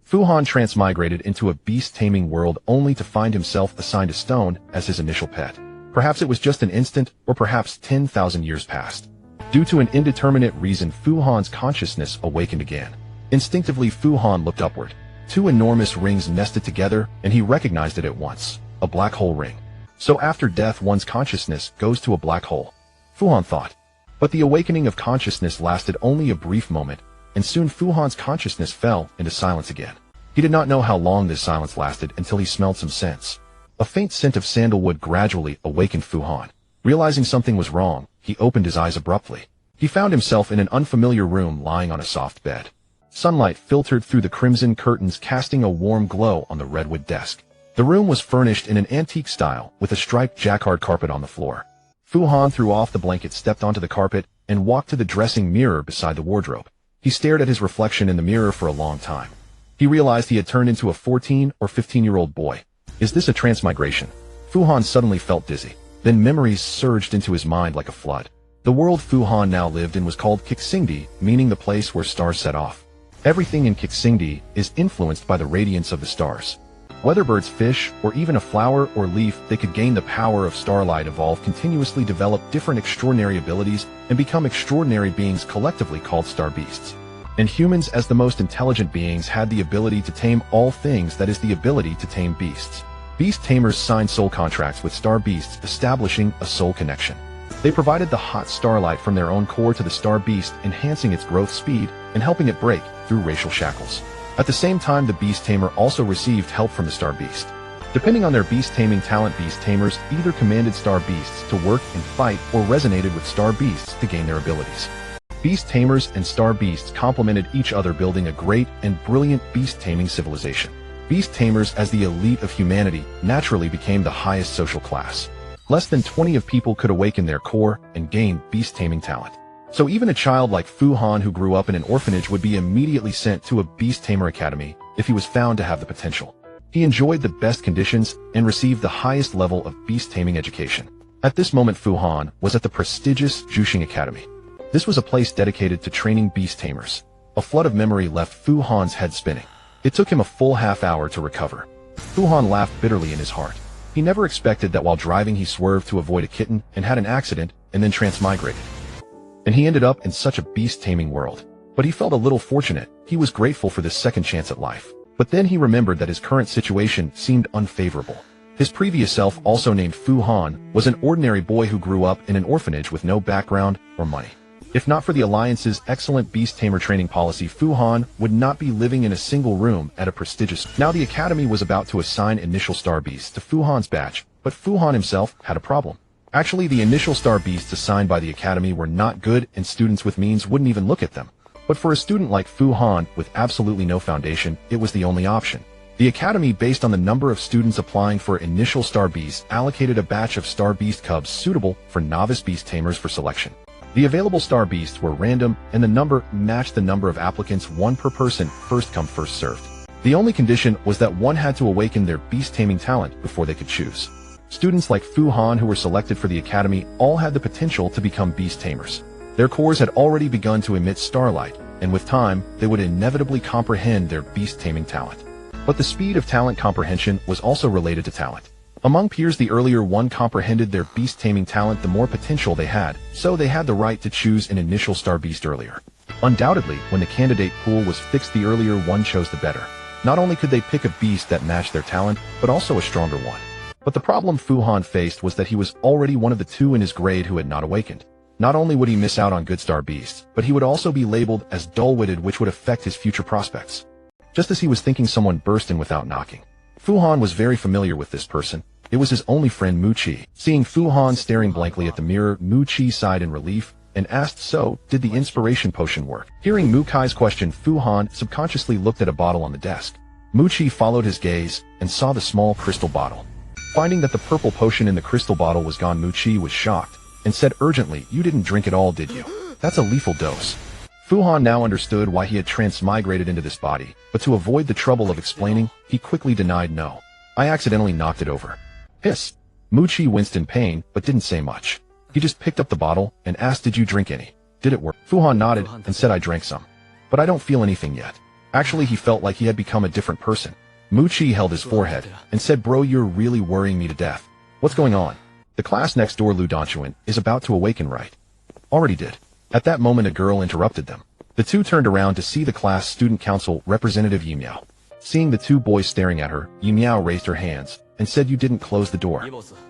Fu Han transmigrated into a beast-taming world only to find himself assigned a stone as his initial pet. Perhaps it was just an instant, or perhaps 10,000 years passed. Due to an indeterminate reason, Fu Han's consciousness awakened again. Instinctively, Fu Han looked upward. Two enormous rings nested together, and he recognized it at once. A black hole ring. So after death, one's consciousness goes to a black hole, Fu Han thought. But the awakening of consciousness lasted only a brief moment, and soon Fu Han's consciousness fell into silence again. He did not know how long this silence lasted until he smelled some scents. A faint scent of sandalwood gradually awakened Fu Han. Realizing something was wrong, he opened his eyes abruptly. He found himself in an unfamiliar room lying on a soft bed. Sunlight filtered through the crimson curtains, casting a warm glow on the redwood desk. The room was furnished in an antique style, with a striped jacquard carpet on the floor. Fu Han threw off the blanket, stepped onto the carpet, and walked to the dressing mirror beside the wardrobe. He stared at his reflection in the mirror for a long time. He realized he had turned into a 14 or 15-year-old boy. Is this a transmigration? Fu Han suddenly felt dizzy. Then memories surged into his mind like a flood. The world Fu Han now lived in was called Qixing, meaning the place where stars set off. Everything in Qixing is influenced by the radiance of the stars. Whether birds, fish, or even a flower or leaf, they could gain the power of starlight, evolve, continuously develop different extraordinary abilities, and become extraordinary beings collectively called star beasts. And humans, as the most intelligent beings, had the ability to tame all things, that is, the ability to tame beasts. Beast tamers signed soul contracts with star beasts, establishing a soul connection. They provided the hot starlight from their own core to the star beast, enhancing its growth speed and helping it break through racial shackles. At the same time, the beast tamer also received help from the star beast. Depending on their beast taming talent, beast tamers either commanded star beasts to work and fight or resonated with star beasts to gain their abilities. Beast tamers and star beasts complemented each other, building a great and brilliant beast taming civilization. Beast tamers, as the elite of humanity, naturally became the highest social class. Less than 20 of people could awaken their core and gain beast taming talent. So even a child like Fu Han, who grew up in an orphanage, would be immediately sent to a beast tamer academy if he was found to have the potential. He enjoyed the best conditions and received the highest level of beast taming education. At this moment, Fu Han was at the prestigious Zhuxing Academy. This was a place dedicated to training beast tamers. A flood of memory left Fu Han's head spinning. It took him a full half-hour to recover. Fu Han laughed bitterly in his heart. He never expected that while driving he swerved to avoid a kitten and had an accident and then transmigrated. And he ended up in such a beast-taming world. But he felt a little fortunate. He was grateful for this second chance at life. But then he remembered that his current situation seemed unfavorable. His previous self, also named Fu Han, was an ordinary boy who grew up in an orphanage with no background or money. If not for the Alliance's excellent beast tamer training policy, Fu Han would not be living in a single room at a prestigious... Now the Academy was about to assign initial star beasts to Fu Han's batch, but Fu Han himself had a problem. Actually, the initial star beasts assigned by the Academy were not good, and students with means wouldn't even look at them. But for a student like Fu Han, with absolutely no foundation, it was the only option. The Academy, based on the number of students applying for initial star beasts, allocated a batch of star beast cubs suitable for novice beast tamers for selection. The available star beasts were random, and the number matched the number of applicants, one per person, first come, first served. The only condition was that one had to awaken their beast taming talent before they could choose. Students like Fu Han who were selected for the Academy all had the potential to become beast tamers. Their cores had already begun to emit starlight, and with time, they would inevitably comprehend their beast taming talent. But the speed of talent comprehension was also related to talent. Among peers, the earlier one comprehended their beast taming talent, the more potential they had, so they had the right to choose an initial star beast earlier. Undoubtedly, when the candidate pool was fixed, the earlier one chose the better. Not only could they pick a beast that matched their talent, but also a stronger one. But the problem Fu Han faced was that he was already one of the two in his grade who had not awakened. Not only would he miss out on good star beasts, but he would also be labeled as dull-witted, which would affect his future prospects. Just as he was thinking, someone burst in without knocking. Fu Han was very familiar with this person. It was his only friend, Mu Qi. Seeing Fu Han staring blankly at the mirror, Mu Qi sighed in relief and asked, "So, did the inspiration potion work?" Hearing Mu Kai's question, Fu Han subconsciously looked at a bottle on the desk. Mu Qi followed his gaze and saw the small crystal bottle. Finding that the purple potion in the crystal bottle was gone, Mu Qi was shocked and said urgently, "You didn't drink it all, did you? That's a lethal dose." Fu Han now understood why he had transmigrated into this body, but to avoid the trouble of explaining, he quickly denied, "No. I accidentally knocked it over." Hiss. Mu Qi winced in pain, but didn't say much. He just picked up the bottle and asked, "Did you drink any? Did it work?" Fu Han nodded and said, "I drank some. But I don't feel anything yet." Actually, he felt like he had become a different person. Mu Qi held his forehead and said, "Bro, you're really worrying me to death. What's going on? The class next door, Lu Donchuan, is about to awaken, right?" "Already did." At that moment, a girl interrupted them. The two turned around to see the class student council representative Yi Miao. Seeing the two boys staring at her, Yi Miao raised her hands and said, "You didn't close the door.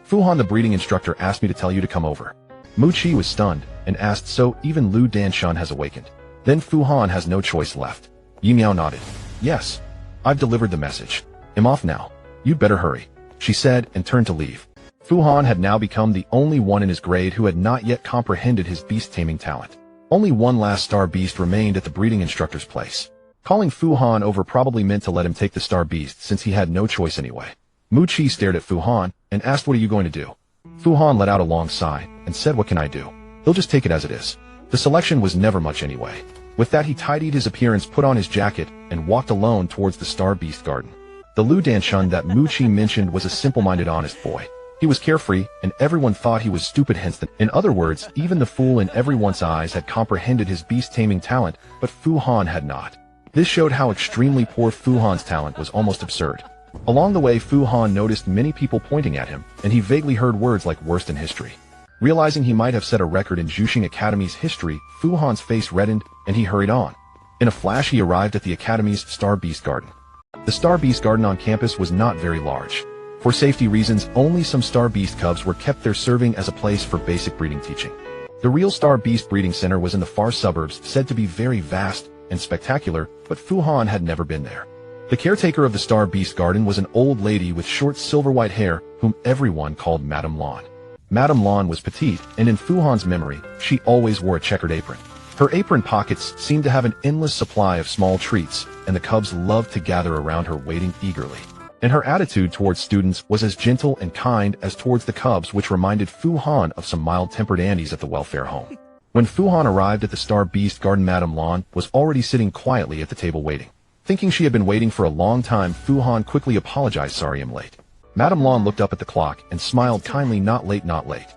Fu Han, the breeding instructor, asked me to tell you to come over." Mu Qi was stunned and asked, "So even Lu Danshun has awakened? Then Fu Han has no choice left." Yi Miao nodded. "Yes. I've delivered the message. I'm off now. You'd better hurry," she said and turned to leave. Fu Han had now become the only one in his grade who had not yet comprehended his beast-taming talent. Only one last star beast remained at the breeding instructor's place. Calling Fu Han over probably meant to let him take the star beast since he had no choice anyway. Mu Qi stared at Fu Han and asked, "What are you going to do?" Fu Han let out a long sigh and said, "What can I do? He'll just take it as it is." The selection was never much anyway. With that, he tidied his appearance, put on his jacket, and walked alone towards the star beast garden. The Lu Danshun that Mu Qi mentioned was a simple-minded, honest boy. He was carefree, and everyone thought he was stupid, hence in other words, even the fool in everyone's eyes had comprehended his beast-taming talent, but Fu Han had not. This showed how extremely poor Fu Han's talent was, almost absurd. Along the way, Fu Han noticed many people pointing at him, and he vaguely heard words like "worst in history." Realizing he might have set a record in Zhuxing Academy's history, Fu Han's face reddened, and he hurried on. In a flash, he arrived at the Academy's Star Beast Garden. The Star Beast Garden on campus was not very large. For safety reasons, only some Star Beast cubs were kept there, serving as a place for basic breeding teaching. The real Star Beast Breeding Center was in the far suburbs, said to be very vast and spectacular, but Fu Han had never been there. The caretaker of the Star Beast Garden was an old lady with short silver-white hair, whom everyone called Madame Lan. Madame Lan was petite, and in Fu Han's memory, she always wore a checkered apron. Her apron pockets seemed to have an endless supply of small treats, and the cubs loved to gather around her, waiting eagerly. And her attitude towards students was as gentle and kind as towards the cubs, which reminded Fu Han of some mild-tempered Andes at the welfare home. When Fu Han arrived at the Star Beast Garden, Madame Lan was already sitting quietly at the table waiting. Thinking she had been waiting for a long time, Fu Han quickly apologized, "Sorry, I'm late." Madame Lan looked up at the clock and smiled kindly, "Not late, not late."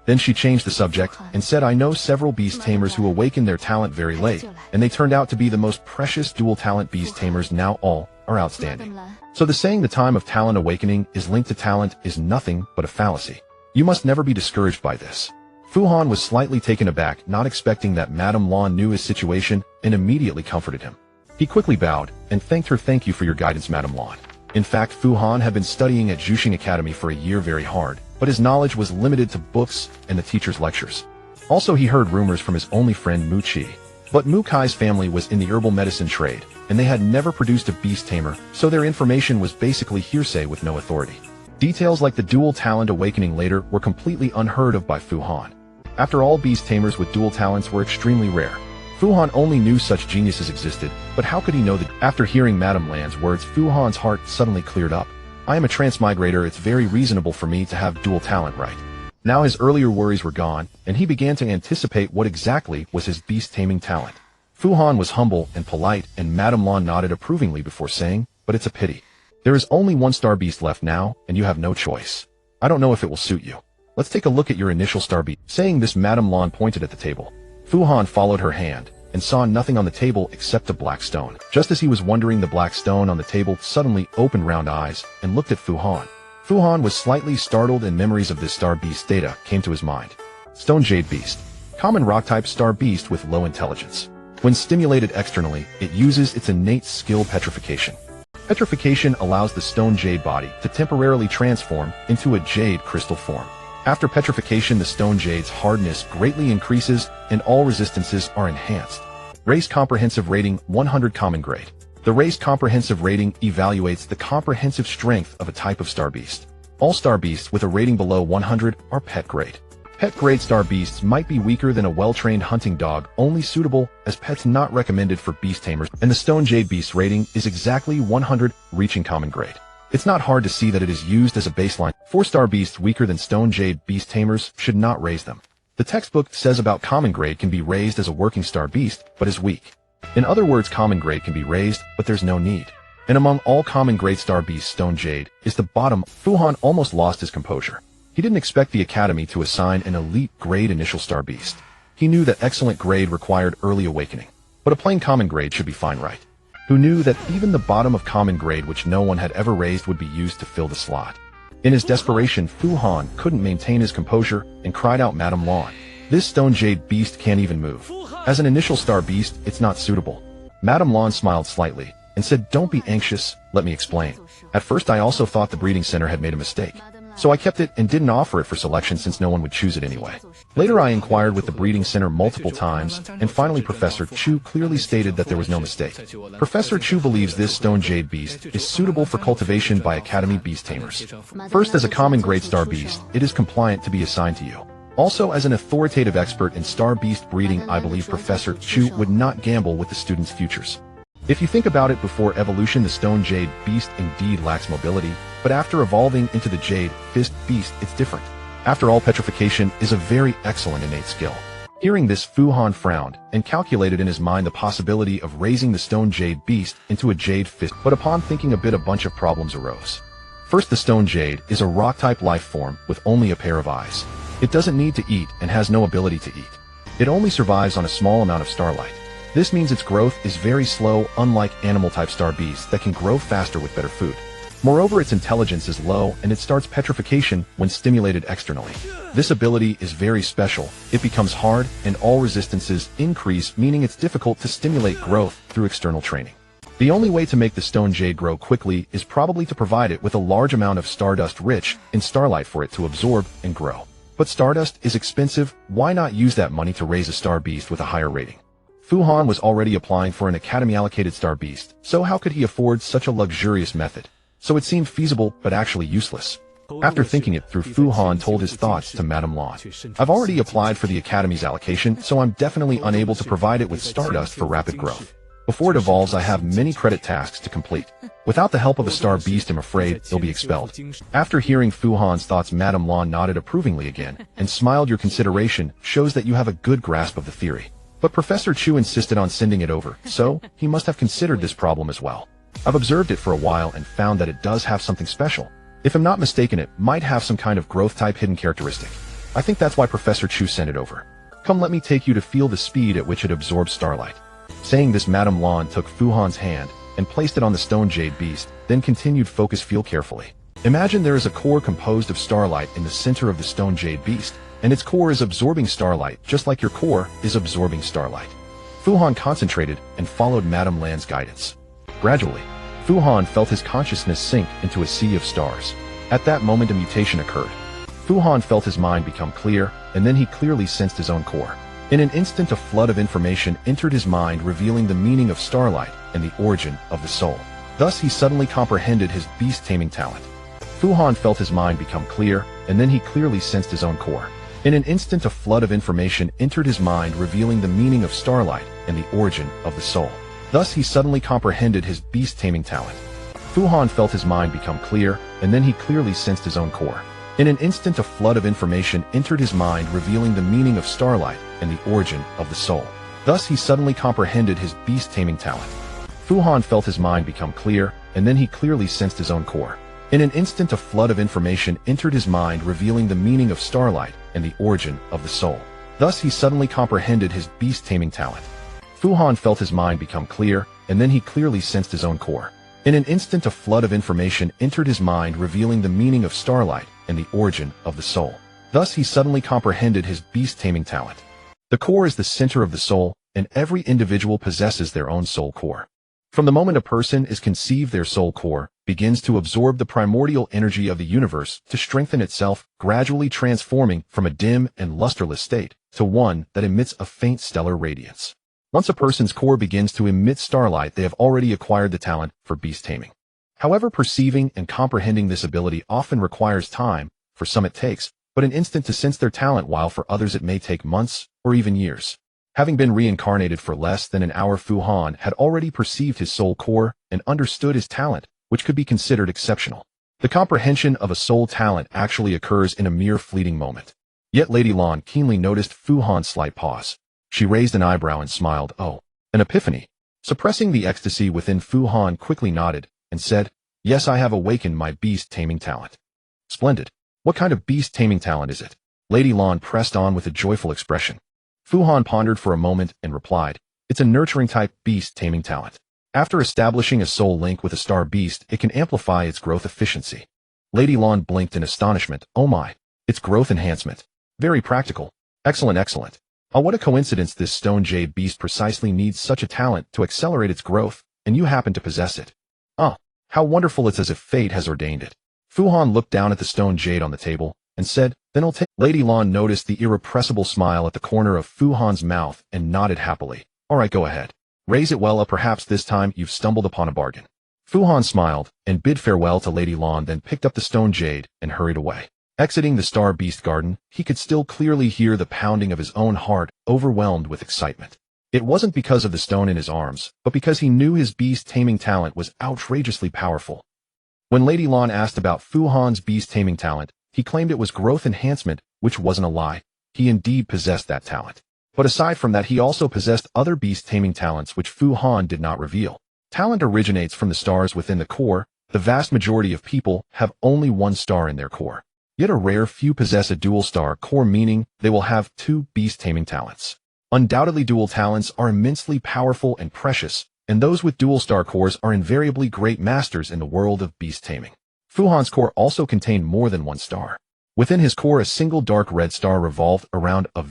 Then she changed the subject and said, "I know several beast tamers who awakened their talent very late, and they turned out to be the most precious dual talent beast tamers. Now all are outstanding. So the saying the time of talent awakening is linked to talent is nothing but a fallacy. You must never be discouraged by this." Fu Han was slightly taken aback, not expecting that Madame Lan knew his situation, and immediately comforted him. He quickly bowed and thanked her. "Thank you for your guidance, Madame Lan." In fact, Fu Han had been studying at Zhuxing Academy for a year very hard, but his knowledge was limited to books and the teacher's lectures. Also, he heard rumors from his only friend Mu Qi. But Mu Kai's family was in the herbal medicine trade, and they had never produced a beast tamer, so their information was basically hearsay with no authority. Details like the dual talent awakening later were completely unheard of by Fu Han. After all, beast tamers with dual talents were extremely rare. Fu Han only knew such geniuses existed, but how could he know that? After hearing Madame Lan's words, Fu Han's heart suddenly cleared up. "I am a transmigrator. It's very reasonable for me to have dual talent, right?" Now his earlier worries were gone, and he began to anticipate what exactly was his beast-taming talent. Fu Han was humble and polite, and Madame Lan nodded approvingly before saying, "But it's a pity. There is only one star beast left now, and you have no choice. I don't know if it will suit you. Let's take a look at your initial star beast." Saying this, Madame Lan pointed at the table. Fu Han followed her hand and saw nothing on the table except a black stone. Just as he was wondering, the black stone on the table suddenly opened round eyes and looked at Fu Han. Fu Han was slightly startled, and memories of this star beast data came to his mind. Stone Jade Beast. Common rock-type star beast with low intelligence. When stimulated externally, it uses its innate skill petrification. Petrification allows the stone jade body to temporarily transform into a jade crystal form. After petrification, the stone jade's hardness greatly increases and all resistances are enhanced. Race Comprehensive Rating 100 Common Grade. The Race Comprehensive Rating evaluates the comprehensive strength of a type of star beast. All star beasts with a rating below 100 are pet grade. Pet grade star beasts might be weaker than a well-trained hunting dog, only suitable as pets, not recommended for beast tamers, and the stone jade beast's rating is exactly 100, reaching common grade. It's not hard to see that it is used as a baseline. 4-star beasts weaker than stone jade beast tamers should not raise them. The textbook says about common grade can be raised as a working star beast, but is weak. In other words, common grade can be raised, but there's no need. And among all common grade star beasts, stone jade is the bottom. Fu Han almost lost his composure. He didn't expect the Academy to assign an elite grade initial star beast. He knew that excellent grade required early awakening, but a plain common grade should be fine, right? who knew that even the bottom of common grade which no one had ever raised would be used to fill the slot. In his desperation, Fu Han couldn't maintain his composure and cried out, "Madame Lan, this stone jade beast can't even move. As an initial star beast, it's not suitable." Madame Lan smiled slightly and said, "Don't be anxious, let me explain. At first I also thought the breeding center had made a mistake. So I kept it and didn't offer it for selection since no one would choose it anyway. Later I inquired with the breeding center multiple times, and finally Professor Chu clearly stated that there was no mistake. Professor Chu believes this stone jade beast is suitable for cultivation by Academy beast tamers. First, as a common grade star beast, it is compliant to be assigned to you. Also, as an authoritative expert in star beast breeding, I believe Professor Chu would not gamble with the students' futures. If you think about it, before evolution the stone jade beast indeed lacks mobility, but after evolving into the jade fist beast it's different. After all, petrification is a very excellent innate skill." Hearing this, Fu Han frowned and calculated in his mind the possibility of raising the stone jade beast into a jade fist, but upon thinking a bit, a bunch of problems arose. First, the stone jade is a rock-type life form with only a pair of eyes. It doesn't need to eat and has no ability to eat. It only survives on a small amount of starlight. This means its growth is very slow, unlike animal-type star beasts that can grow faster with better food. Moreover, its intelligence is low and it starts petrification when stimulated externally. This ability is very special. It becomes hard and all resistances increase, meaning it's difficult to stimulate growth through external training. The only way to make the stone jade grow quickly is probably to provide it with a large amount of stardust rich in starlight for it to absorb and grow. But stardust is expensive, why not use that money to raise a star beast with a higher rating? Fu Han was already applying for an Academy-allocated star beast, so how could he afford such a luxurious method? So it seemed feasible, but actually useless. After thinking it through, Fu Han told his thoughts to Madame Lan. "I've already applied for the Academy's allocation, so I'm definitely unable to provide it with stardust for rapid growth. Before it evolves, I have many credit tasks to complete. Without the help of a star beast, I'm afraid it'll be expelled." After hearing Fu Han's thoughts, Madame Lan nodded approvingly again and smiled. "Your consideration shows that you have a good grasp of the theory. But Professor Chu insisted on sending it over, so he must have considered this problem as well. I've observed it for a while and found that it does have something special. If I'm not mistaken, it might have some kind of growth-type hidden characteristic. I think that's why Professor Chu sent it over. Come, let me take you to feel the speed at which it absorbs starlight." Saying this, Madame Lan took Fu Han's hand and placed it on the stone jade beast, then continued, "Focus, feel carefully. Imagine there is a core composed of starlight in the center of the stone jade beast, and its core is absorbing starlight just like your core is absorbing starlight." Fu Han concentrated and followed Madame Lan's guidance. Gradually, Fu Han felt his consciousness sink into a sea of stars. At that moment, a mutation occurred. Fu Han felt his mind become clear, and then he clearly sensed his own core. In an instant, a flood of information entered his mind, revealing the meaning of starlight and the origin of the soul. Thus, he suddenly comprehended his beast-taming talent. Fu Han felt his mind become clear, and then he clearly sensed his own core. In an instant, a flood of information entered his mind, revealing the meaning of starlight and the origin of the soul. Thus, he suddenly comprehended his beast-taming talent. Fu Han felt his mind become clear, and then he clearly sensed his own core. In an instant, a flood of information entered his mind, revealing the meaning of starlight and the origin of the soul. Thus, he suddenly comprehended his beast-taming talent. Fu Han felt his mind become clear, and then he clearly sensed his own core. In an instant, a flood of information entered his mind, revealing the meaning of starlight and the origin of the soul. Thus, he suddenly comprehended his beast-taming talent. Fu Han felt his mind become clear, and then he clearly sensed his own core. In an instant, a flood of information entered his mind, revealing the meaning of starlight and the origin of the soul. Thus, he suddenly comprehended his beast-taming talent. The core is the center of the soul, and every individual possesses their own soul core. From the moment a person is conceived, their soul core begins to absorb the primordial energy of the universe to strengthen itself, gradually transforming from a dim and lusterless state to one that emits a faint stellar radiance. Once a person's core begins to emit starlight, they have already acquired the talent for beast taming. However, perceiving and comprehending this ability often requires time. For some it takes but an instant to sense their talent, while for others it may take months or even years. Having been reincarnated for less than an hour, Fu Han had already perceived his soul core and understood his talent, which could be considered exceptional. The comprehension of a soul talent actually occurs in a mere fleeting moment. Yet Lady Lan keenly noticed Fu Han's slight pause. She raised an eyebrow and smiled. "Oh, an epiphany." Suppressing the ecstasy within, Fu Han quickly nodded and said, "Yes, I have awakened my beast-taming talent." "Splendid. What kind of beast-taming talent is it?" Lady Lan pressed on with a joyful expression. Fu Han pondered for a moment and replied, "It's a nurturing-type beast-taming talent." After establishing a soul link with a star beast, it can amplify its growth efficiency. Lady Lawn blinked in astonishment. Oh my, it's growth enhancement. Very practical. Excellent, excellent. Oh, what a coincidence this stone jade beast precisely needs such a talent to accelerate its growth, and you happen to possess it. Oh, how wonderful, it's as if fate has ordained it. Fu Han looked down at the stone jade on the table and said, then I'll take. Lady Lawn noticed the irrepressible smile at the corner of Fu Han's mouth and nodded happily. All right, go ahead. Raise it well up, perhaps this time you've stumbled upon a bargain. Fu Han smiled and bid farewell to Lady Lawn, then picked up the stone jade and hurried away. Exiting the Star Beast Garden, he could still clearly hear the pounding of his own heart, overwhelmed with excitement. It wasn't because of the stone in his arms, but because he knew his beast-taming talent was outrageously powerful. When Lady Lawn asked about Fu Han's beast-taming talent, he claimed it was growth enhancement, which wasn't a lie. He indeed possessed that talent. But aside from that, he also possessed other beast-taming talents which Fu Han did not reveal. Talent originates from the stars within the core. The vast majority of people have only one star in their core. Yet a rare few possess a dual star core, meaning they will have two beast-taming talents. Undoubtedly, dual talents are immensely powerful and precious, and those with dual star cores are invariably great masters in the world of beast taming. Fu Han's core also contained more than one star. Within his core, a single dark red star revolved around a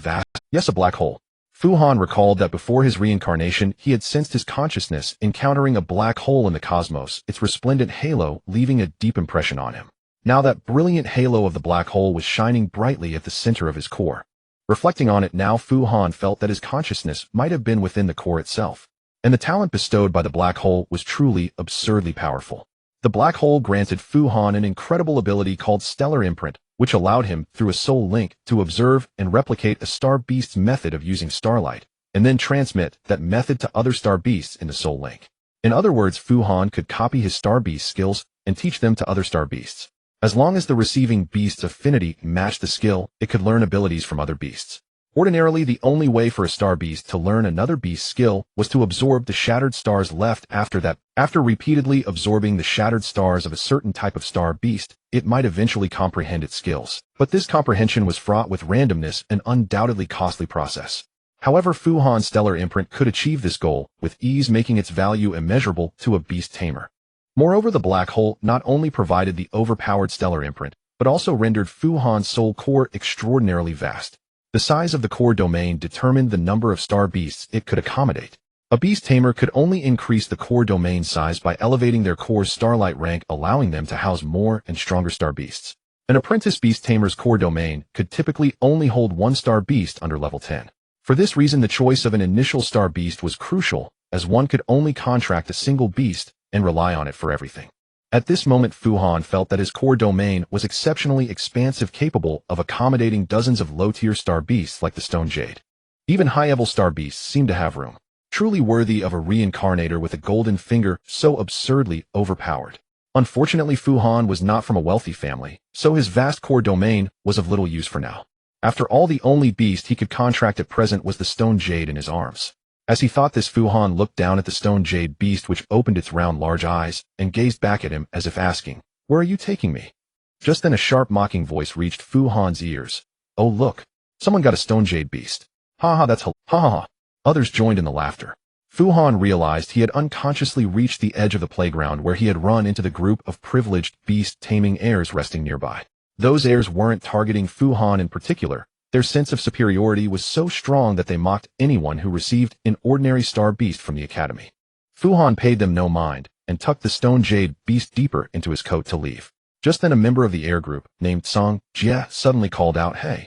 black hole. Fu Han recalled that before his reincarnation, he had sensed his consciousness encountering a black hole in the cosmos, its resplendent halo leaving a deep impression on him. Now that brilliant halo of the black hole was shining brightly at the center of his core. Reflecting on it now, Fu Han felt that his consciousness might have been within the core itself, and the talent bestowed by the black hole was truly absurdly powerful. The black hole granted Fu Han an incredible ability called stellar imprint, which allowed him, through a soul link, to observe and replicate a star beast's method of using starlight, and then transmit that method to other star beasts in the soul link. In other words, Fu Han could copy his star beast skills and teach them to other star beasts. As long as the receiving beast's affinity matched the skill, it could learn abilities from other beasts. Ordinarily, the only way for a star beast to learn another beast's skill was to absorb the shattered stars left after that. After repeatedly absorbing the shattered stars of a certain type of star beast, it might eventually comprehend its skills. But this comprehension was fraught with randomness, an undoubtedly costly process. However, Fu Han's stellar imprint could achieve this goal with ease, making its value immeasurable to a beast tamer. Moreover, the black hole not only provided the overpowered stellar imprint, but also rendered Fu Han's soul core extraordinarily vast. The size of the core domain determined the number of star beasts it could accommodate. A beast tamer could only increase the core domain size by elevating their core's starlight rank, allowing them to house more and stronger star beasts. An apprentice beast tamer's core domain could typically only hold one star beast under level 10. For this reason, the choice of an initial star beast was crucial, as one could only contract a single beast and rely on it for everything. At this moment, Fu Han felt that his core domain was exceptionally expansive, capable of accommodating dozens of low-tier star beasts like the Stone Jade. Even high-level star beasts seemed to have room, truly worthy of a reincarnator with a golden finger, so absurdly overpowered. Unfortunately, Fu Han was not from a wealthy family, so his vast core domain was of little use for now. After all, the only beast he could contract at present was the Stone Jade in his arms. As he thought this, Fu Han looked down at the Stone Jade beast, which opened its round large eyes and gazed back at him as if asking, "Where are you taking me?" Just then a sharp mocking voice reached Fu Han's ears. "Oh look, someone got a Stone Jade beast. Ha ha, that's ha ha ha." Others joined in the laughter. Fu Han realized he had unconsciously reached the edge of the playground where he had run into the group of privileged beast-taming heirs resting nearby. Those heirs weren't targeting Fu Han in particular. Their sense of superiority was so strong that they mocked anyone who received an ordinary star beast from the academy. Fu Han paid them no mind and tucked the Stone Jade beast deeper into his coat to leave. Just then a member of the heir group, named Song Jie, suddenly called out, "Hey,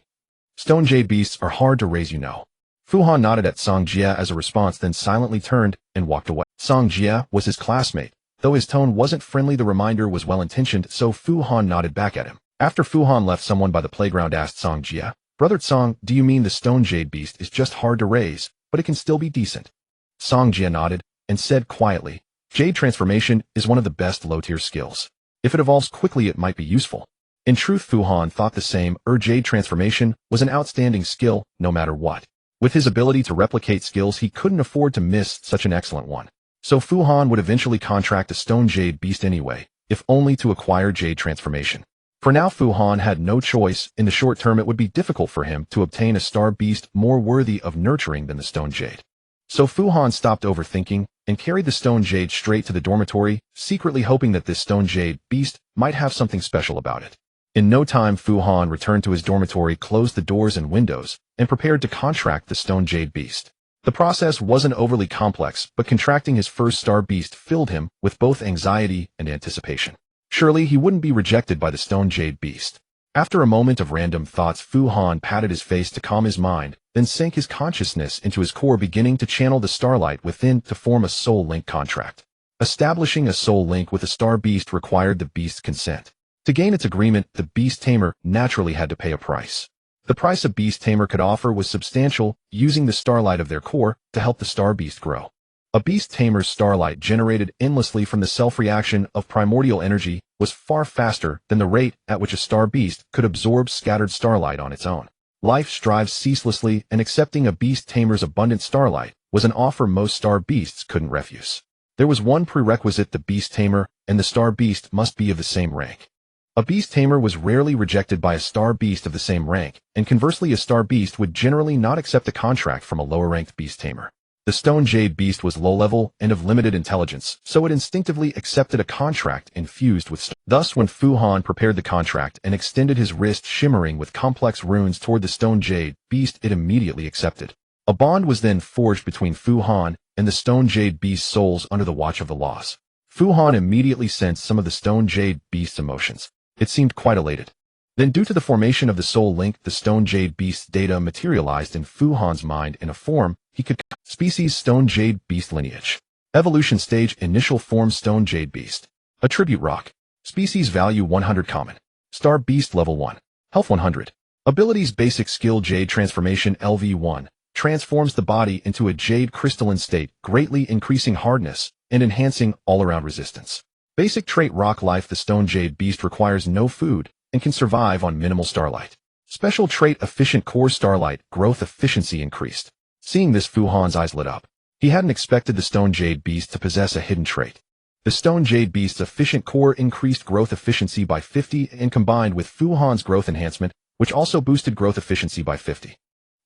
Stone Jade beasts are hard to raise, you know." Fu Han nodded at Song Jie as a response, then silently turned and walked away. Song Jie was his classmate. Though his tone wasn't friendly, the reminder was well-intentioned, so Fu Han nodded back at him. After Fu Han left, someone by the playground asked Song Jie, "Brother Song, do you mean the Stone Jade beast is just hard to raise, but it can still be decent?" Song Jie nodded and said quietly, "Jade transformation is one of the best low-tier skills. If it evolves quickly, it might be useful." In truth, Fu Han thought the same. Jade transformation was an outstanding skill, no matter what. With his ability to replicate skills, he couldn't afford to miss such an excellent one. So Fu Han would eventually contract a Stone Jade beast anyway, if only to acquire Jade transformation. For now, Fu Han had no choice. In the short term, it would be difficult for him to obtain a star beast more worthy of nurturing than the Stone Jade. So Fu Han stopped overthinking and carried the stone jade straight to the dormitory, secretly hoping that this stone jade beast might have something special about it. In no time, Fu Han returned to his dormitory, closed the doors and windows, and prepared to contract the stone jade beast. The process wasn't overly complex, but contracting his first star beast filled him with both anxiety and anticipation. Surely he wouldn't be rejected by the stone jade beast. After a moment of random thoughts, Fu Han patted his face to calm his mind, then sank his consciousness into his core, beginning to channel the starlight within to form a soul link contract. Establishing a soul link with a star beast required the beast's consent. To gain its agreement, the beast tamer naturally had to pay a price. The price a beast tamer could offer was substantial, using the starlight of their core to help the star beast grow. A beast tamer's starlight, generated endlessly from the self-reaction of primordial energy, was far faster than the rate at which a star beast could absorb scattered starlight on its own. Life strives ceaselessly, and accepting a beast tamer's abundant starlight was an offer most star beasts couldn't refuse. There was one prerequisite: the beast tamer and the star beast must be of the same rank. A beast tamer was rarely rejected by a star beast of the same rank, and conversely a star beast would generally not accept a contract from a lower-ranked beast tamer. The stone jade beast was low-level and of limited intelligence, so it instinctively accepted a contract infused with Thus, when Fu Han prepared the contract and extended his wrist shimmering with complex runes toward the stone jade beast, it immediately accepted. A bond was then forged between Fu Han and the stone jade beast's souls under the watch of the laws. Fu Han immediately sensed some of the stone jade beast's emotions. It seemed quite elated. Then, due to the formation of the soul link, the stone jade beast's data materialized in Fu Han's mind in a form he could. Species: stone jade beast lineage. Evolution stage: initial form stone jade beast. Attribute: rock. Species value 100 common. Star beast level 1. Health 100. Abilities: basic skill jade transformation LV1. Transforms the body into a jade crystalline state, greatly increasing hardness and enhancing all-around resistance. Basic trait: rock life. The stone jade beast requires no food and can survive on minimal starlight. Special trait: efficient core starlight, growth efficiency increased. Seeing this, Fu Han's eyes lit up. He hadn't expected the stone jade beast to possess a hidden trait. The stone jade beast's efficient core increased growth efficiency by 50 and combined with Fu Han's growth enhancement, which also boosted growth efficiency by 50.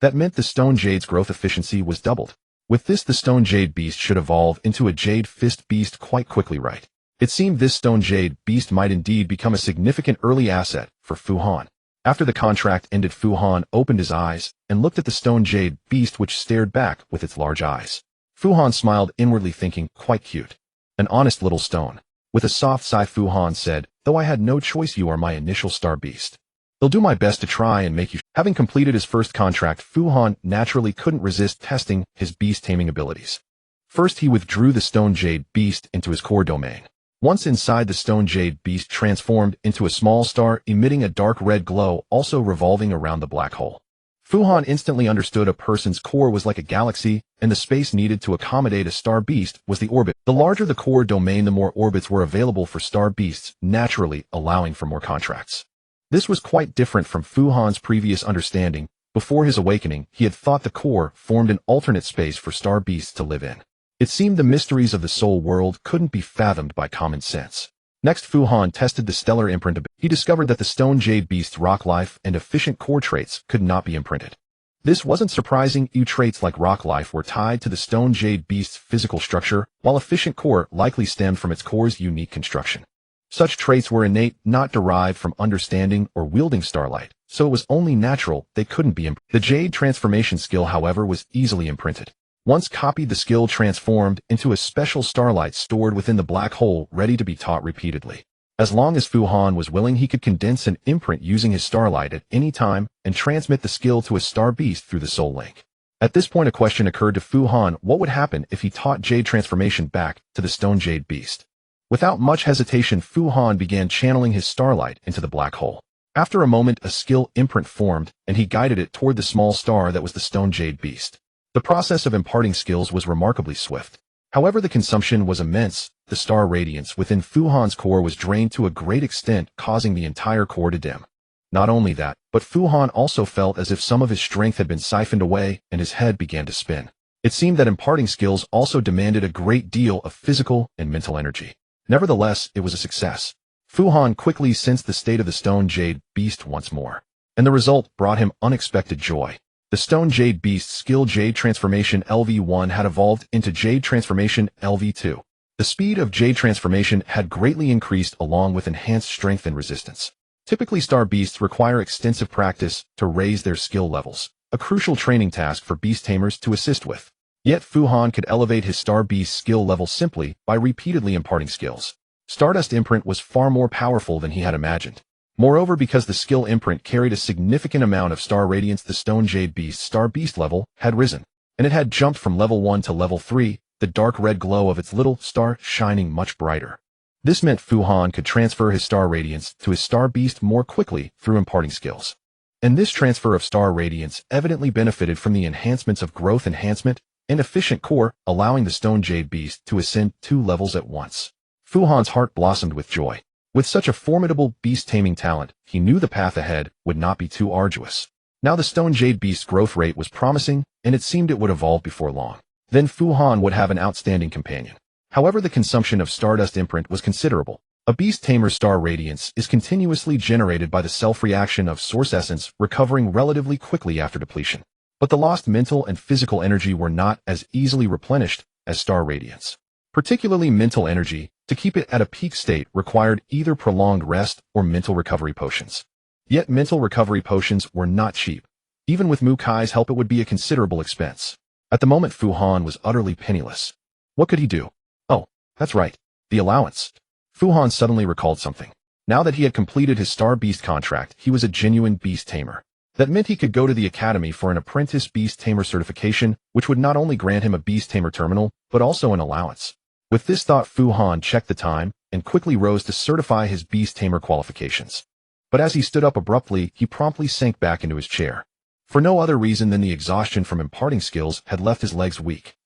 That meant the stone jade's growth efficiency was doubled. With this, the stone jade beast should evolve into a jade fist beast quite quickly, right? It seemed this stone jade beast might indeed become a significant early asset for Fu Han. After the contract ended, Fu Han opened his eyes and looked at the stone jade beast, which stared back with its large eyes. Fu Han smiled inwardly, thinking, quite cute. An honest little stone. With a soft sigh, Fu Han said, though I had no choice, you are my initial star beast. I'll do my best to try and make you. Having completed his first contract, Fu Han naturally couldn't resist testing his beast taming abilities. First, he withdrew the stone jade beast into his core domain. Once inside, the stone jade beast transformed into a small star, emitting a dark red glow, also revolving around the black hole. Fu Han instantly understood a person's core was like a galaxy, and the space needed to accommodate a star beast was the orbit. The larger the core domain, the more orbits were available for star beasts, naturally allowing for more contracts. This was quite different from Fu Han's previous understanding. Before his awakening, he had thought the core formed an alternate space for star beasts to live in. It seemed the mysteries of the soul world couldn't be fathomed by common sense. Next, Fu Han tested the stellar imprint. He discovered that the stone jade beast's rock life and efficient core traits could not be imprinted. This wasn't surprising. Traits like rock life were tied to the stone jade beast's physical structure, while efficient core likely stemmed from its core's unique construction. Such traits were innate, not derived from understanding or wielding starlight, so it was only natural they couldn't be imprinted. The jade transformation skill, however, was easily imprinted. Once copied, the skill transformed into a special starlight stored within the black hole, ready to be taught repeatedly. As long as Fu Han was willing, he could condense an imprint using his starlight at any time and transmit the skill to a star beast through the soul link. At this point, a question occurred to Fu Han: what would happen if he taught jade transformation back to the stone jade beast? Without much hesitation, Fu Han began channeling his starlight into the black hole. After a moment, a skill imprint formed, and he guided it toward the small star that was the stone jade beast. The process of imparting skills was remarkably swift. However, the consumption was immense. The star radiance within Fu Han's core was drained to a great extent, causing the entire core to dim. Not only that, but Fu Han also felt as if some of his strength had been siphoned away, and his head began to spin. It seemed that imparting skills also demanded a great deal of physical and mental energy. Nevertheless, it was a success. Fu Han quickly sensed the state of the stone jade beast once more, and the result brought him unexpected joy. The Stone Jade Beast's skill Jade Transformation LV1 had evolved into Jade Transformation LV2. The speed of Jade Transformation had greatly increased along with enhanced strength and resistance. Typically, Star Beasts require extensive practice to raise their skill levels, a crucial training task for Beast Tamers to assist with. Yet Fu Han could elevate his Star Beast skill level simply by repeatedly imparting skills. Stardust Imprint was far more powerful than he had imagined. Moreover, because the skill imprint carried a significant amount of star radiance, the Stone Jade Beast's Star Beast level had risen, and it had jumped from level 1 to level 3, the dark red glow of its little star shining much brighter. This meant Fu Han could transfer his star radiance to his Star Beast more quickly through imparting skills. And this transfer of star radiance evidently benefited from the enhancements of growth enhancement and efficient core, allowing the Stone Jade Beast to ascend 2 levels at once. Fu Han's heart blossomed with joy. With such a formidable beast-taming talent, he knew the path ahead would not be too arduous. Now the Stone Jade Beast's growth rate was promising, and it seemed it would evolve before long. Then Fu Han would have an outstanding companion. However, the consumption of Stardust Imprint was considerable. A Beast Tamer's star radiance is continuously generated by the self-reaction of Source Essence, recovering relatively quickly after depletion. But the lost mental and physical energy were not as easily replenished as star radiance. Particularly mental energy, to keep it at a peak state, required either prolonged rest or mental recovery potions. Yet mental recovery potions were not cheap. Even with Mu Kai's help, it would be a considerable expense. At the moment, Fu Han was utterly penniless. What could he do? Oh, that's right. The allowance. Fu Han suddenly recalled something. Now that he had completed his Star Beast contract, he was a genuine Beast Tamer. That meant he could go to the Academy for an Apprentice Beast Tamer certification, which would not only grant him a Beast Tamer terminal, but also an allowance. With this thought, Fu Han checked the time and quickly rose to certify his Beast Tamer qualifications. But as he stood up abruptly, he promptly sank back into his chair. For no other reason than the exhaustion from imparting skills had left his legs weak.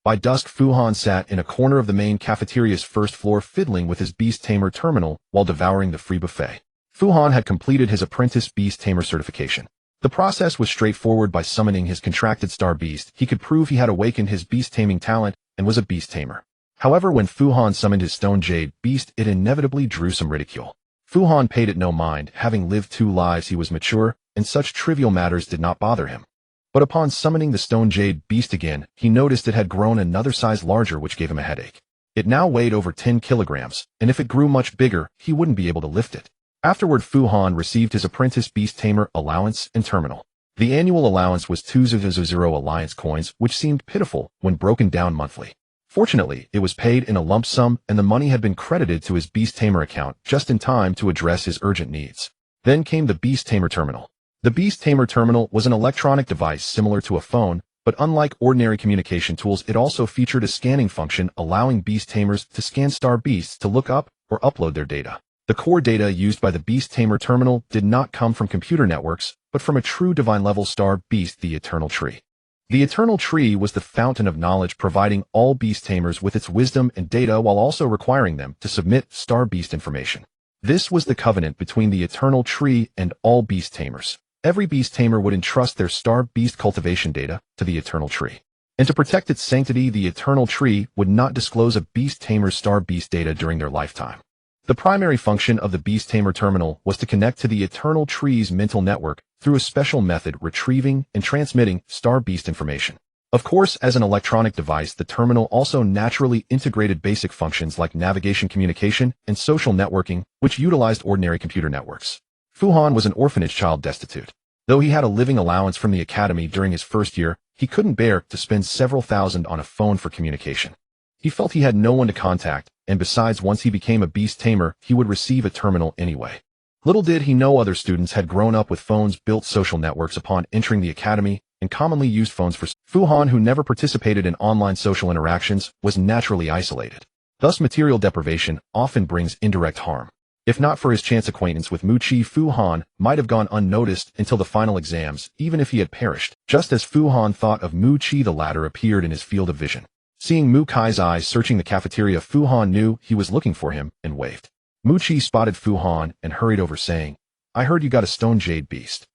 By dusk, Fu Han sat in a corner of the main cafeteria's first floor, fiddling with his Beast Tamer terminal while devouring the free buffet. Fu Han had completed his Apprentice Beast Tamer certification. The process was straightforward. By summoning his contracted Star Beast, he could prove he had awakened his beast taming talent and was a Beast Tamer. However, when Fu Han summoned his Stone Jade Beast, it inevitably drew some ridicule. Fu Han paid it no mind. Having lived 2 lives, he was mature, and such trivial matters did not bother him. But upon summoning the Stone Jade Beast again, he noticed it had grown another size larger, which gave him a headache. It now weighed over 10 kilograms, and if it grew much bigger, he wouldn't be able to lift it. Afterward, Fu Han received his Apprentice Beast Tamer allowance and terminal. The annual allowance was 200 alliance coins, which seemed pitiful when broken down monthly. Fortunately, it was paid in a lump sum, and the money had been credited to his Beast Tamer account just in time to address his urgent needs. Then came the Beast Tamer Terminal. The Beast Tamer Terminal was an electronic device similar to a phone, but unlike ordinary communication tools, it also featured a scanning function allowing Beast Tamers to scan Star Beasts to look up or upload their data. The core data used by the Beast Tamer Terminal did not come from computer networks, but from a true divine-level Star Beast, the Eternal Tree. The Eternal Tree was the fountain of knowledge, providing all Beast Tamers with its wisdom and data while also requiring them to submit Star Beast information. This was the covenant between the Eternal Tree and all Beast Tamers. Every Beast Tamer would entrust their Star Beast cultivation data to the Eternal Tree. And to protect its sanctity, the Eternal Tree would not disclose a Beast Tamer's Star Beast data during their lifetime. The primary function of the Beast Tamer Terminal was to connect to the Eternal Tree's mental network through a special method, retrieving and transmitting Star Beast information. Of course, as an electronic device, the terminal also naturally integrated basic functions like navigation, communication, and social networking, which utilized ordinary computer networks. Fu Han was an orphanage child, destitute. Though he had a living allowance from the Academy during his first year, he couldn't bear to spend several thousand on a phone for communication. He felt he had no one to contact, and besides, once he became a Beast Tamer, he would receive a terminal anyway. Little did he know other students had grown up with phones, built social networks upon entering the Academy, and commonly used phones for Fu Han, who never participated in online social interactions, was naturally isolated. Thus, material deprivation often brings indirect harm. If not for his chance acquaintance with Mu Chi, Fu Han might have gone unnoticed until the final exams, even if he had perished. Just as Fu Han thought of Mu Chi, the latter appeared in his field of vision. Seeing Mu Kai's eyes searching the cafeteria, Fu Han knew he was looking for him and waved. Mu Chi spotted Fu Han and hurried over, saying, "I heard you got a Stone Jade Beast."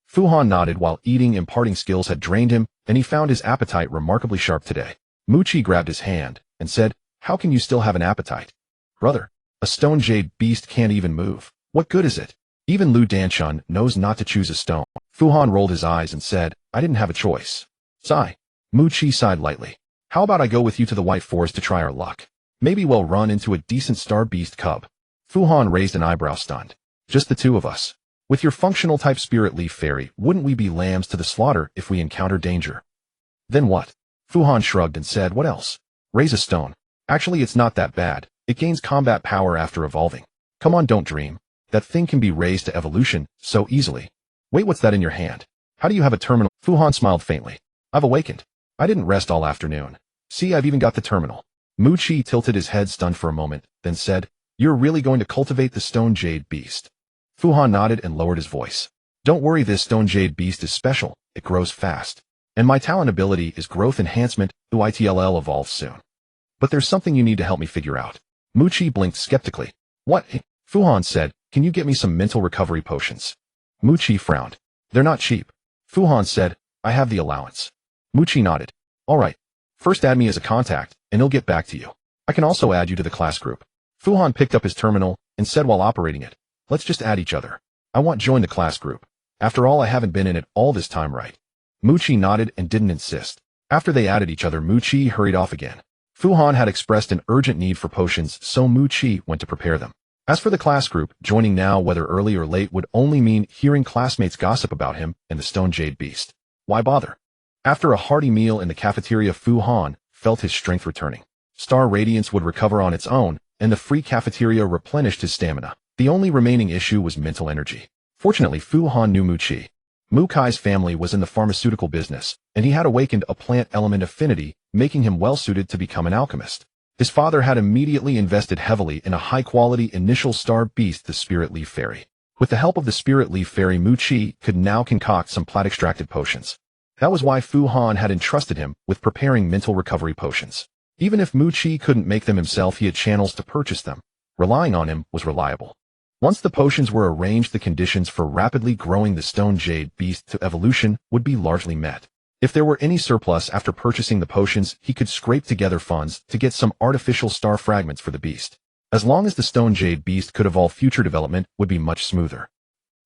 Fu Han nodded. While eating, imparting skills had drained him, and he found his appetite remarkably sharp today. Mu Chi grabbed his hand and said, "How can you still have an appetite? Brother, a Stone Jade Beast can't even move. What good is it? Even Lu Danchun knows not to choose a stone." Fu Han rolled his eyes and said, I didn't have a choice. Sigh. Mu Qi sighed lightly. How about I go with you to the White Forest to try our luck? Maybe we'll run into a decent star beast cub. Fu Han raised an eyebrow stunned. Just the two of us. With your functional type spirit leaf fairy, wouldn't we be lambs to the slaughter if we encounter danger? Then what? Fu Han shrugged and said, what else? Raise a stone. Actually, it's not that bad. It gains combat power after evolving. Come on, don't dream. That thing can be raised to evolution so easily. Wait, what's that in your hand? How do you have a terminal? Fu Han smiled faintly. I've awakened. I didn't rest all afternoon. See, I've even got the terminal. Mu Qi tilted his head stunned for a moment, then said, You're really going to cultivate the stone jade beast? Fu Han nodded and lowered his voice. Don't worry, this stone jade beast is special. It grows fast. And my talent ability is growth enhancement, UITLL evolves soon. But there's something you need to help me figure out. Mu Qi blinked skeptically. What? Fu Han said, Can you get me some mental recovery potions? Mu Qi frowned. They're not cheap. Fu Han said, I have the allowance. Mu Qi nodded. All right. First add me as a contact, and he'll get back to you. I can also add you to the class group. Fu Han picked up his terminal and said while operating it, Let's just add each other. I want to join the class group. After all, I haven't been in it all this time, right? Mu Qi nodded and didn't insist. After they added each other, Mu Qi hurried off again. Fu Han had expressed an urgent need for potions, so Mu Qi went to prepare them. As for the class group, joining now, whether early or late, would only mean hearing classmates gossip about him and the stone jade beast. Why bother? After a hearty meal in the cafeteria, Fu Han felt his strength returning. Star radiance would recover on its own, and the free cafeteria replenished his stamina. The only remaining issue was mental energy. Fortunately, Fu Han knew Mu Qi. Mu Kai's family was in the pharmaceutical business, and he had awakened a plant element affinity, making him well-suited to become an alchemist. His father had immediately invested heavily in a high-quality initial star beast, the Spirit Leaf Fairy. With the help of the Spirit Leaf Fairy, Mu Qi could now concoct some plant-extracted potions. That was why Fu Han had entrusted him with preparing mental recovery potions. Even if Mu Qi couldn't make them himself, he had channels to purchase them. Relying on him was reliable. Once the potions were arranged, the conditions for rapidly growing the stone jade beast to evolution would be largely met. If there were any surplus after purchasing the potions, he could scrape together funds to get some artificial star fragments for the beast. As long as the stone jade beast could evolve, future development would be much smoother.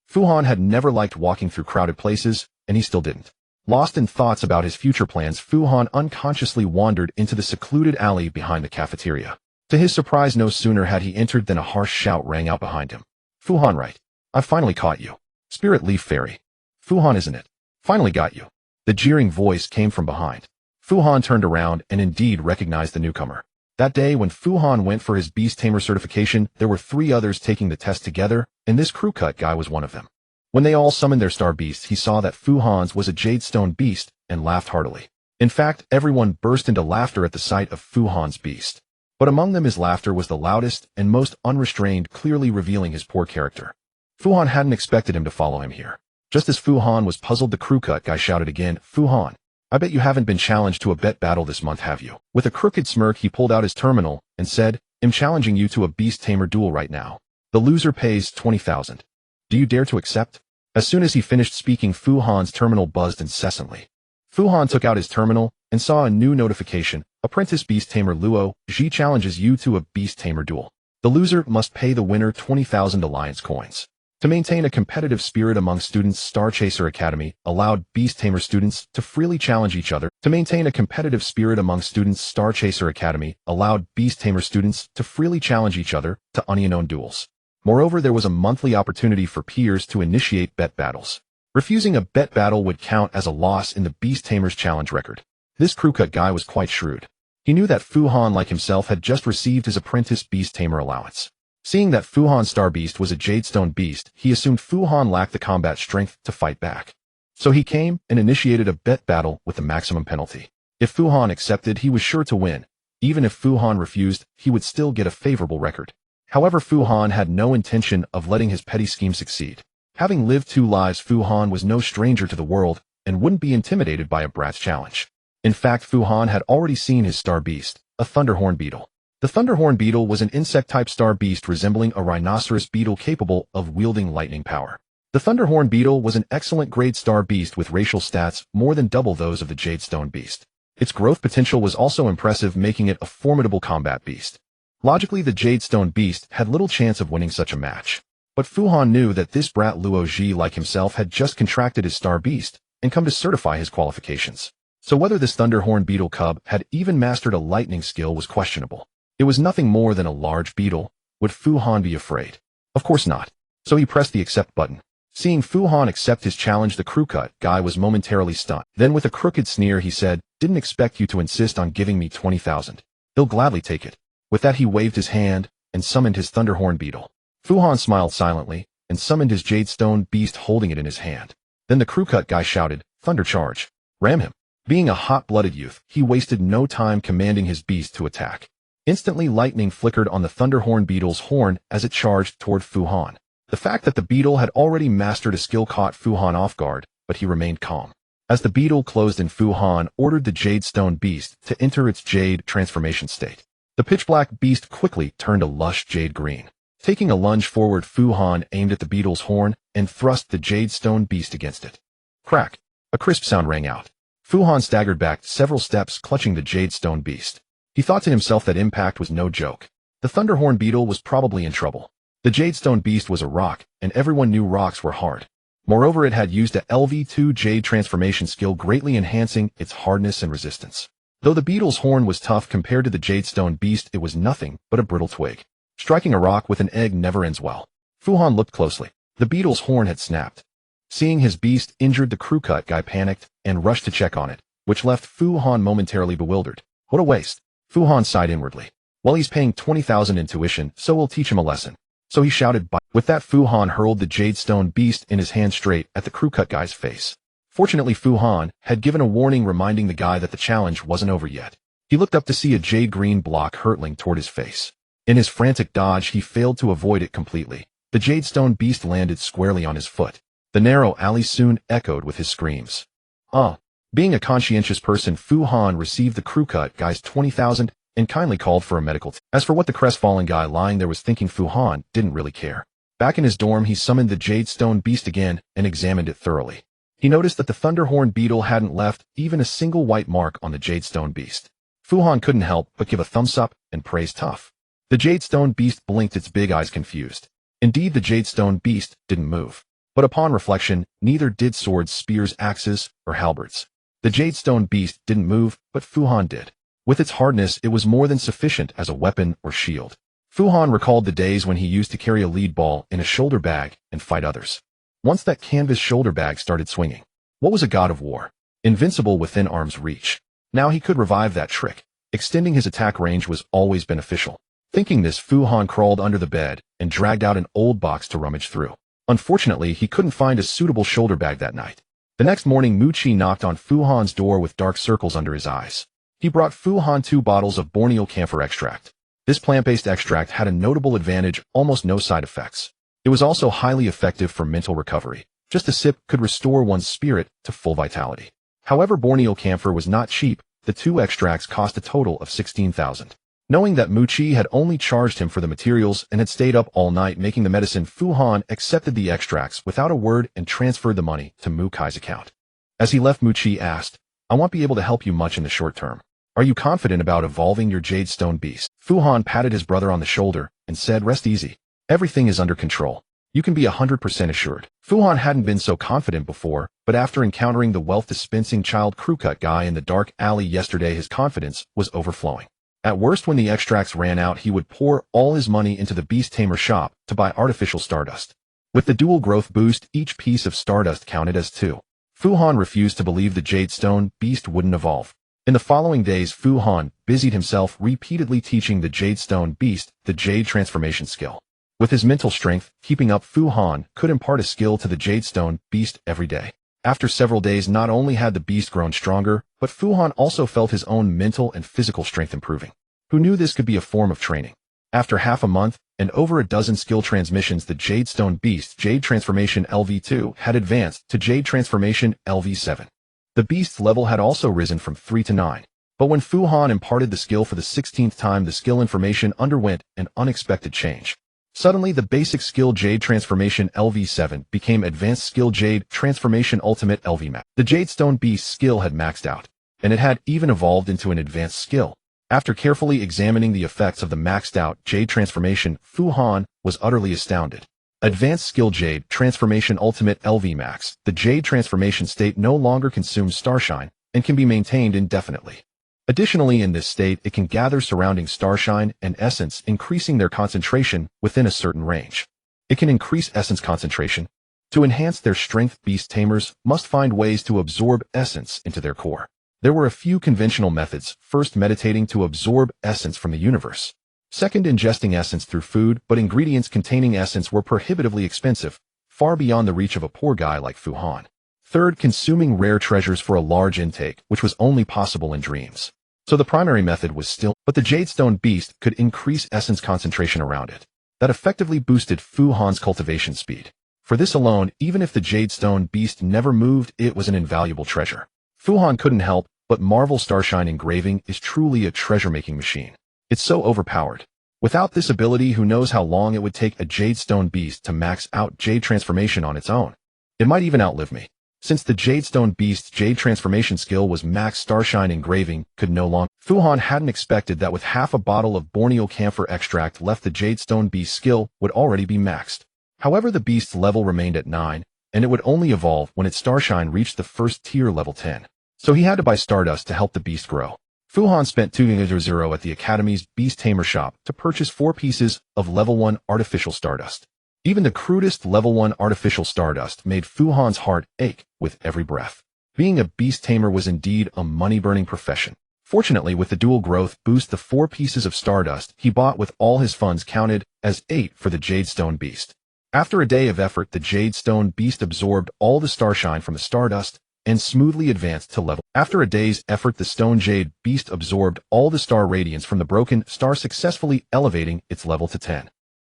Fu Han had never liked walking through crowded places, and he still didn't. Lost in thoughts about his future plans, Fu Han unconsciously wandered into the secluded alley behind the cafeteria. To his surprise, no sooner had he entered than a harsh shout rang out behind him. Fu Han, right? I've finally caught you. Spirit Leaf Fairy. Fu Han, isn't it? Finally got you. The jeering voice came from behind. Fu Han turned around and indeed recognized the newcomer. That day when Fu Han went for his Beast Tamer certification, there were 3 others taking the test together, and this crew cut guy was one of them. When they all summoned their star beasts, he saw that Fu Han's was a jade stone beast and laughed heartily. In fact, everyone burst into laughter at the sight of Fu Han's beast. But among them, his laughter was the loudest and most unrestrained, clearly revealing his poor character. Fu Han hadn't expected him to follow him here. Just as Fu Han was puzzled, the crew cut guy shouted again, Fu Han, I bet you haven't been challenged to a bet battle this month, have you? With a crooked smirk, he pulled out his terminal and said, I'm challenging you to a beast tamer duel right now. The loser pays 20,000. Do you dare to accept? As soon as he finished speaking, Fu Han's terminal buzzed incessantly. Fu Han took out his terminal and saw a new notification. Apprentice Beast Tamer Luo Ji challenges you to a Beast Tamer duel. The loser must pay the winner 20,000 alliance coins. To maintain a competitive spirit among students, Zhuxing Academy allowed Beast Tamer students to freely challenge each other. To maintain a competitive spirit among students, Zhuxing Academy allowed Beast Tamer students to freely challenge each other to unknown duels. Moreover, there was a monthly opportunity for peers to initiate bet battles. Refusing a bet battle would count as a loss in the Beast Tamer's challenge record. This crew cut guy was quite shrewd. He knew that Fu Han, like himself, had just received his apprentice Beast Tamer allowance. Seeing that Fu Han's star beast was a jadestone beast, he assumed Fu Han lacked the combat strength to fight back. So he came and initiated a bet battle with the maximum penalty. If Fu Han accepted, he was sure to win. Even if Fu Han refused, he would still get a favorable record. However, Fu Han had no intention of letting his petty scheme succeed. Having lived 2 lives, Fu Han was no stranger to the world and wouldn't be intimidated by a brat's challenge. In fact, Fu Han had already seen his star beast, a thunderhorn beetle. The thunderhorn beetle was an insect-type star beast resembling a rhinoceros beetle capable of wielding lightning power. The thunderhorn beetle was an excellent grade star beast with racial stats more than double those of the jadestone beast. Its growth potential was also impressive, making it a formidable combat beast. Logically, the jadestone beast had little chance of winning such a match. But Fu Han knew that this brat Luo Ji, like himself, had just contracted his star beast and come to certify his qualifications. So whether this thunderhorn beetle cub had even mastered a lightning skill was questionable. It was nothing more than a large beetle. Would Fu Han be afraid? Of course not. So he pressed the accept button. Seeing Fu Han accept his challenge, the crew-cut guy was momentarily stunned. Then with a crooked sneer he said, "Didn't expect you to insist on giving me 20,000. He'll gladly take it." With that he waved his hand and summoned his thunderhorn beetle. Fu Han smiled silently and summoned his jade stone beast, holding it in his hand. Then the crew-cut guy shouted, "Thunder charge! Ram him!" Being a hot-blooded youth, he wasted no time commanding his beast to attack. Instantly lightning flickered on the thunderhorn beetle's horn as it charged toward Fu Han. The fact that the beetle had already mastered a skill caught Fu Han off guard, but he remained calm. As the beetle closed in, Fu Han ordered the jade stone beast to enter its jade transformation state. The pitch-black beast quickly turned a lush jade green. Taking a lunge forward, Fu Han aimed at the beetle's horn and thrust the jade stone beast against it. Crack! A crisp sound rang out. Fu Han staggered back several steps, clutching the jade stone beast. He thought to himself that impact was no joke. The thunderhorn beetle was probably in trouble. The jade stone beast was a rock, and everyone knew rocks were hard. Moreover, it had used a LV2 jade transformation skill, greatly enhancing its hardness and resistance. Though the beetle's horn was tough compared to the jade stone beast, it was nothing but a brittle twig. Striking a rock with an egg never ends well. Fu Han looked closely. The beetle's horn had snapped. Seeing his beast injured, the crew-cut guy panicked and rushed to check on it, which left Fu Han momentarily bewildered. What a waste! Fu Han sighed inwardly. Well, he's paying 20,000 in tuition, so we'll teach him a lesson. So he shouted, "Bye." With that, Fu Han hurled the jade stone beast in his hand straight at the crew-cut guy's face. Fortunately, Fu Han had given a warning reminding the guy that the challenge wasn't over yet. He looked up to see a jade green block hurtling toward his face. In his frantic dodge, he failed to avoid it completely. The jade stone beast landed squarely on his foot. The narrow alley soon echoed with his screams. Being a conscientious person, Fu Han received the crew-cut guy's 20,000 and kindly called for a medical. As for what the crestfallen guy lying there was thinking, Fu Han didn't really care. Back in his dorm, he summoned the jade stone beast again and examined it thoroughly. He noticed that the thunderhorn beetle hadn't left even a single white mark on the jade stone beast. Fu Han couldn't help but give a thumbs up and praise tough. The jade stone beast blinked its big eyes confused. Indeed, the jade stone beast didn't move. But upon reflection, neither did swords, spears, axes, or halberds. The jade stone beast didn't move, but Fu Han did. With its hardness, it was more than sufficient as a weapon or shield. Fu Han recalled the days when he used to carry a lead ball in a shoulder bag and fight others. Once that canvas shoulder bag started swinging. What was a god of war? Invincible within arm's reach. Now he could revive that trick. Extending his attack range was always beneficial. Thinking this, Fu Han crawled under the bed and dragged out an old box to rummage through. Unfortunately, he couldn't find a suitable shoulder bag that night. The next morning, Mu Qi knocked on Fu Han's door with dark circles under his eyes. He brought Fu Han 2 bottles of borneal camphor extract. This plant-based extract had a notable advantage: almost no side effects. It was also highly effective for mental recovery. Just a sip could restore one's spirit to full vitality. However, borneal camphor was not cheap. The 2 extracts cost a total of 16,000. Knowing that Mu Qi had only charged him for the materials and had stayed up all night making the medicine, Fu Han accepted the extracts without a word and transferred the money to Mu Kai's account. As he left, Mu Qi asked, "I won't be able to help you much in the short term. Are you confident about evolving your jade stone beast?" Fu Han patted his brother on the shoulder and said, "Rest easy. Everything is under control. You can be 100% assured." Fu Han hadn't been so confident before, but after encountering the wealth-dispensing child crew-cut guy in the dark alley yesterday, his confidence was overflowing. At worst, when the extracts ran out, he would pour all his money into the beast tamer shop to buy artificial stardust. With the dual growth boost, each piece of stardust counted as 2. Fu Han refused to believe the jade stone beast wouldn't evolve. In the following days, Fu Han busied himself repeatedly teaching the jade stone beast the jade transformation skill. With his mental strength keeping up, Fu Han could impart a skill to the jade stone beast every day. After several days, not only had the beast grown stronger, but Fu Han also felt his own mental and physical strength improving. Who knew this could be a form of training? After half a month and over a dozen skill transmissions, the jade stone beast Jade Transformation LV2 had advanced to Jade Transformation LV7. The beast's level had also risen from 3 to 9. But when Fu Han imparted the skill for the 16th time, the skill information underwent an unexpected change. Suddenly, the basic skill Jade Transformation LV7 became Advanced Skill Jade Transformation Ultimate LVMAX. The Jade Stone Beast skill had maxed out, and it had even evolved into an advanced skill. After carefully examining the effects of the maxed out Jade Transformation, Fu Han was utterly astounded. Advanced Skill Jade Transformation Ultimate LV Max. The Jade transformation state no longer consumes starshine and can be maintained indefinitely. Additionally, in this state, it can gather surrounding starshine and essence, increasing their concentration within a certain range. It can increase essence concentration. To enhance their strength, beast tamers must find ways to absorb essence into their core. There were a few conventional methods. First, meditating to absorb essence from the universe. Second, ingesting essence through food, but ingredients containing essence were prohibitively expensive, far beyond the reach of a poor guy like Fu Han. Third, consuming rare treasures for a large intake, which was only possible in dreams. So the primary method was still, but the Jadestone Beast could increase essence concentration around it. That effectively boosted Fu Han's cultivation speed. For this alone, even if the Jadestone Beast never moved, it was an invaluable treasure. Fu Han couldn't help but marvel. Starshine engraving is truly a treasure-making machine. It's so overpowered. Without this ability, who knows how long it would take a Jadestone Beast to max out Jade transformation on its own. It might even outlive me. Since the Jadestone Beast's Jade transformation skill was max, Starshine engraving could no longer. Fu Han hadn't expected that with half a bottle of Borneo camphor extract left, the Jadestone Beast skill would already be maxed. However, the Beast's level remained at 9, and it would only evolve when its Starshine reached the first tier level 10. So he had to buy Stardust to help the Beast grow. Fu Han spent 200 at the Academy's Beast Tamer shop to purchase 4 pieces of level 1 artificial Stardust. Even the crudest level 1 artificial Stardust made Fu Han's heart ache with every breath. Being a Beast Tamer was indeed a money-burning profession. Fortunately, with the dual growth boost, the 4 pieces of Stardust he bought with all his funds counted as 8 for the Jadestone Beast. After a day of effort, the Jadestone Beast absorbed all the Starshine from the Stardust and smoothly advanced to level. After a day's effort, the Stone Jade Beast absorbed all the Star Radiance from the broken star, successfully elevating its level to 10.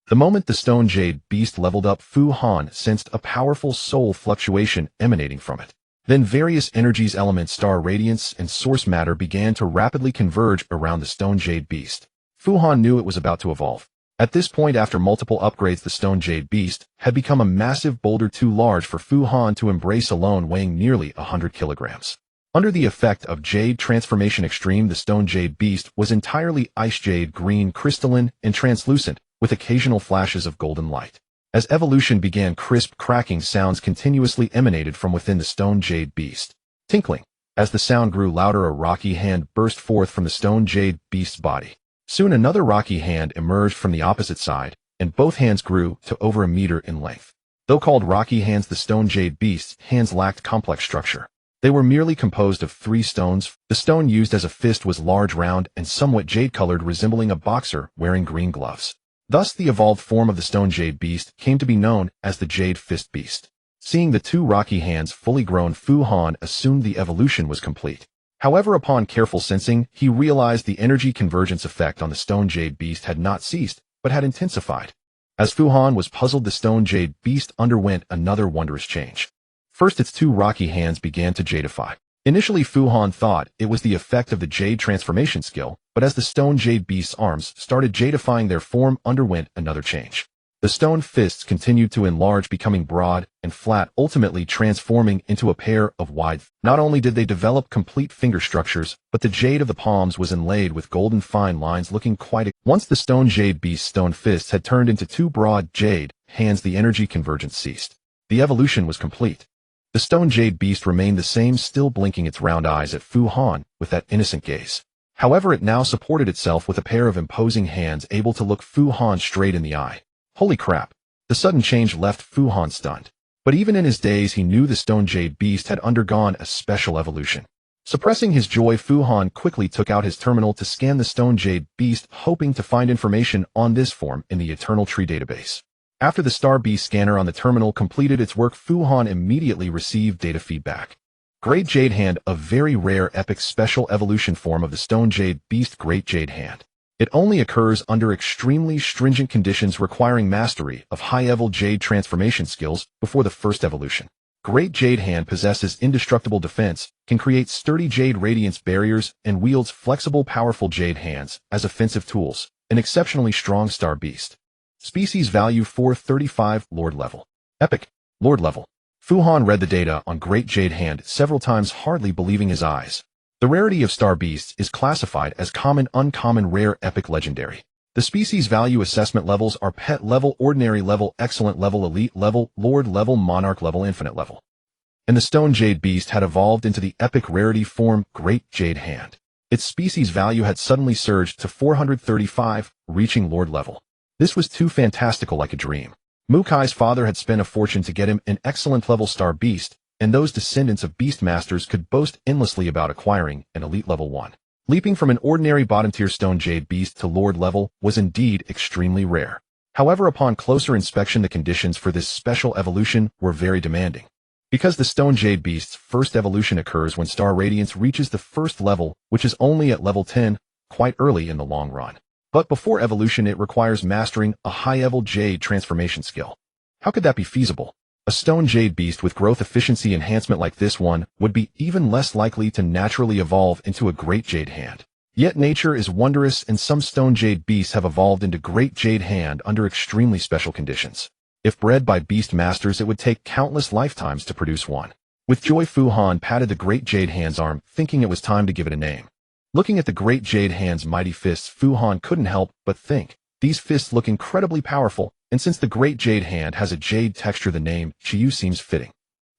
The moment the Stone Jade Beast leveled up, Fu Han sensed a powerful soul fluctuation emanating from it. Then various energies, elements, star radiance, and source matter began to rapidly converge around the Stone Jade Beast. Fu Han knew it was about to evolve. At this point, after multiple upgrades, the Stone Jade Beast had become a massive boulder too large for Fu Han to embrace alone, weighing nearly 100 kilograms. Under the effect of Jade Transformation Extreme, the Stone Jade Beast was entirely ice jade, green, crystalline, and translucent, with occasional flashes of golden light. As evolution began, crisp, cracking sounds continuously emanated from within the Stone Jade Beast. Tinkling. As the sound grew louder, a rocky hand burst forth from the Stone Jade Beast's body. Soon another rocky hand emerged from the opposite side, and both hands grew to over a meter in length. Though called rocky hands, the Stone Jade Beast's hands lacked complex structure. They were merely composed of 3 stones. The stone used as a fist was large, round, and somewhat jade-colored, resembling a boxer wearing green gloves. Thus, the evolved form of the Stone Jade Beast came to be known as the Jade Fist Beast. Seeing the 2 rocky hands fully grown, Fu Han assumed the evolution was complete. However, upon careful sensing, he realized the energy convergence effect on the Stone Jade Beast had not ceased, but had intensified. As Fu Han was puzzled, the Stone Jade Beast underwent another wondrous change. First, its 2 rocky hands began to jadify. Initially, Fu Han thought it was the effect of the Jade transformation skill, but as the Stone Jade Beast's arms started jadifying, their form underwent another change. The stone fists continued to enlarge, becoming broad and flat, ultimately transforming into a pair of wide. Not only did they develop complete finger structures, but the jade of the palms was inlaid with golden fine lines, looking quite. Once the Stone Jade Beast's stone fists had turned into 2 broad jade hands, the energy convergence ceased. The evolution was complete. The Stone Jade Beast remained the same, still blinking its round eyes at Fu Han with that innocent gaze. However, it now supported itself with a pair of imposing hands, able to look Fu Han straight in the eye. Holy crap! The sudden change left Fu Han stunned. But even in his daze, he knew the Stone Jade Beast had undergone a special evolution. Suppressing his joy, Fu Han quickly took out his terminal to scan the Stone Jade Beast, hoping to find information on this form in the Eternal Tree database. After the Star Beast scanner on the terminal completed its work, Fu Han immediately received data feedback. Great Jade Hand, a very rare epic special evolution form of the Stone Jade Beast. Great Jade Hand. It only occurs under extremely stringent conditions, requiring mastery of high-level Jade transformation skills before the first evolution. Great Jade Hand possesses indestructible defense, can create sturdy Jade Radiance barriers, and wields flexible, powerful Jade hands as offensive tools. An exceptionally strong Star Beast. Species value 435, Lord level. Epic, Lord level. Fu Han read the data on Great Jade Hand several times, hardly believing his eyes. The rarity of Star Beasts is classified as common, uncommon, rare, epic, legendary. The species value assessment levels are pet level, ordinary level, excellent level, elite level, lord level, monarch level, infinite level. And the stone jade beast had evolved into the epic rarity form Great Jade Hand. Its species value had suddenly surged to 435, reaching lord level. This was too fantastical like a dream. Mukai's father had spent a fortune to get him an excellent level star beast, and those descendants of beastmasters could boast endlessly about acquiring an elite level 1. Leaping from an ordinary bottom-tier stone jade beast to lord level was indeed extremely rare. However, upon closer inspection, the conditions for this special evolution were very demanding. Because the stone jade beast's first evolution occurs when star radiance reaches the first level, which is only at level 10, quite early in the long run. But before evolution, it requires mastering a high-level jade transformation skill. How could that be feasible? A stone jade beast with growth efficiency enhancement like this one would be even less likely to naturally evolve into a great jade hand. Yet nature is wondrous, and some stone jade beasts have evolved into great jade hand under extremely special conditions. If bred by beast masters, it would take countless lifetimes to produce one. With joy, Fu Han patted the great jade hand's arm, thinking it was time to give it a name. Looking at the great jade hand's mighty fists, Fu Han couldn't help but think, these fists look incredibly powerful, and since the great jade hand has a jade texture, the name Qiyu seems fitting.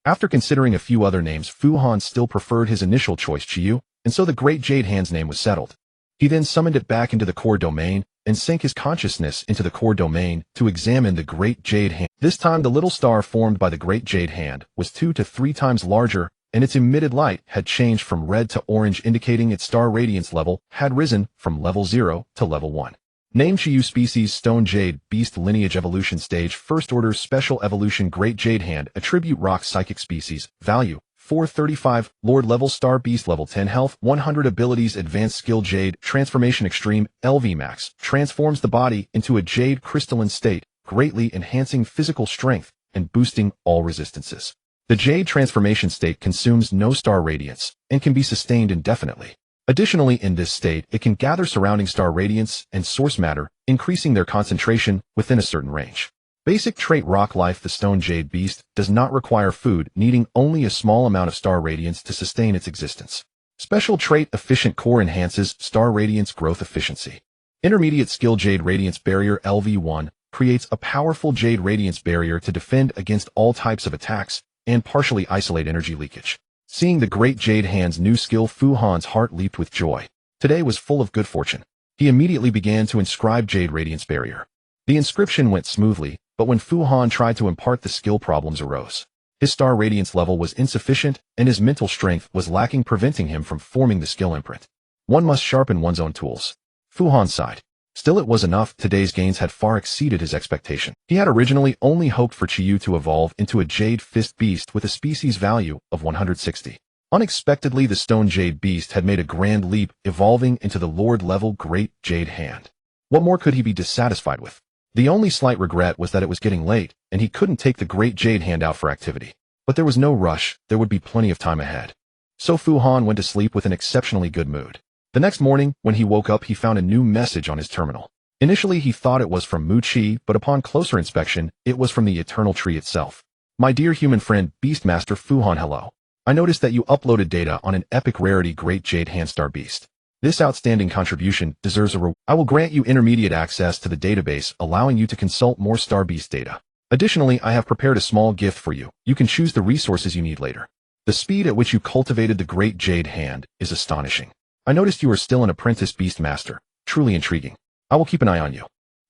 After considering a few other names, Fu Han still preferred his initial choice, Qiyu, and so the great jade hand's name was settled. He then summoned it back into the core domain and sank his consciousness into the core domain to examine the great jade hand. This time, the little star formed by the great jade hand was 2 to 3 times larger, and its emitted light had changed from red to orange, indicating its star radiance level had risen from level 0 to level 1. Name Qiyu, species stone jade beast, lineage evolution stage first order special evolution great jade hand, attribute rock psychic species, value 435, lord level star beast level 10 health 100 abilities advanced skill jade transformation extreme LV max transforms the body into a jade crystalline state, greatly enhancing physical strength and boosting all resistances. The jade transformation state consumes no star radiance and can be sustained indefinitely. Additionally, in this state, it can gather surrounding star radiance and source matter, increasing their concentration within a certain range. Basic trait rock life. The stone jade beast does not require food, needing only a small amount of star radiance to sustain its existence. Special trait efficient core enhances star radiance growth efficiency. Intermediate skill jade radiance barrier LV1 creates a powerful jade radiance barrier to defend against all types of attacks and partially isolate energy leakage. Seeing the great jade hand's new skill, Fu Han's heart leaped with joy. Today was full of good fortune. He immediately began to inscribe jade radiance barrier. The inscription went smoothly, but when Fu Han tried to impart the skill, problems arose. His star radiance level was insufficient, and his mental strength was lacking, preventing him from forming the skill imprint. One must sharpen one's own tools. Fu Han sighed. Still, it was enough. Today's gains had far exceeded his expectation. He had originally only hoped for Qiyu to evolve into a jade fist beast with a species value of 160. Unexpectedly, the stone jade beast had made a grand leap, evolving into the lord-level great jade hand. What more could he be dissatisfied with? The only slight regret was that it was getting late, and he couldn't take the great jade hand out for activity. But there was no rush, there would be plenty of time ahead. So Fu Han went to sleep with an exceptionally good mood. The next morning, when he woke up, he found a new message on his terminal. Initially, he thought it was from Mu Qi, but upon closer inspection, it was from the Eternal Tree itself. My dear human friend, Beastmaster Fu Han, hello. I noticed that you uploaded data on an epic rarity Great Jade Hand Star Beast. This outstanding contribution deserves a reward. I will grant you intermediate access to the database, allowing you to consult more Star Beast data. Additionally, I have prepared a small gift for you. You can choose the resources you need later. The speed at which you cultivated the Great Jade Hand is astonishing. I noticed you are still an apprentice Beastmaster. Truly intriguing. I will keep an eye on you.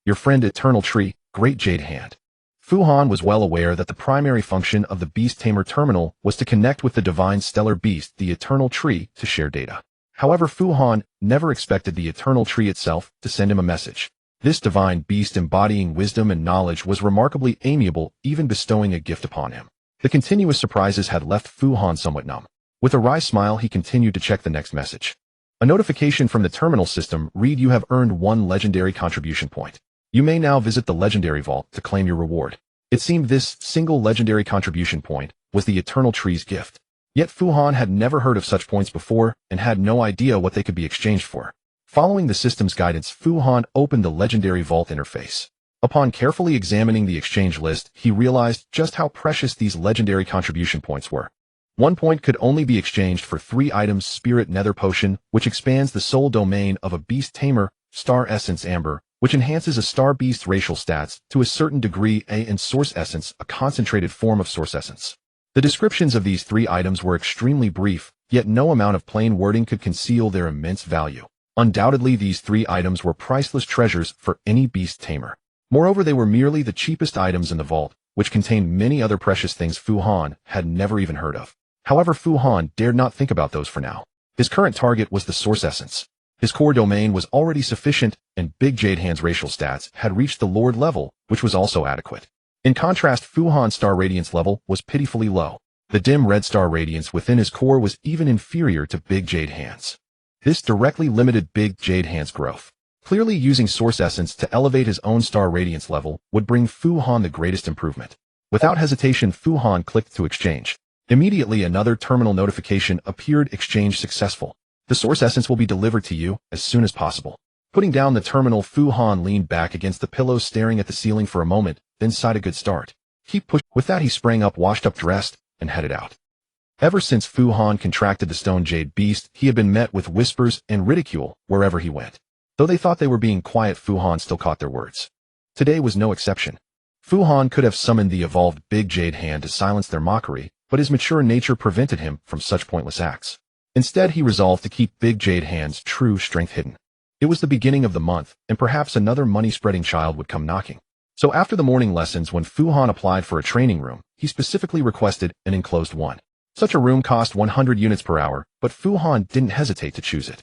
Your friend Eternal Tree, Great Jade Hand. Fu Han was well aware that the primary function of the Beast Tamer terminal was to connect with the divine stellar beast, the Eternal Tree, to share data. However, Fu Han never expected the Eternal Tree itself to send him a message. This divine beast embodying wisdom and knowledge was remarkably amiable, even bestowing a gift upon him. The continuous surprises had left Fu Han somewhat numb. With a wry smile, he continued to check the next message. A notification from the terminal system read, you have earned 1 legendary contribution point. You may now visit the legendary vault to claim your reward. It seemed this single legendary contribution point was the Eternal Tree's gift. Yet Fu Han had never heard of such points before and had no idea what they could be exchanged for. Following the system's guidance, Fu Han opened the legendary vault interface. Upon carefully examining the exchange list, he realized just how precious these legendary contribution points were. 1 point could only be exchanged for 3 items: Spirit Nether Potion, which expands the soul domain of a beast tamer, Star Essence Amber, which enhances a star beast's racial stats to a certain degree, and source essence, a concentrated form of source essence. The descriptions of these three items were extremely brief, yet no amount of plain wording could conceal their immense value. Undoubtedly, these three items were priceless treasures for any beast tamer. Moreover, they were merely the cheapest items in the vault, which contained many other precious things Fu Han had never even heard of. However, Fu Han dared not think about those for now. His current target was the source essence. His core domain was already sufficient, and Big Jade Hand's racial stats had reached the Lord level, which was also adequate. In contrast, Fu Han's star radiance level was pitifully low. The dim red star radiance within his core was even inferior to Big Jade Hand's. This directly limited Big Jade Hand's growth. Clearly, using source essence to elevate his own star radiance level would bring Fu Han the greatest improvement. Without hesitation, Fu Han clicked to exchange. Immediately, another terminal notification appeared: exchange successful. The source essence will be delivered to you as soon as possible. Putting down the terminal, Fu Han leaned back against the pillow, staring at the ceiling for a moment, then sighed a good start. Keep pushing. With that, he sprang up, washed up, dressed, and headed out. Ever since Fu Han contracted the Stone Jade Beast, he had been met with whispers and ridicule wherever he went. Though they thought they were being quiet, Fu Han still caught their words. Today was no exception. Fu Han could have summoned the evolved Big Jade Hand to silence their mockery, but his mature nature prevented him from such pointless acts. Instead, he resolved to keep Big Jade Hand's true strength hidden. It was the beginning of the month, and perhaps another money-spreading child would come knocking. So after the morning lessons, when Fu Han applied for a training room, he specifically requested an enclosed one. Such a room cost 100 units per hour, but Fu Han didn't hesitate to choose it.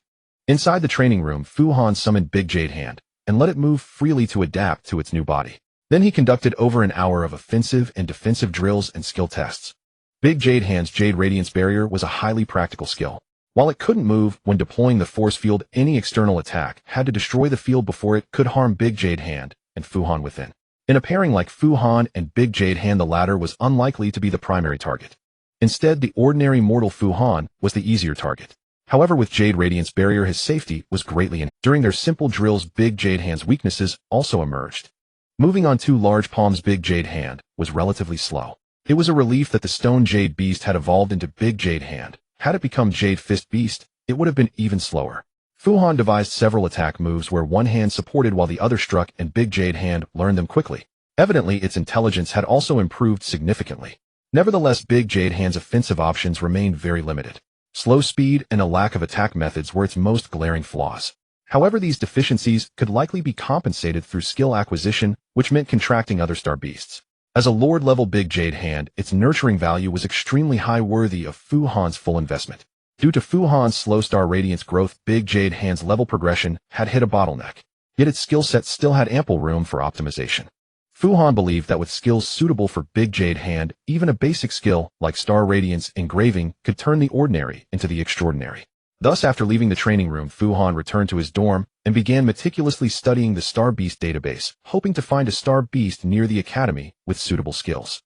Inside the training room, Fu Han summoned Big Jade Hand and let it move freely to adapt to its new body. Then he conducted over an hour of offensive and defensive drills and skill tests. Big Jade Hand's Jade Radiance Barrier was a highly practical skill. While it couldn't move when deploying the force field, any external attack had to destroy the field before it could harm Big Jade Hand and Fu Han within. In a pairing like Fu Han and Big Jade Hand, the latter was unlikely to be the primary target. Instead, the ordinary mortal Fu Han was the easier target. However, with Jade Radiance Barrier, his safety was greatly enhanced. During their simple drills, Big Jade Hand's weaknesses also emerged. Moving on two large palms, Big Jade Hand was relatively slow. It was a relief that the Stone Jade Beast had evolved into Big Jade Hand. Had it become Jade Fist Beast, it would have been even slower. Fu Han devised several attack moves where one hand supported while the other struck, and Big Jade Hand learned them quickly. Evidently, its intelligence had also improved significantly. Nevertheless, Big Jade Hand's offensive options remained very limited. Slow speed and a lack of attack methods were its most glaring flaws. However, these deficiencies could likely be compensated through skill acquisition, which meant contracting other star beasts. As a Lord-level Big Jade Hand, its nurturing value was extremely high, worthy of Fu Han's full investment. Due to Fu Han's slow star radiance growth, Big Jade Hand's level progression had hit a bottleneck. Yet its skill set still had ample room for optimization. Fu Han believed that with skills suitable for Big Jade Hand, even a basic skill like Star Radiance Engraving could turn the ordinary into the extraordinary. Thus, after leaving the training room, Fu Han returned to his dorm and began meticulously studying the Star Beast database, hoping to find a Star Beast near the academy with suitable skills.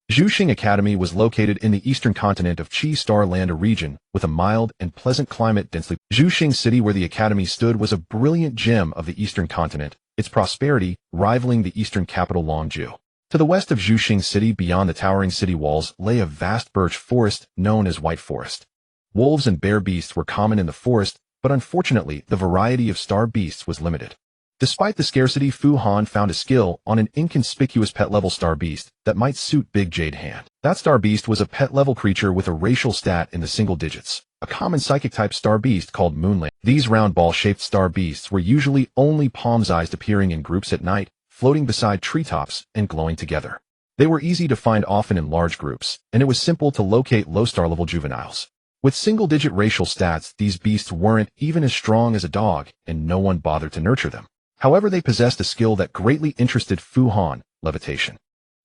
Zhuxing Academy was located in the eastern continent of Qi Star Land, a region with a mild and pleasant climate densely. Zhuxing City, where the academy stood, was a brilliant gem of the eastern continent, its prosperity rivaling the eastern capital Longju. To the west of Zhuxing City, beyond the towering city walls, lay a vast birch forest known as White Forest. Wolves and bear beasts were common in the forest, but unfortunately, the variety of star beasts was limited. Despite the scarcity, Fu Han found a skill on an inconspicuous pet-level star beast that might suit Big Jade Hand. That star beast was a pet-level creature with a racial stat in the single digits, a common psychic-type star beast called Moonland. These round ball-shaped star beasts were usually only palm-sized, appearing in groups at night, floating beside treetops and glowing together. They were easy to find, often in large groups, and it was simple to locate low star-level juveniles. With single-digit racial stats, these beasts weren't even as strong as a dog, and no one bothered to nurture them. However, they possessed a skill that greatly interested Fu Han: levitation.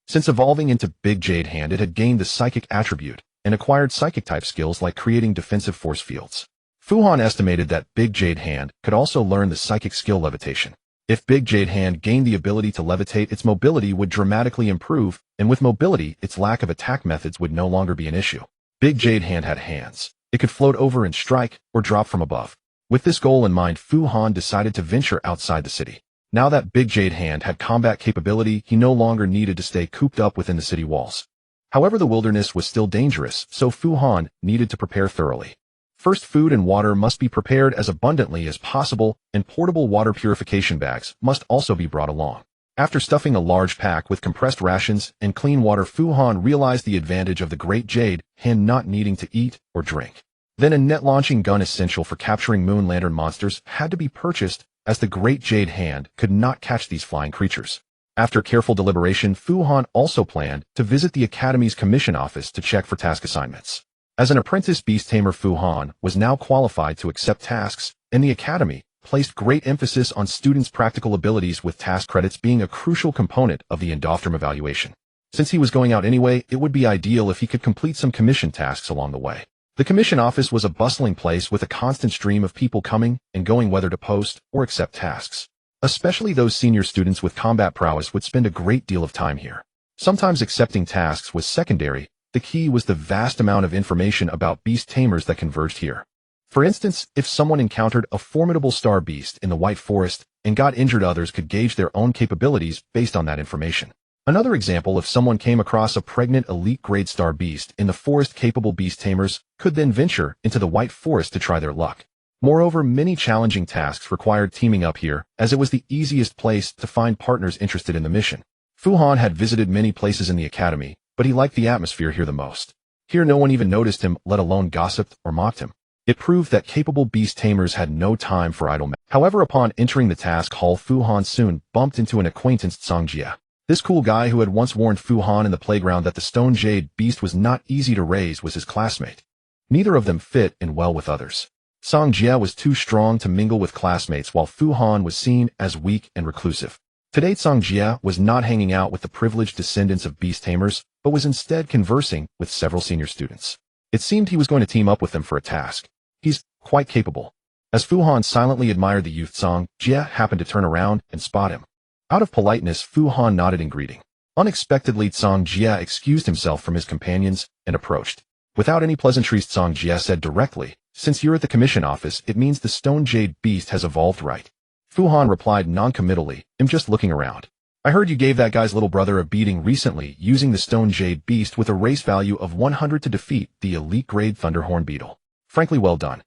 Since evolving into Big Jade Hand, it had gained the psychic attribute and acquired psychic-type skills like creating defensive force fields. Fu Han estimated that Big Jade Hand could also learn the psychic skill levitation. If Big Jade Hand gained the ability to levitate, its mobility would dramatically improve, and with mobility, its lack of attack methods would no longer be an issue. Big Jade Hand had hands. It could float over and strike, or drop from above. With this goal in mind, Fu Han decided to venture outside the city. Now that Big Jade Hand had combat capability, he no longer needed to stay cooped up within the city walls. However, the wilderness was still dangerous, so Fu Han needed to prepare thoroughly. First, food and water must be prepared as abundantly as possible, and portable water purification bags must also be brought along. After stuffing a large pack with compressed rations and clean water, Fu Han realized the advantage of the Great Jade Hand not needing to eat or drink. Then a net-launching gun essential for capturing moon lantern monsters had to be purchased, as the Great Jade Hand could not catch these flying creatures. After careful deliberation, Fu Han also planned to visit the Academy's commission office to check for task assignments. As an apprentice beast tamer, Fu Han was now qualified to accept tasks, and the Academy placed great emphasis on students' practical abilities, with task credits being a crucial component of the Endofterm evaluation. Since he was going out anyway, it would be ideal if he could complete some commission tasks along the way. The commission office was a bustling place with a constant stream of people coming and going, whether to post or accept tasks. Especially those senior students with combat prowess would spend a great deal of time here. Sometimes accepting tasks was secondary. The key was the vast amount of information about beast tamers that converged here. For instance, if someone encountered a formidable star beast in the White Forest and got injured, others could gauge their own capabilities based on that information. Another example, if someone came across a pregnant elite-grade star beast in the forest, capable beast tamers could then venture into the White Forest to try their luck. Moreover, many challenging tasks required teaming up here, as it was the easiest place to find partners interested in the mission. Fu Han had visited many places in the Academy, but he liked the atmosphere here the most. Here no one even noticed him, let alone gossiped or mocked him. It proved that capable beast tamers had no time for idle men. However, upon entering the task hall, Fu Han soon bumped into an acquaintance, Zhuxing Academy. This cool guy who had once warned Fu Han in the playground that the stone jade beast was not easy to raise was his classmate. Neither of them fit in well with others. Zhuxing Academy was too strong to mingle with classmates, while Fu Han was seen as weak and reclusive. Today, Zhuxing Academy was not hanging out with the privileged descendants of beast tamers, but was instead conversing with several senior students. It seemed he was going to team up with them for a task. He's quite capable. As Fu Han silently admired the youth, Zhuxing Academy happened to turn around and spot him. Out of politeness, Fu Han nodded in greeting. Unexpectedly, Zhuxing Academy excused himself from his companions and approached. Without any pleasantries, Zhuxing Academy said directly, "Since you're at the commission office, it means the stone jade beast has evolved, right?" Fu Han replied non-committally, "I'm just looking around. I heard you gave that guy's little brother a beating recently using the stone jade beast with a race value of 100 to defeat the elite-grade Thunderhorn beetle. Frankly, well done."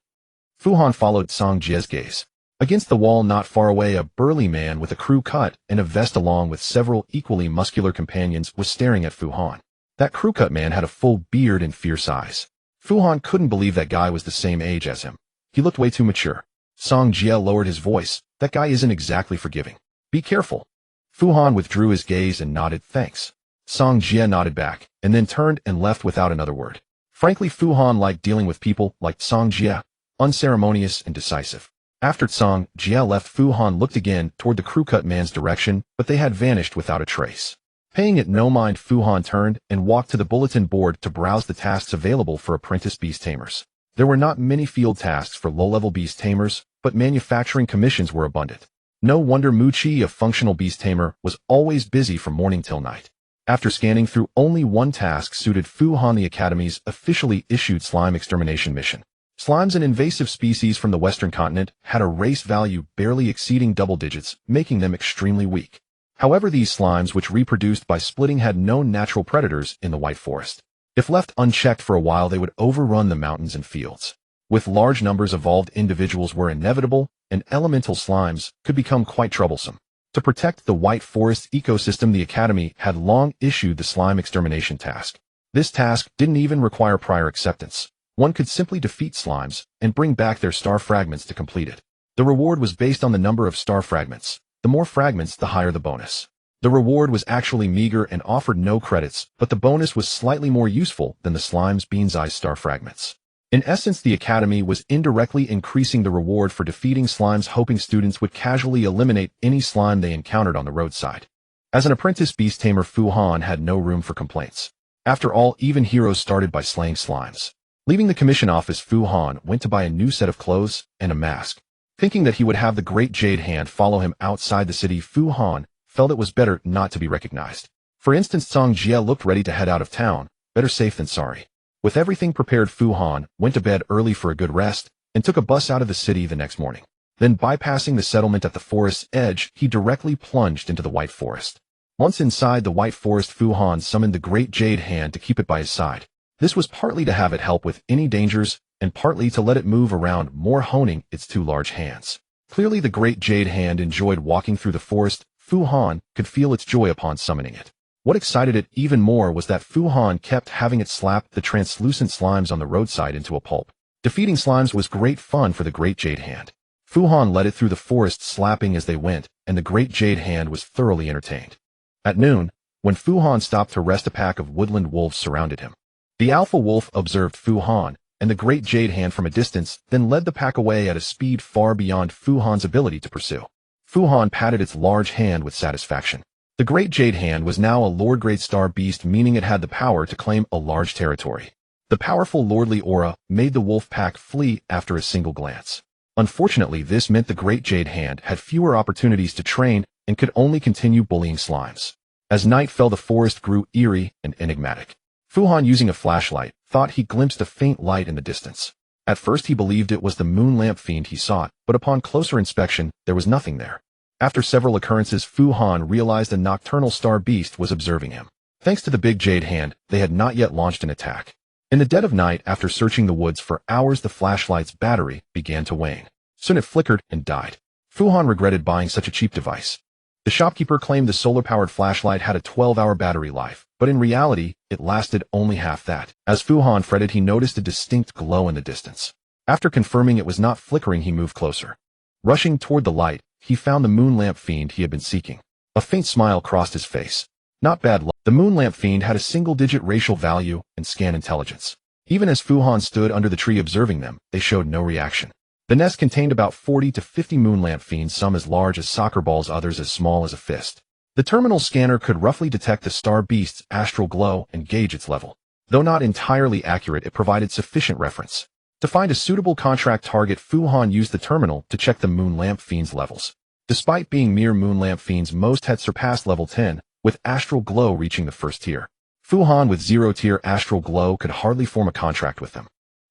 Fu Han followed Zhuxing Academy's gaze. Against the wall not far away, a burly man with a crew cut and a vest along with several equally muscular companions was staring at Fu Han. That crew-cut man had a full beard and fierce eyes. Fu Han couldn't believe that guy was the same age as him. He looked way too mature. Zhuxing Academy lowered his voice. "That guy isn't exactly forgiving. Be careful." Fu Han withdrew his gaze and nodded thanks. Zhuxing Academy nodded back, and then turned and left without another word. Frankly, Fu Han liked dealing with people like Zhuxing Academy, unceremonious and decisive. After Zhuxing Academy left, Fu Han looked again toward the crew-cut man's direction, but they had vanished without a trace. Paying it no mind, Fu Han turned and walked to the bulletin board to browse the tasks available for apprentice beast tamers. There were not many field tasks for low-level beast tamers, but manufacturing commissions were abundant. No wonder Muchi, a functional beast tamer, was always busy from morning till night. After scanning through, only one task suited Fu Han: the Academy's officially issued slime extermination mission. Slimes, an invasive species from the western continent, had a race value barely exceeding double digits, making them extremely weak. However, these slimes, which reproduced by splitting, had no natural predators in the White Forest. If left unchecked for a while, they would overrun the mountains and fields. With large numbers, evolved individuals were inevitable, and elemental slimes could become quite troublesome. To protect the White Forest ecosystem, the Academy had long issued the slime extermination task. This task didn't even require prior acceptance. One could simply defeat slimes and bring back their star fragments to complete it. The reward was based on the number of star fragments. The more fragments, the higher the bonus. The reward was actually meager and offered no credits, but the bonus was slightly more useful than the slime's bean's-eye star fragments. In essence, the Academy was indirectly increasing the reward for defeating slimes, hoping students would casually eliminate any slime they encountered on the roadside. As an apprentice beast tamer, Fu Han had no room for complaints. After all, even heroes started by slaying slimes. Leaving the commission office, Fu Han went to buy a new set of clothes and a mask. Thinking that he would have the Great Jade Hand follow him outside the city, Fu Han felt it was better not to be recognized. For instance, Zhuxing Academy looked ready to head out of town. Better safe than sorry. With everything prepared, Fu Han went to bed early for a good rest and took a bus out of the city the next morning. Then, bypassing the settlement at the forest's edge, he directly plunged into the White Forest. Once inside the White Forest, Fu Han summoned the Great Jade Hand to keep it by his side. This was partly to have it help with any dangers, and partly to let it move around more, honing its two large hands. Clearly the great jade hand enjoyed walking through the forest. Fu Han could feel its joy upon summoning it. What excited it even more was that Fu Han kept having it slap the translucent slimes on the roadside into a pulp. Defeating slimes was great fun for the great jade hand. Fu Han led it through the forest, slapping as they went, and the great jade hand was thoroughly entertained. At noon, when Fu Han stopped to rest, a pack of woodland wolves surrounded him. The alpha wolf observed Fu Han and the great jade hand from a distance, then led the pack away at a speed far beyond Fu Han's ability to pursue. Fu Han patted its large hand with satisfaction. The great jade hand was now a lord-grade star beast, meaning it had the power to claim a large territory. The powerful lordly aura made the wolf pack flee after a single glance. Unfortunately, this meant the great jade hand had fewer opportunities to train and could only continue bullying slimes. As night fell, the forest grew eerie and enigmatic. Fu Han, using a flashlight, thought he glimpsed a faint light in the distance. At first he believed it was the moon lamp fiend he sought, but upon closer inspection, there was nothing there. After several occurrences, Fu Han realized a nocturnal star beast was observing him. Thanks to the big jade hand, they had not yet launched an attack. In the dead of night, after searching the woods for hours, the flashlight's battery began to wane. Soon it flickered and died. Fu Han regretted buying such a cheap device. The shopkeeper claimed the solar-powered flashlight had a 12-hour battery life, but in reality, it lasted only half that. As Fu Han fretted, he noticed a distinct glow in the distance. After confirming it was not flickering, he moved closer. Rushing toward the light, he found the moon lamp fiend he had been seeking. A faint smile crossed his face. Not bad luck. The moon lamp fiend had a single-digit racial value and scan intelligence. Even as Fu Han stood under the tree observing them, they showed no reaction. The nest contained about 40 to 50 moon lamp fiends, some as large as soccer balls, others as small as a fist. The terminal scanner could roughly detect the star beast's astral glow and gauge its level. Though not entirely accurate, it provided sufficient reference. To find a suitable contract target, Fu Han used the terminal to check the moon lamp fiends' levels. Despite being mere moon lamp fiends, most had surpassed level 10, with astral glow reaching the first tier. Fu Han with 0-tier astral glow could hardly form a contract with them.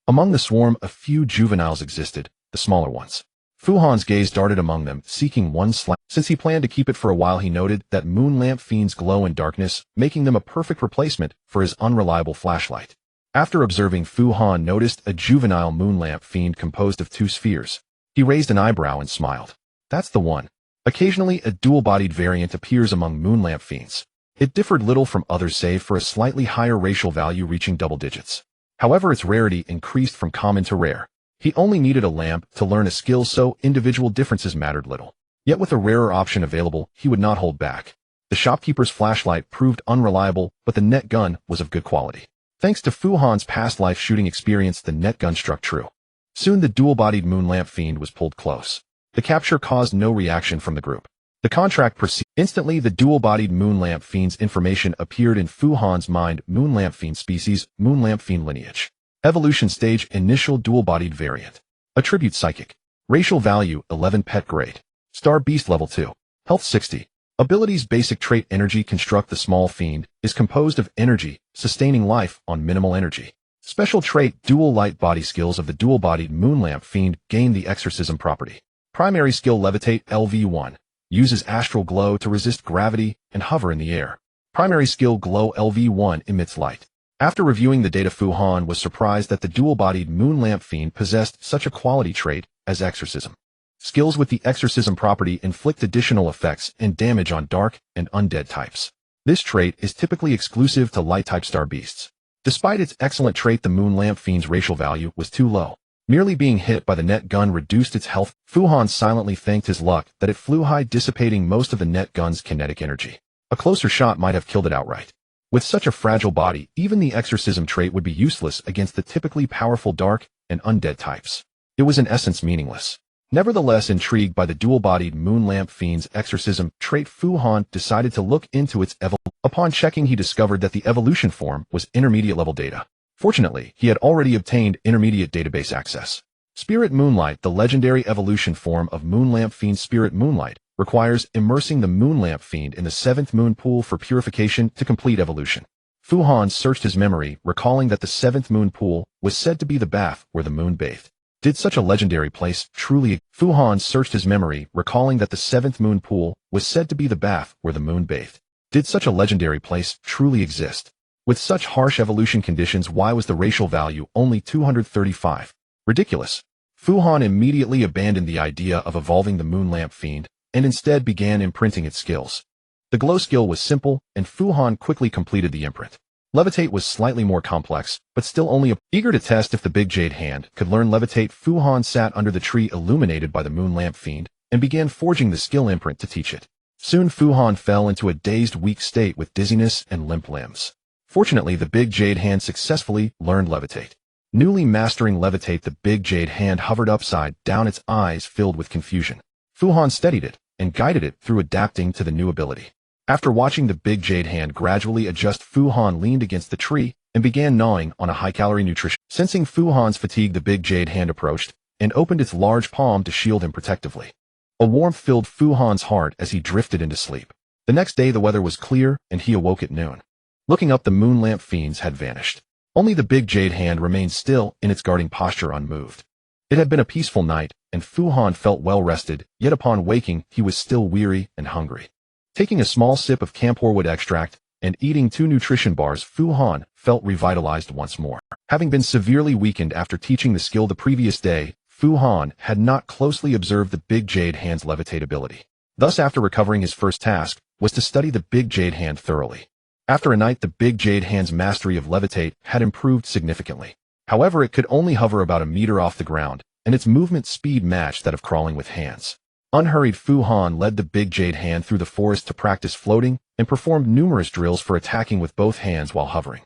Among the swarm, a few juveniles existed, the smaller ones. Fu Han's gaze darted among them, seeking one slap. Since he planned to keep it for a while, he noted that moon lamp fiends glow in darkness, making them a perfect replacement for his unreliable flashlight. After observing, Fu Han noticed a juvenile moon lamp fiend composed of two spheres. He raised an eyebrow and smiled. That's the one. Occasionally, a dual-bodied variant appears among moon lamp fiends. It differed little from others save for a slightly higher racial value reaching double digits. However, its rarity increased from common to rare. He only needed a lamp to learn a skill, so individual differences mattered little. Yet with a rarer option available, he would not hold back. The shopkeeper's flashlight proved unreliable, but the net gun was of good quality. Thanks to Fu Han's past life shooting experience, the net gun struck true. Soon the dual-bodied moon lamp fiend was pulled close. The capture caused no reaction from the group. The contract proceeded. Instantly, the dual-bodied moon lamp fiend's information appeared in Fu Han's mind. Moon lamp fiend species, moon lamp fiend lineage. Evolution stage, initial dual-bodied variant. Attribute psychic. Racial value, 11 pet grade. Star beast level 2. Health 60. Abilities basic trait energy construct. The small fiend is composed of energy, sustaining life on minimal energy. Special trait dual light body skills of the dual-bodied moon lamp fiend gain the exorcism property. Primary skill levitate LV1. Uses astral glow to resist gravity and hover in the air. Primary skill glow LV1 emits light. After reviewing the data, Fu Han was surprised that the dual-bodied moon lamp fiend possessed such a quality trait as exorcism. Skills with the exorcism property inflict additional effects and damage on dark and undead types. This trait is typically exclusive to light-type star beasts. Despite its excellent trait, the moon lamp fiend's racial value was too low. Merely being hit by the net gun reduced its health. Fu Han silently thanked his luck that it flew high, dissipating most of the net gun's kinetic energy. A closer shot might have killed it outright. With such a fragile body, even the exorcism trait would be useless against the typically powerful dark and undead types. It was in essence meaningless. Nevertheless, intrigued by the dual-bodied moon lamp fiend's exorcism trait, Fu Han decided to look into its evolution. Upon checking, he discovered that the evolution form was intermediate level data. Fortunately, he had already obtained intermediate database access. Spirit Moonlight, the legendary evolution form of moon lamp fiend Spirit Moonlight, requires immersing the moon lamp fiend in the 7th moon pool for purification to complete evolution. Fu Han searched his memory, recalling that the 7th moon pool was said to be the bath where the moon bathed. Did such a legendary place truly? Fu Han searched his memory, recalling that the 7th moon pool was said to be the bath where the moon bathed. Did such a legendary place truly exist? With such harsh evolution conditions, why was the racial value only 235? Ridiculous. Fu Han immediately abandoned the idea of evolving the moon lamp fiend, and instead began imprinting its skills. The glow skill was simple, and Fu Han quickly completed the imprint. Levitate was slightly more complex, but still only eager to test if the big jade hand could learn levitate. Fu Han sat under the tree illuminated by the moon lamp fiend, and began forging the skill imprint to teach it. Soon Fu Han fell into a dazed, weak state with dizziness and limp limbs. Fortunately, the big jade hand successfully learned levitate. Newly mastering levitate, the big jade hand hovered upside down, its eyes filled with confusion. Fu Han steadied it and guided it through adapting to the new ability. After watching the big jade hand gradually adjust, Fu Han leaned against the tree and began gnawing on a high-calorie nutrition. Sensing Fu Han's fatigue, the big jade hand approached and opened its large palm to shield him protectively. A warmth filled Fu Han's heart as he drifted into sleep. The next day the weather was clear and he awoke at noon. Looking up, the moon lamp fiends had vanished. Only the big jade hand remained still in its guarding posture, unmoved. It had been a peaceful night, and Fu Han felt well rested, yet upon waking he was still weary and hungry. Taking a small sip of camphorwood extract and eating 2 nutrition bars, Fu Han felt revitalized once more. Having been severely weakened after teaching the skill the previous day, Fu Han had not closely observed the big jade hand's levitate ability. Thus, after recovering, his first task was to study the big jade hand thoroughly. After a night, the big jade hand's mastery of levitate had improved significantly. However, it could only hover about a meter off the ground, and its movement speed matched that of crawling with hands. Unhurried, Fu Han led the big jade hand through the forest to practice floating and performed numerous drills for attacking with both hands while hovering.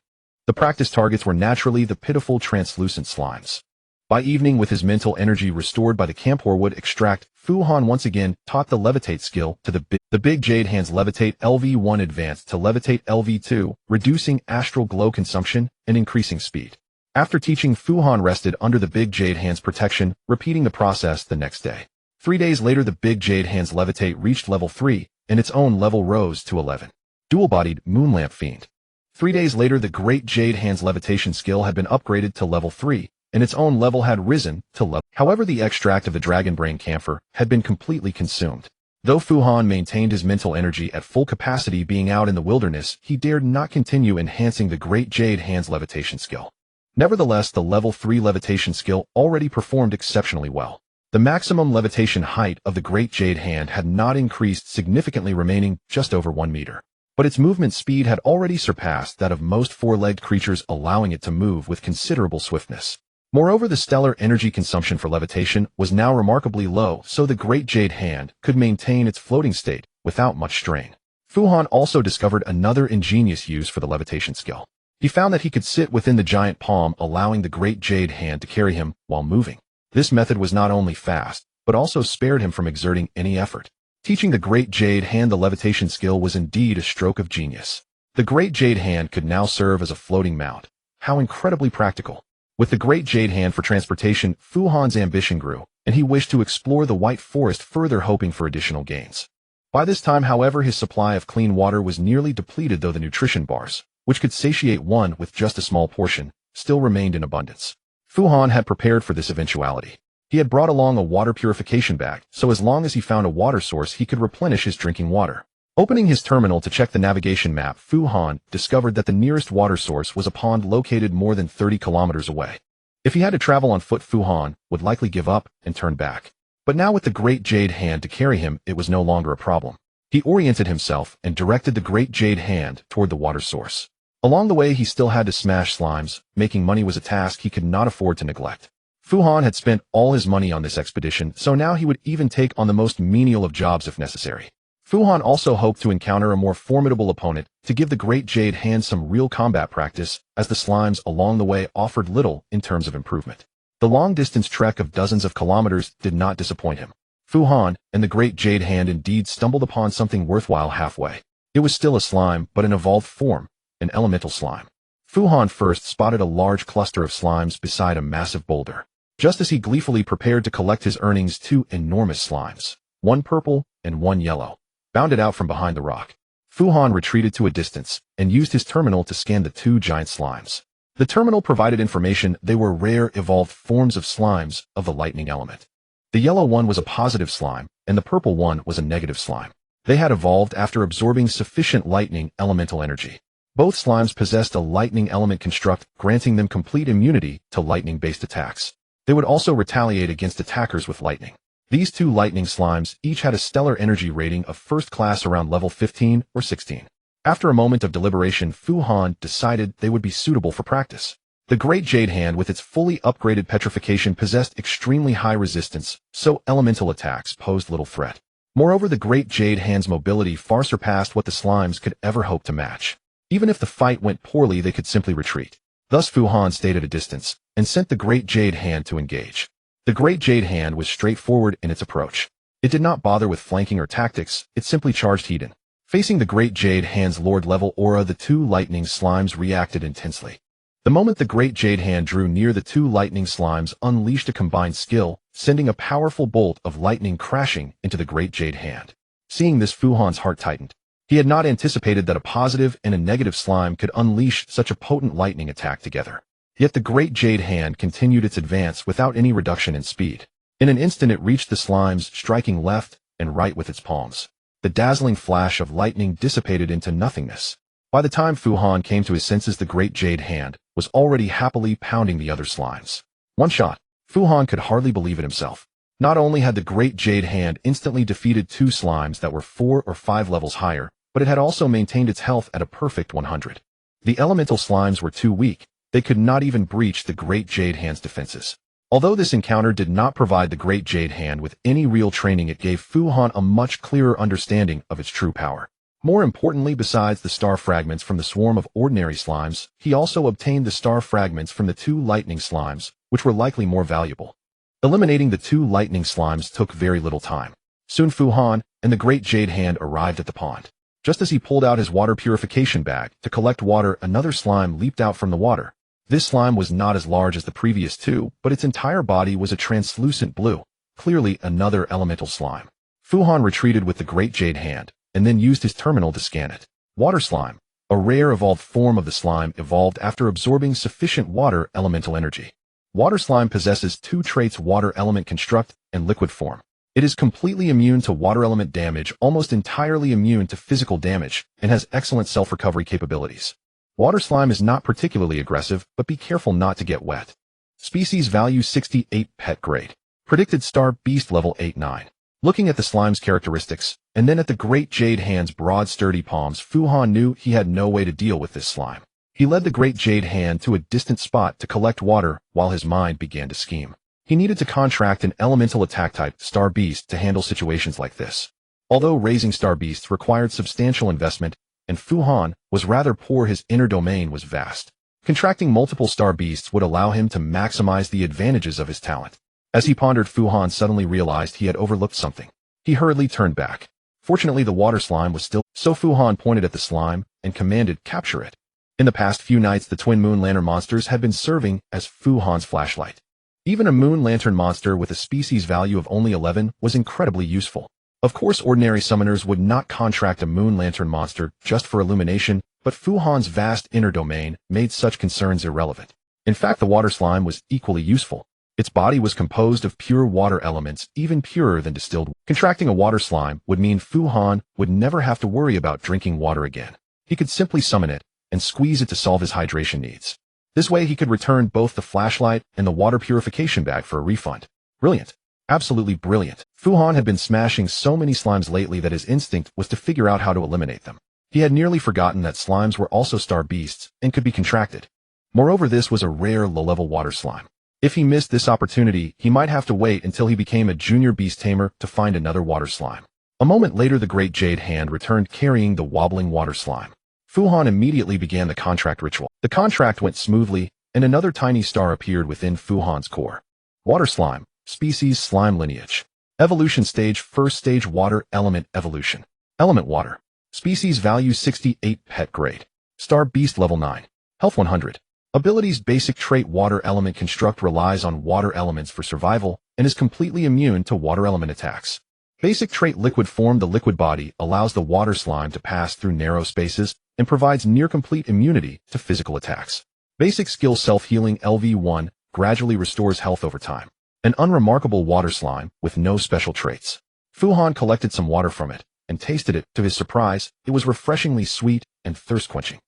The practice targets were naturally the pitiful translucent slimes. By evening, with his mental energy restored by the camphorwood extract, Fu Han once again taught the levitate skill to the big jade hand's levitate LV1 advanced to levitate LV2, reducing astral glow consumption and increasing speed. After teaching, Fu Han rested under the big jade hand's protection, repeating the process the next day. 3 days later, the big jade hand's levitate reached level 3, and its own level rose to 11. Dual-bodied moon lamp fiend. 3 days later, the great jade hand's levitation skill had been upgraded to level 3, and its own level had risen to level. However, the extract of the dragon brain camphor had been completely consumed. Though Fu Han maintained his mental energy at full capacity, being out in the wilderness, he dared not continue enhancing the great jade hand's levitation skill. Nevertheless, the level 3 levitation skill already performed exceptionally well. The maximum levitation height of the great jade hand had not increased significantly, remaining just over 1 meter. But its movement speed had already surpassed that of most 4-legged creatures, allowing it to move with considerable swiftness. Moreover, the stellar energy consumption for levitation was now remarkably low, so the great jade hand could maintain its floating state without much strain. Fu Han also discovered another ingenious use for the levitation skill. He found that he could sit within the giant palm, allowing the great jade hand to carry him while moving. This method was not only fast, but also spared him from exerting any effort. Teaching the great jade hand the levitation skill was indeed a stroke of genius. The great jade hand could now serve as a floating mount. How incredibly practical. With the great jade hand for transportation, Fu Han's ambition grew, and he wished to explore the White Forest further, hoping for additional gains. By this time, however, his supply of clean water was nearly depleted, though the nutrition bars, which could satiate one with just a small portion, still remained in abundance. Fu Han had prepared for this eventuality. He had brought along a water purification bag, so as long as he found a water source, he could replenish his drinking water. Opening his terminal to check the navigation map, Fu Han discovered that the nearest water source was a pond located more than 30 kilometers away. If he had to travel on foot, Fu Han would likely give up and turn back. But now, with the great jade hand to carry him, it was no longer a problem. He oriented himself and directed the great jade hand toward the water source. Along the way, he still had to smash slimes. Making money was a task he could not afford to neglect. Fu Han had spent all his money on this expedition, so now he would even take on the most menial of jobs if necessary. Fu Han also hoped to encounter a more formidable opponent to give the great jade hand some real combat practice, as the slimes along the way offered little in terms of improvement. The long-distance trek of dozens of kilometers did not disappoint him. Fu Han and the great jade hand indeed stumbled upon something worthwhile halfway. It was still a slime, but an evolved form. An elemental slime. Fu Han first spotted a large cluster of slimes beside a massive boulder. Just as he gleefully prepared to collect his earnings, 2 enormous slimes, one purple and one yellow, bounded out from behind the rock. Fu Han retreated to a distance and used his terminal to scan the 2 giant slimes. The terminal provided information they were rare evolved forms of slimes of the lightning element. The yellow one was a positive slime, and the purple one was a negative slime. They had evolved after absorbing sufficient lightning elemental energy. Both slimes possessed a lightning element construct, granting them complete immunity to lightning-based attacks. They would also retaliate against attackers with lightning. These two lightning slimes each had a stellar energy rating of first class around level 15 or 16. After a moment of deliberation, Fu Han decided they would be suitable for practice. The Great Jade Hand with its fully upgraded petrification possessed extremely high resistance, so elemental attacks posed little threat. Moreover, the Great Jade Hand's mobility far surpassed what the slimes could ever hope to match. Even if the fight went poorly, they could simply retreat. Thus Fu Han stayed at a distance and sent the Great Jade Hand to engage. The Great Jade Hand was straightforward in its approach. It did not bother with flanking or tactics, it simply charged head-on. Facing the Great Jade Hand's Lord-level aura, the two lightning slimes reacted intensely. The moment the Great Jade Hand drew near, the two lightning slimes unleashed a combined skill, sending a powerful bolt of lightning crashing into the Great Jade Hand. Seeing this, Fu Han's heart tightened. He had not anticipated that a positive and a negative slime could unleash such a potent lightning attack together. Yet the Great Jade Hand continued its advance without any reduction in speed. In an instant it reached the slimes, striking left and right with its palms. The dazzling flash of lightning dissipated into nothingness. By the time Fu Han came to his senses, the Great Jade Hand was already happily pounding the other slimes. One shot. Fu Han could hardly believe it himself. Not only had the Great Jade Hand instantly defeated two slimes that were 4 or 5 levels higher, but it had also maintained its health at a perfect 100. The elemental slimes were too weak. They could not even breach the Great Jade Hand's defenses. Although this encounter did not provide the Great Jade Hand with any real training, it gave Fu Han a much clearer understanding of its true power. More importantly, besides the star fragments from the swarm of ordinary slimes, he also obtained the star fragments from the two lightning slimes, which were likely more valuable. Eliminating the two lightning slimes took very little time. Soon Fu Han and the Great Jade Hand arrived at the pond. Just as he pulled out his water purification bag to collect water, another slime leaped out from the water. This slime was not as large as the previous two, but its entire body was a translucent blue, clearly another elemental slime. Fu Han retreated with the Great Jade Hand, and then used his terminal to scan it. Water slime, a rare evolved form of the slime, evolved after absorbing sufficient water elemental energy. Water slime possesses two traits: water element construct and liquid form. It is completely immune to water element damage, almost entirely immune to physical damage, and has excellent self-recovery capabilities. Water slime is not particularly aggressive, but be careful not to get wet. Species value 68 pet grade. Predicted star beast level 8-9. Looking at the slime's characteristics, and then at the Great Jade Hand's broad sturdy palms, Fu Han knew he had no way to deal with this slime. He led the Great Jade Hand to a distant spot to collect water while his mind began to scheme. He needed to contract an elemental attack type, Star Beast, to handle situations like this. Although raising Star Beasts required substantial investment, and Fu Han was rather poor, his inner domain was vast. Contracting multiple Star Beasts would allow him to maximize the advantages of his talent. As he pondered, Fu Han suddenly realized he had overlooked something. He hurriedly turned back. Fortunately, the water slime was still, so Fu Han pointed at the slime and commanded, "Capture it." In the past few nights, the twin moon lantern monsters had been serving as Fu Han's flashlight. Even a moon lantern monster with a species value of only 11 was incredibly useful. Of course, ordinary summoners would not contract a moon lantern monster just for illumination, but Fu Han's vast inner domain made such concerns irrelevant. In fact, the water slime was equally useful. Its body was composed of pure water elements, even purer than distilled. Contracting a water slime would mean Fu Han would never have to worry about drinking water again. He could simply summon it and squeeze it to solve his hydration needs. This way he could return both the flashlight and the water purification bag for a refund. Brilliant. Absolutely brilliant. Fu Han had been smashing so many slimes lately that his instinct was to figure out how to eliminate them. He had nearly forgotten that slimes were also star beasts and could be contracted. Moreover, this was a rare low-level water slime. If he missed this opportunity, he might have to wait until he became a junior beast tamer to find another water slime. A moment later, the Great Jade Hand returned carrying the wobbling water slime. Fu Han immediately began the contract ritual. The contract went smoothly, and another tiny star appeared within Fu Han's core. Water slime. Species slime lineage. Evolution stage, first stage, water element evolution. Element water. Species value 68 pet grade. Star beast level 9. Health 100. Abilities basic trait water element construct relies on water elements for survival and is completely immune to water element attacks. Basic trait liquid form. The liquid body allows the water slime to pass through narrow spaces and provides near complete immunity to physical attacks. Basic skill self-healing LV1 gradually restores health over time. An unremarkable water slime with no special traits. Fu Han collected some water from it and tasted it. To his surprise, it was refreshingly sweet and thirst-quenching.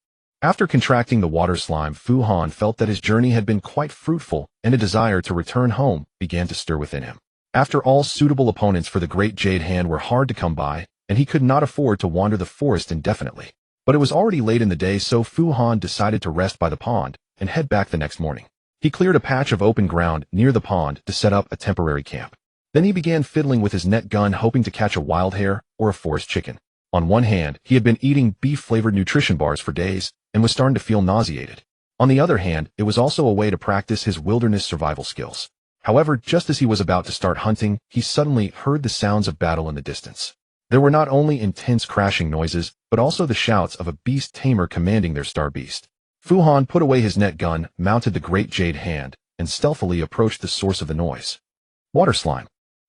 After contracting the water slime, Fu Han felt that his journey had been quite fruitful, and a desire to return home began to stir within him. After all, suitable opponents for the Great Jade Hand were hard to come by, and he could not afford to wander the forest indefinitely. But it was already late in the day, so Fu Han decided to rest by the pond and head back the next morning. He cleared a patch of open ground near the pond to set up a temporary camp. Then he began fiddling with his net gun, hoping to catch a wild hare or a forest chicken. On one hand, he had been eating beef-flavored nutrition bars for days and was starting to feel nauseated. On the other hand, it was also a way to practice his wilderness survival skills. However, just as he was about to start hunting, he suddenly heard the sounds of battle in the distance. There were not only intense crashing noises, but also the shouts of a beast tamer commanding their star beast. Fu Han put away his net gun, mounted the Great Jade Hand, and stealthily approached the source of the noise. Water slime.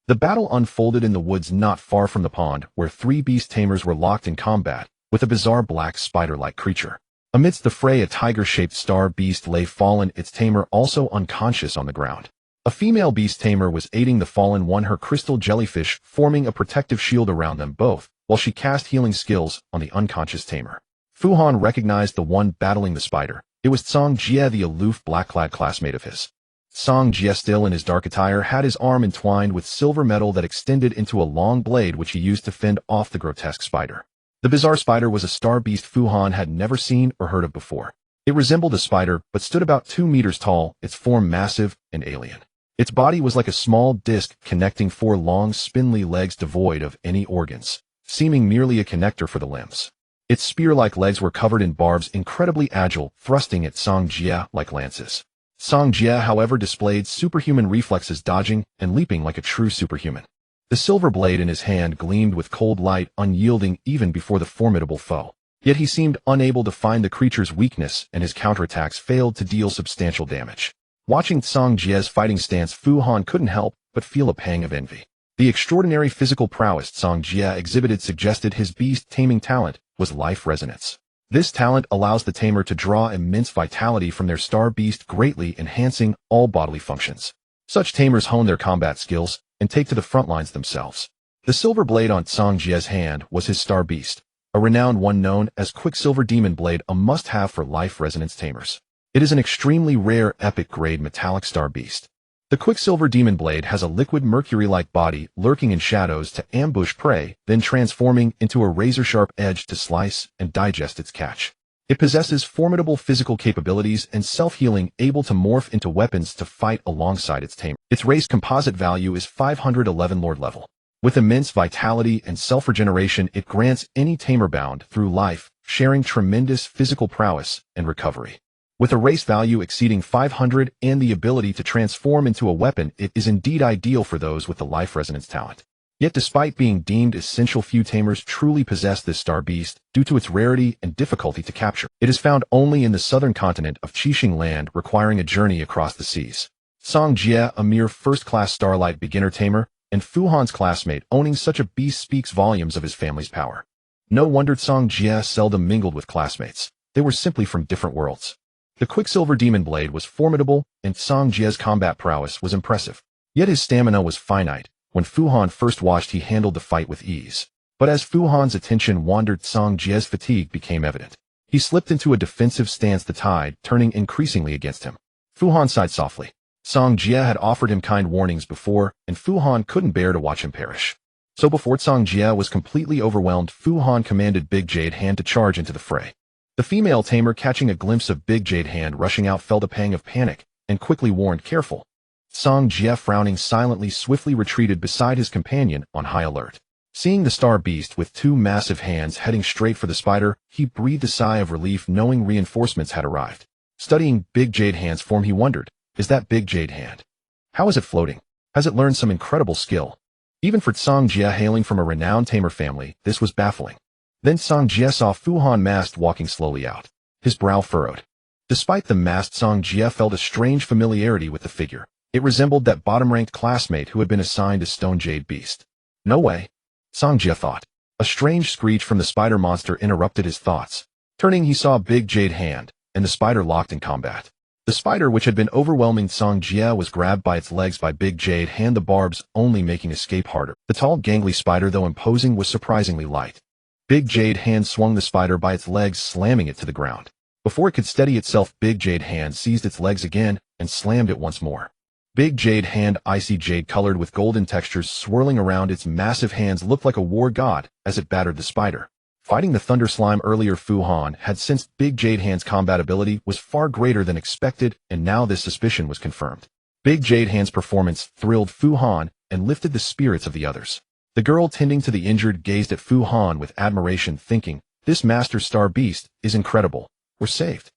The battle unfolded in the woods not far from the pond, where three beast tamers were locked in combat with a bizarre black spider-like creature. Amidst the fray, a tiger-shaped star beast lay fallen, its tamer also unconscious on the ground. A female beast tamer was aiding the fallen one, her crystal jellyfish forming a protective shield around them both, while she cast healing skills on the unconscious tamer. Fu Han recognized the one battling the spider. It was Zhuxing Academy, the aloof black-clad classmate of his. Zhuxing Academy, still in his dark attire, had his arm entwined with silver metal that extended into a long blade which he used to fend off the grotesque spider. The bizarre spider was a star beast Fu Han had never seen or heard of before. It resembled a spider, but stood about 2 meters tall, its form massive and alien. Its body was like a small disc connecting 4 long, spindly legs devoid of any organs, seeming merely a connector for the limbs. Its spear-like legs were covered in barbs, incredibly agile, thrusting at Zhuxing Academy like lances. Zhuxing Academy, however, displayed superhuman reflexes, dodging and leaping like a true superhuman. The silver blade in his hand gleamed with cold light, unyielding even before the formidable foe. Yet he seemed unable to find the creature's weakness, and his counterattacks failed to deal substantial damage. Watching Zhuxing Academy's fighting stance, Fu Han couldn't help but feel a pang of envy. The extraordinary physical prowess Zhuxing Academy exhibited suggested his beast-taming talent was life resonance. This talent allows the tamer to draw immense vitality from their star beast, greatly enhancing all bodily functions. Such tamers hone their combat skills and take to the front lines themselves. The silver blade on Zhuxing Academy's hand was his star beast, a renowned one known as Quicksilver Demon Blade, a must-have for life resonance tamers. It is an extremely rare epic-grade metallic star beast. The Quicksilver Demon Blade has a liquid mercury-like body, lurking in shadows to ambush prey, then transforming into a razor-sharp edge to slice and digest its catch. It possesses formidable physical capabilities and self-healing, able to morph into weapons to fight alongside its tamer. Its race composite value is 511 Lord level. With immense vitality and self-regeneration, it grants any tamer bound through life, sharing tremendous physical prowess and recovery. With a race value exceeding 500 and the ability to transform into a weapon, it is indeed ideal for those with the life resonance talent. Yet despite being deemed essential, few tamers truly possess this star beast due to its rarity and difficulty to capture. It is found only in the southern continent of Qixing land, requiring a journey across the seas. Zhuxing Academy, a mere first-class Starlight beginner tamer, and Fu Han's classmate, owning such a beast speaks volumes of his family's power. No wonder Zhuxing Academy seldom mingled with classmates. They were simply from different worlds. The Quicksilver Demon Blade was formidable, and Zhuxing Academy's combat prowess was impressive. Yet his stamina was finite. When Fu Han first watched, he handled the fight with ease. But as Fu Han's attention wandered, Zhuxing Academy's fatigue became evident. He slipped into a defensive stance, the tide turning increasingly against him. Fu Han sighed softly. Zhuxing Academy had offered him kind warnings before, and Fu Han couldn't bear to watch him perish. So before Zhuxing Academy was completely overwhelmed, Fu Han commanded Big Jade Hand to charge into the fray. The female tamer, catching a glimpse of Big Jade Hand rushing out, felt a pang of panic and quickly warned, "Careful." Zhuxing Academy, frowning silently, swiftly retreated beside his companion on high alert. Seeing the star beast with 2 massive hands heading straight for the spider, he breathed a sigh of relief, knowing reinforcements had arrived. Studying Big Jade Hand's form, he wondered, is that Big Jade Hand? How is it floating? Has it learned some incredible skill? Even for Zhuxing Academy, hailing from a renowned tamer family, this was baffling. Then Zhuxing Academy saw Fu Han masked walking slowly out. His brow furrowed. Despite the mask, Zhuxing Academy felt a strange familiarity with the figure. It resembled that bottom-ranked classmate who had been assigned as Stone Jade Beast. No way, Zhuxing Academy thought. A strange screech from the spider monster interrupted his thoughts. Turning, he saw Big Jade Hand, and the spider locked in combat. The spider, which had been overwhelming Zhuxing Academy, was grabbed by its legs by Big Jade Hand, the barbs only making escape harder. The tall, gangly spider, though imposing, was surprisingly light. Big Jade Hand swung the spider by its legs, slamming it to the ground. Before it could steady itself, Big Jade Hand seized its legs again and slammed it once more. Big Jade Hand, icy jade colored with golden textures swirling around its massive hands, looked like a war god as it battered the spider. Fighting the thunder slime earlier, Fu Han had sensed Big Jade Hand's combat ability was far greater than expected, and now this suspicion was confirmed. Big Jade Hand's performance thrilled Fu Han and lifted the spirits of the others. The girl tending to the injured gazed at Fu Han with admiration, thinking, "This Master Star Beast is incredible. We're saved."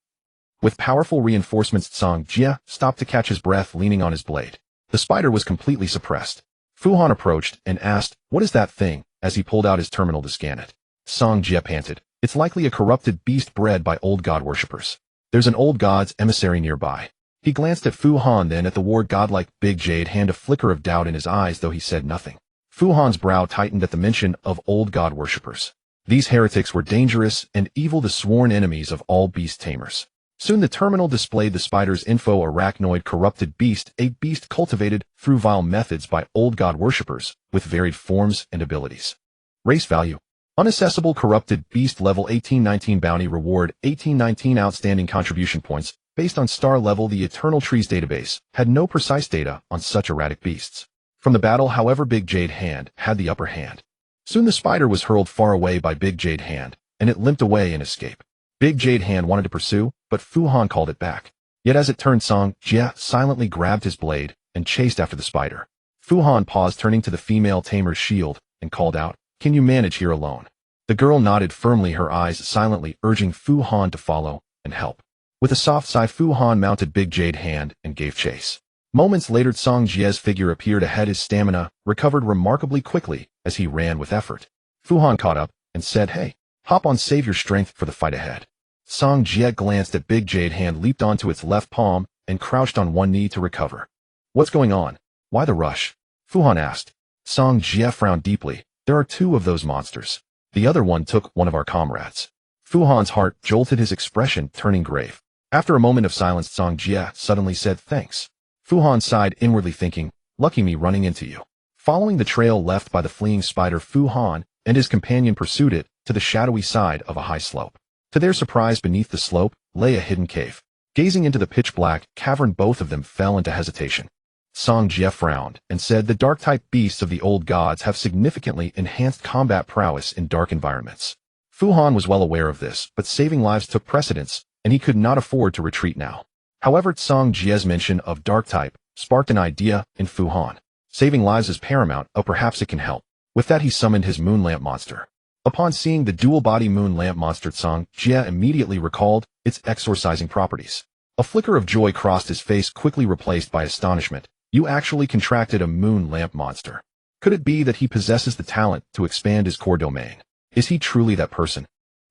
With powerful reinforcements, Song Jie stopped to catch his breath, leaning on his blade. The spider was completely suppressed. Fu Han approached and asked, "What is that thing?" as he pulled out his terminal to scan it. Song Jie panted, "It's likely a corrupted beast bred by old god worshippers. There's an old god's emissary nearby." He glanced at Fu Han, then at the war godlike Big Jade Hand, a flicker of doubt in his eyes, though he said nothing. Fu Han's brow tightened at the mention of old god worshippers. These heretics were dangerous and evil, the sworn enemies of all beast tamers. Soon the terminal displayed the spider's info: arachnoid corrupted beast, a beast cultivated through vile methods by old god worshippers, with varied forms and abilities. Race value: unaccessible corrupted beast, level 1819, bounty reward 1819, outstanding contribution points. Based on star level, the Eternal Trees database had no precise data on such erratic beasts. From the battle, however, Big Jade Hand had the upper hand. Soon the spider was hurled far away by Big Jade Hand, and it limped away in escape. Big Jade Hand wanted to pursue, but Fu Han called it back. Yet as it turned, Song Jie silently grabbed his blade and chased after the spider. Fu Han paused, turning to the female tamer's shield, and called out, "Can you manage here alone?" The girl nodded firmly, her eyes silently urging Fu Han to follow and help. With a soft sigh, Fu Han mounted Big Jade Hand and gave chase. Moments later, Song Jie's figure appeared ahead. His stamina recovered remarkably quickly as he ran with effort. Fu Han caught up and said, "Hey, hop on, save your strength for the fight ahead." Song Jie glanced at Big Jade Hand, leaped onto its left palm, and crouched on one knee to recover. "What's going on? Why the rush?" Fu Han asked. Song Jie frowned deeply. "There are two of those monsters. The other one took one of our comrades." Fu Han's heart jolted, his expression turning grave. After a moment of silence, Song Jie suddenly said, "Thanks." Fu Han sighed inwardly, thinking, "Lucky me running into you." Following the trail left by the fleeing spider, Fu Han and his companion pursued it to the shadowy side of a high slope. To their surprise, beneath the slope lay a hidden cave. Gazing into the pitch-black cavern, both of them fell into hesitation. Song Jie frowned and said, "The dark-type beasts of the old gods have significantly enhanced combat prowess in dark environments." Fu Han was well aware of this, but saving lives took precedence, and he could not afford to retreat now. However, Song Jie's mention of dark type sparked an idea in Fu Han. Saving lives is paramount, or perhaps it can help. With that, he summoned his moon lamp monster. Upon seeing the dual-body moon lamp monster, Song Jie immediately recalled its exorcising properties. A flicker of joy crossed his face, quickly replaced by astonishment. "You actually contracted a moon lamp monster. Could it be that he possesses the talent to expand his core domain? Is he truly that person?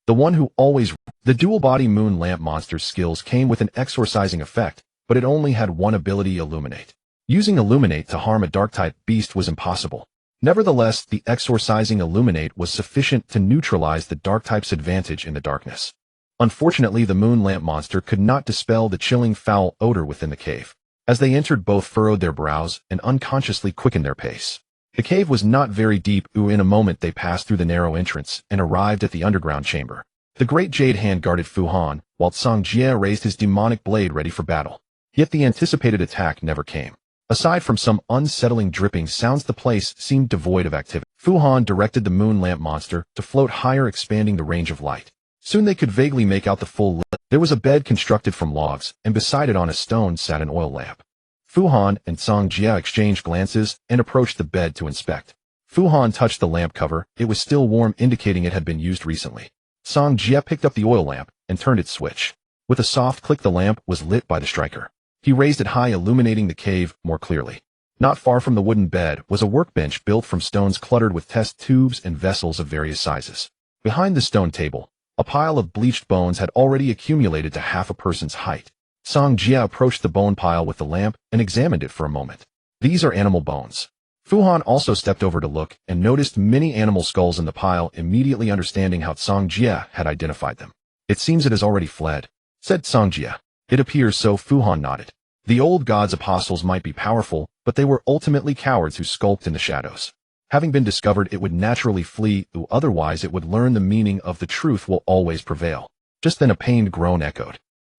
The one who always..." The dual-body moon lamp monster's skills came with an exorcising effect, but it only had one ability: illuminate. Using illuminate to harm a dark-type beast was impossible. Nevertheless, the exorcising illuminate was sufficient to neutralize the dark-type's advantage in the darkness. Unfortunately, the moon lamp monster could not dispel the chilling foul odor within the cave. As they entered, both furrowed their brows and unconsciously quickened their pace. The cave was not very deep. In a moment they passed through the narrow entrance and arrived at the underground chamber. The great Jade Hand guarded Fu Han, while Song Jie raised his demonic blade ready for battle. Yet the anticipated attack never came. Aside from some unsettling dripping sounds, the place seemed devoid of activity. Fu Han directed the moon lamp monster to float higher, expanding the range of light. Soon they could vaguely make out the full lit. There was a bed constructed from logs, and beside it on a stone sat an oil lamp. Fu Han and Song Jie exchanged glances and approached the bed to inspect. Fu Han touched the lamp cover. It was still warm, indicating it had been used recently. Song Jie picked up the oil lamp and turned its switch. With a soft click, the lamp was lit by the striker. He raised it high, illuminating the cave more clearly. Not far from the wooden bed was a workbench built from stones cluttered with test tubes and vessels of various sizes. Behind the stone table, a pile of bleached bones had already accumulated to half a person's height. Song Jie approached the bone pile with the lamp and examined it for a moment. "These are animal bones." Fu Han also stepped over to look and noticed many animal skulls in the pile, immediately understanding how Song Jie had identified them. "It seems it has already fled," said Song Jie. "It appears so." Fu Han nodded. The old god's apostles might be powerful, but they were ultimately cowards who skulked in the shadows. Having been discovered, it would naturally flee, otherwise it would learn the meaning of the truth will always prevail. Just then a pained groan echoed.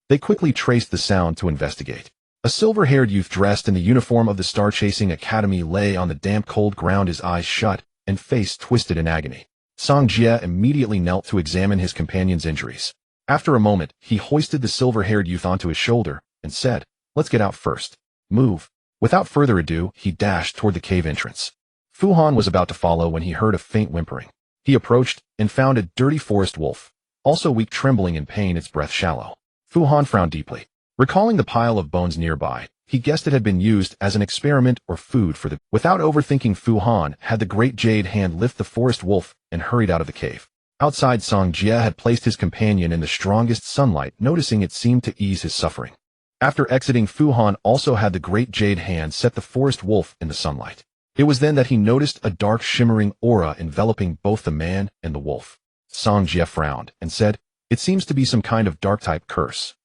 They quickly traced the sound to investigate. A silver-haired youth dressed in the uniform of the Chixing Academy lay on the damp cold ground, his eyes shut and face twisted in agony. Song Jie immediately knelt to examine his companion's injuries. After a moment, he hoisted the silver-haired youth onto his shoulder and said, "Let's get out first. Move." Without further ado, he dashed toward the cave entrance. Fu Han was about to follow when he heard a faint whimpering. He approached and found a dirty forest wolf, also weak, trembling in pain, its breath shallow. Fu Han frowned deeply. Recalling the pile of bones nearby, he guessed it had been used as an experiment or food for the... Without overthinking, Fu Han had the great jade hand lift the forest wolf and hurried out of the cave. Outside, Song Jie had placed his companion in the strongest sunlight, noticing it seemed to ease his suffering. After exiting, Fu Han also had the great jade hand set the forest wolf in the sunlight. It was then that he noticed a dark shimmering aura enveloping both the man and the wolf. Song Jie frowned and said, "It seems to be some kind of dark-type curse."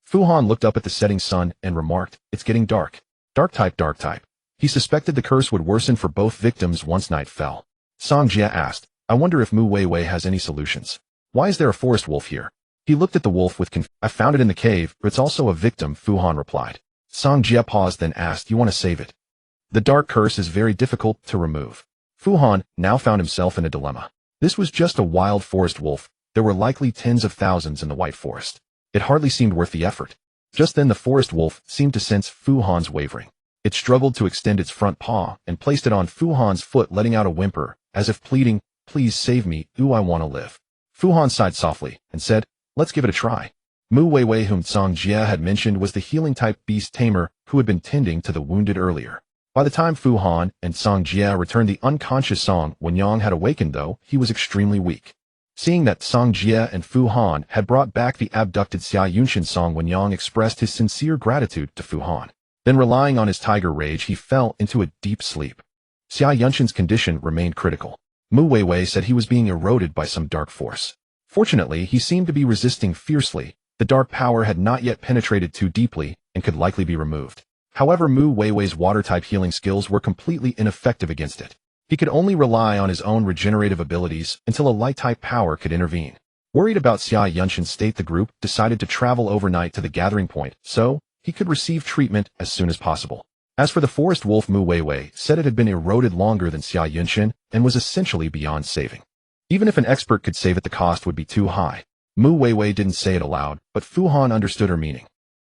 Fu Han looked up at the setting sun and remarked, "It's getting dark." Dark-type, dark-type. He suspected the curse would worsen for both victims once night fell. Song Jie asked, "I wonder if Mu Weiwei has any solutions. Why is there a forest wolf here?" He looked at the wolf with confusion. "I found it in the cave, but it's also a victim," Fu Han replied. Song Jie paused, then asked, "You want to save it?" "The dark curse is very difficult to remove." Fu Han now found himself in a dilemma. This was just a wild forest wolf. There were likely tens of thousands in the White Forest. It hardly seemed worth the effort. Just then the forest wolf seemed to sense Fu Han's wavering. It struggled to extend its front paw and placed it on Fu Han's foot, letting out a whimper, as if pleading, "Please save me, I want to live." Fu Han sighed softly and said, "Let's give it a try." Mu Weiwei, whom Song Jie had mentioned, was the healing-type beast tamer who had been tending to the wounded earlier. By the time Fu Han and Song Jie returned, the unconscious Song Wenyang had awakened, though he was extremely weak. Seeing that Song Jie and Fu Han had brought back the abducted Xia Yunshin, Song Wenyang expressed his sincere gratitude to Fu Han. Then, relying on his tiger rage, he fell into a deep sleep. Xia Yunshin's condition remained critical. Mu Weiwei said he was being eroded by some dark force. Fortunately, he seemed to be resisting fiercely. The dark power had not yet penetrated too deeply and could likely be removed. However, Mu Weiwei's water-type healing skills were completely ineffective against it. He could only rely on his own regenerative abilities until a light-type power could intervene. Worried about Xia Yunshin's state, the group decided to travel overnight to the gathering point so he could receive treatment as soon as possible. As for the forest wolf, Mu Weiwei said it had been eroded longer than Xia Yunshin and was essentially beyond saving. Even if an expert could save it, the cost would be too high. Mu Weiwei didn't say it aloud, but Fu Han understood her meaning.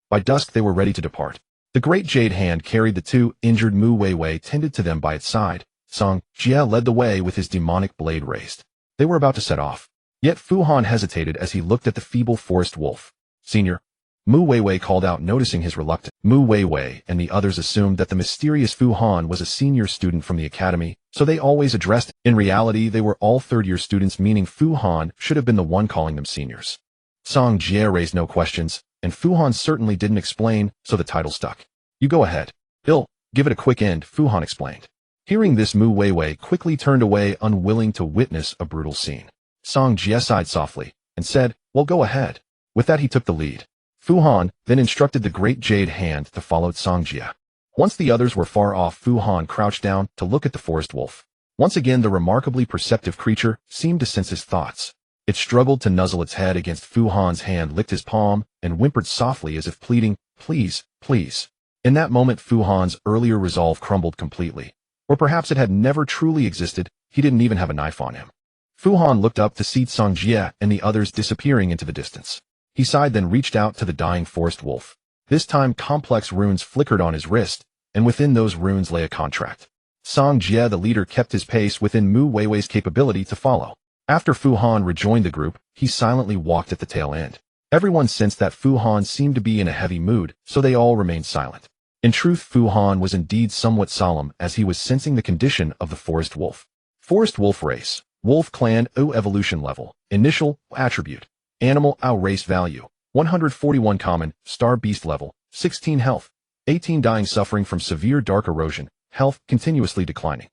By dusk, they were ready to depart. The great jade hand carried the two injured. Mu Weiwei tended to them by its side. Song Jie led the way with his demonic blade raised. They were about to set off. Yet Fu Han hesitated as he looked at the feeble forest wolf. "Senior," Mu Weiwei called out, noticing his reluctance. Mu Weiwei and the others assumed that the mysterious Fu Han was a senior student from the academy, so they always addressed him. In reality, they were all third-year students, meaning Fu Han should have been the one calling them seniors. Song Jie raised no questions, and Fu Han certainly didn't explain, so the title stuck. "You go ahead. I'll give it a quick end," Fu Han explained. Hearing this, Mu Weiwei quickly turned away, unwilling to witness a brutal scene. Song Jie sighed softly and said, "Well, go ahead." With that, he took the lead. Fu Han then instructed the great jade hand to follow Song Jie. Once the others were far off, Fu Han crouched down to look at the forest wolf. Once again, the remarkably perceptive creature seemed to sense his thoughts. It struggled to nuzzle its head against Fu Han's hand, licked his palm, and whimpered softly as if pleading, "Please, please." In that moment, Fu Han's earlier resolve crumbled completely. Or perhaps it had never truly existed. He didn't even have a knife on him. Fu Han looked up to see Song Jie and the others disappearing into the distance. He sighed, then reached out to the dying forest wolf. This time, complex runes flickered on his wrist, and within those runes lay a contract. Song Jie, the leader, kept his pace within Mu Weiwei's capability to follow. After Fu Han rejoined the group, he silently walked at the tail end. Everyone sensed that Fu Han seemed to be in a heavy mood, so they all remained silent. In truth, Fu Han was indeed somewhat solemn, as he was sensing the condition of the forest wolf. Forest wolf race, wolf clan, evolution level, initial attribute, animal race value, 141 common, star beast level, 16 health, 18 dying, suffering from severe dark erosion, health continuously declining.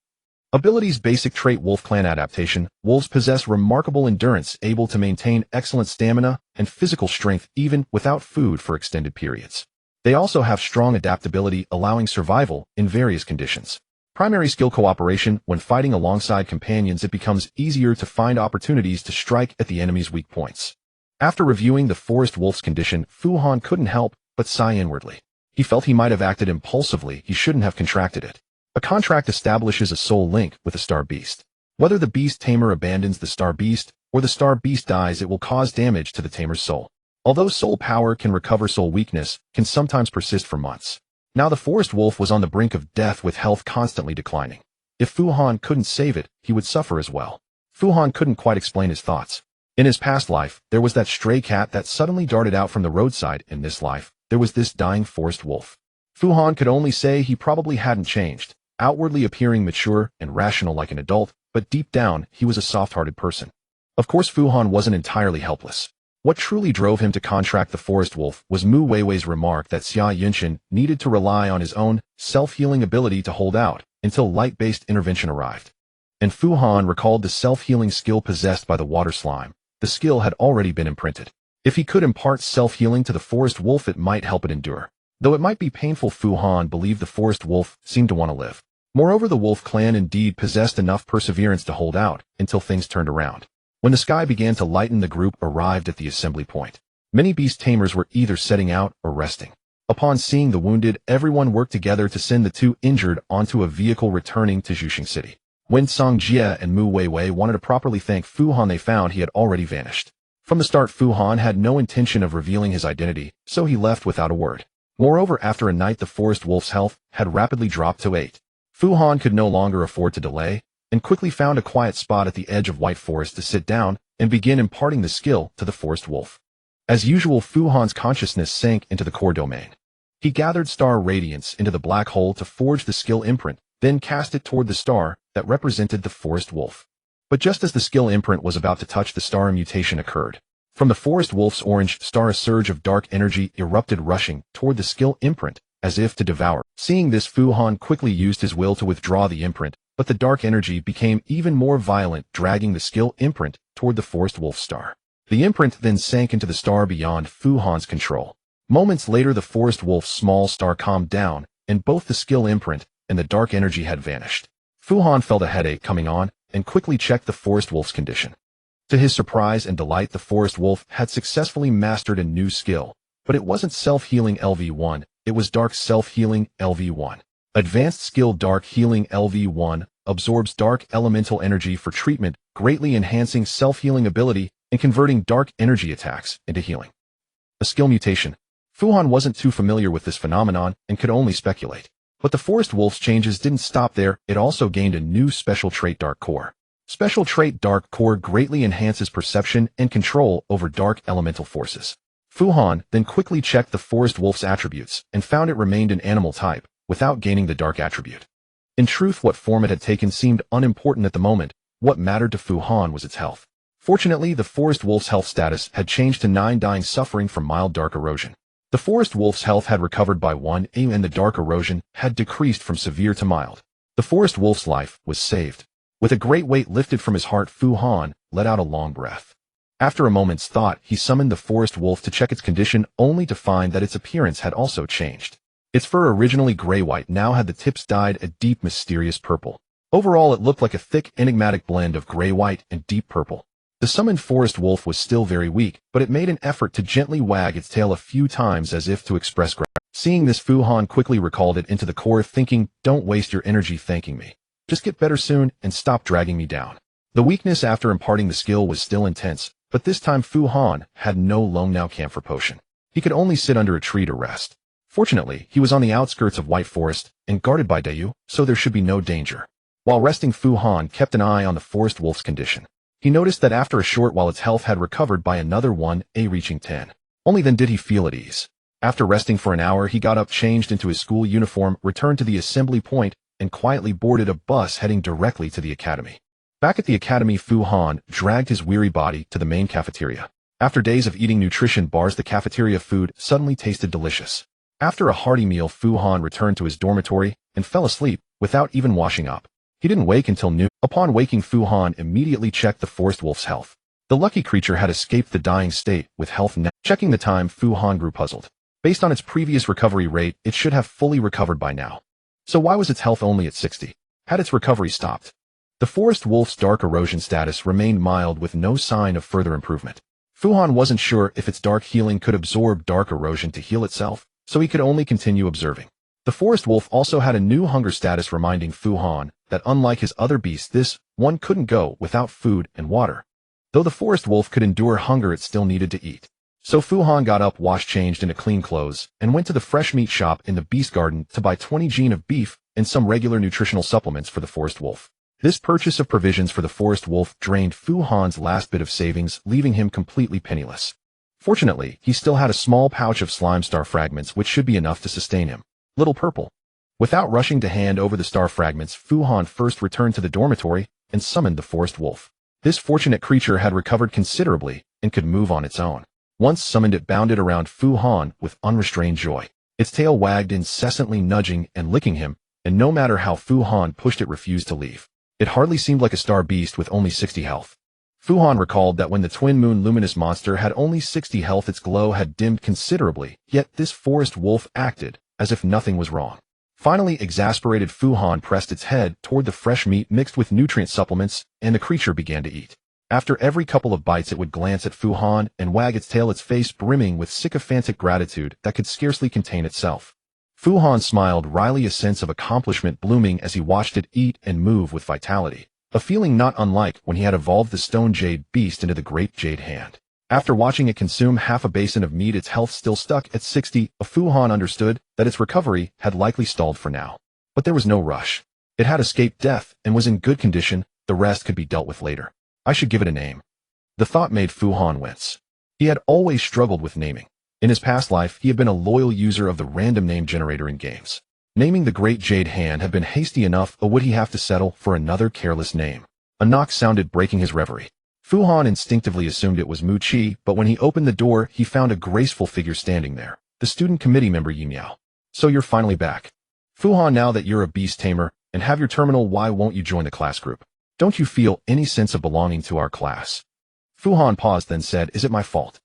Abilities: basic trait wolf clan adaptation. Wolves possess remarkable endurance, able to maintain excellent stamina and physical strength even without food for extended periods. They also have strong adaptability, allowing survival in various conditions. Primary skill: cooperation. When fighting alongside companions, it becomes easier to find opportunities to strike at the enemy's weak points. After reviewing the forest wolf's condition, Fu Han couldn't help but sigh inwardly. He felt he might have acted impulsively. He shouldn't have contracted it. A contract establishes a soul link with a star beast. Whether the beast tamer abandons the star beast or the star beast dies, it will cause damage to the tamer's soul. Although soul power can recover, soul weakness can sometimes persist for months. Now the forest wolf was on the brink of death with health constantly declining. If Fu Han couldn't save it, he would suffer as well. Fu Han couldn't quite explain his thoughts. In his past life, there was that stray cat that suddenly darted out from the roadside. In this life, there was this dying forest wolf. Fu Han could only say he probably hadn't changed, outwardly appearing mature and rational like an adult, but deep down, he was a soft-hearted person. Of course, Fu Han wasn't entirely helpless. What truly drove him to contract the forest wolf was Mu Weiwei's remark that Xia Yunshin needed to rely on his own self-healing ability to hold out until light-based intervention arrived. And Fu Han recalled the self-healing skill possessed by the water slime. The skill had already been imprinted. If he could impart self-healing to the forest wolf, it might help it endure. Though it might be painful, Fu Han believed the forest wolf seemed to want to live. Moreover, the wolf clan indeed possessed enough perseverance to hold out until things turned around. When the sky began to lighten, the group arrived at the assembly point. Many beast tamers were either setting out or resting. Upon seeing the wounded, everyone worked together to send the two injured onto a vehicle returning to Zhuxing City. When Song Jie and Mu Weiwei wanted to properly thank Fu Han, they found he had already vanished. From the start, Fu Han had no intention of revealing his identity, so he left without a word. Moreover, after a night, the forest wolf's health had rapidly dropped to 8. Fu Han could no longer afford to delay, and quickly found a quiet spot at the edge of White Forest to sit down and begin imparting the skill to the forest wolf. As usual, Fu Han's consciousness sank into the core domain. He gathered star radiance into the black hole to forge the skill imprint, then cast it toward the star that represented the forest wolf. But just as the skill imprint was about to touch the star, a mutation occurred. From the forest wolf's orange star, a surge of dark energy erupted, rushing toward the skill imprint, as if to devour. Seeing this, Fu Han quickly used his will to withdraw the imprint, but the dark energy became even more violent, dragging the skill imprint toward the forest wolf star. The imprint then sank into the star beyond Fu Han's control. Moments later, the forest wolf's small star calmed down, and both the skill imprint and the dark energy had vanished. Fu Han felt a headache coming on, and quickly checked the forest wolf's condition. To his surprise and delight, the forest wolf had successfully mastered a new skill, but it wasn't self-healing LV1, it was dark self-healing LV1. Advanced skill Dark Healing LV1 absorbs dark elemental energy for treatment, greatly enhancing self-healing ability and converting dark energy attacks into healing. A skill mutation. Fu Han wasn't too familiar with this phenomenon and could only speculate. But the forest wolf's changes didn't stop there. It also gained a new special trait, Dark Core. Special trait Dark Core greatly enhances perception and control over dark elemental forces. Fu Han then quickly checked the forest wolf's attributes and found it remained an animal type, without gaining the dark attribute. In truth, what form it had taken seemed unimportant at the moment. What mattered to Fu Han was its health. Fortunately, the forest wolf's health status had changed to 9, dying suffering from mild dark erosion. The forest wolf's health had recovered by 1, and the dark erosion had decreased from severe to mild. The forest wolf's life was saved. With a great weight lifted from his heart, Fu Han let out a long breath. After a moment's thought, he summoned the forest wolf to check its condition, only to find that its appearance had also changed. Its fur, originally gray-white, now had the tips dyed a deep, mysterious purple. Overall, it looked like a thick, enigmatic blend of gray-white and deep purple. The summoned forest wolf was still very weak, but it made an effort to gently wag its tail a few times as if to express gratitude. Seeing this, Fu Han quickly recalled it into the core, thinking, "Don't waste your energy thanking me. Just get better soon and stop dragging me down." The weakness after imparting the skill was still intense, but this time Fu Han had no long now camphor potion. He could only sit under a tree to rest. Fortunately, he was on the outskirts of White Forest and guarded by Dayu, so there should be no danger. While resting, Fu Han kept an eye on the forest wolf's condition. He noticed that after a short while its health had recovered by another 1, reaching 10. Only then did he feel at ease. After resting for an hour, he got up, changed into his school uniform, returned to the assembly point, and quietly boarded a bus heading directly to the academy. Back at the academy, Fu Han dragged his weary body to the main cafeteria. After days of eating nutrition bars, the cafeteria food suddenly tasted delicious. After a hearty meal, Fu Han returned to his dormitory and fell asleep without even washing up. He didn't wake until noon. Upon waking, Fu Han immediately checked the forest wolf's health. The lucky creature had escaped the dying state with health now. Checking the time, Fu Han grew puzzled. Based on its previous recovery rate, it should have fully recovered by now. So why was its health only at 60? Had its recovery stopped? The forest wolf's dark erosion status remained mild with no sign of further improvement. Fu Han wasn't sure if its dark healing could absorb dark erosion to heal itself, so he could only continue observing. The forest wolf also had a new hunger status, reminding Fu Han that unlike his other beasts, this one couldn't go without food and water. Though the forest wolf could endure hunger, it still needed to eat. So Fu Han got up, washed, changed into clean clothes, and went to the fresh meat shop in the beast garden to buy 20 gen of beef and some regular nutritional supplements for the forest wolf. This purchase of provisions for the forest wolf drained Fu Han's last bit of savings, leaving him completely penniless. Fortunately, he still had a small pouch of slime star fragments, which should be enough to sustain him. Little Purple. Without rushing to hand over the star fragments, Fu Han first returned to the dormitory and summoned the forest wolf. This fortunate creature had recovered considerably and could move on its own. Once summoned, it bounded around Fu Han with unrestrained joy. Its tail wagged, incessantly nudging and licking him, and no matter how Fu Han pushed, it refused to leave. It hardly seemed like a star beast with only 60 health. Fu Han recalled that when the twin moon luminous monster had only 60 health, its glow had dimmed considerably, yet this forest wolf acted as if nothing was wrong. Finally, exasperated, Fu Han pressed its head toward the fresh meat mixed with nutrient supplements, and the creature began to eat. After every couple of bites, it would glance at Fu Han and wag its tail, its face brimming with sycophantic gratitude that could scarcely contain itself. Fu Han smiled wryly, a sense of accomplishment blooming as he watched it eat and move with vitality, a feeling not unlike when he had evolved the stone jade beast into the great jade hand. After watching it consume half a basin of meat, its health still stuck at 60, Fu Han understood that its recovery had likely stalled for now. But there was no rush. It had escaped death and was in good condition. The rest could be dealt with later. I should give it a name. The thought made Fu Han wince. He had always struggled with naming. In his past life, he had been a loyal user of the random name generator in games. Naming the Great Jade Hand had been hasty enough, or would he have to settle for another careless name? A knock sounded, breaking his reverie. Fu Han instinctively assumed it was Mu Qi, but when he opened the door, he found a graceful figure standing there, the student committee member Yi Miao. So you're finally back. Fu Han, now that you're a beast tamer and have your terminal, why won't you join the class group? Don't you feel any sense of belonging to our class? Fu Han paused, then said, is it my fault?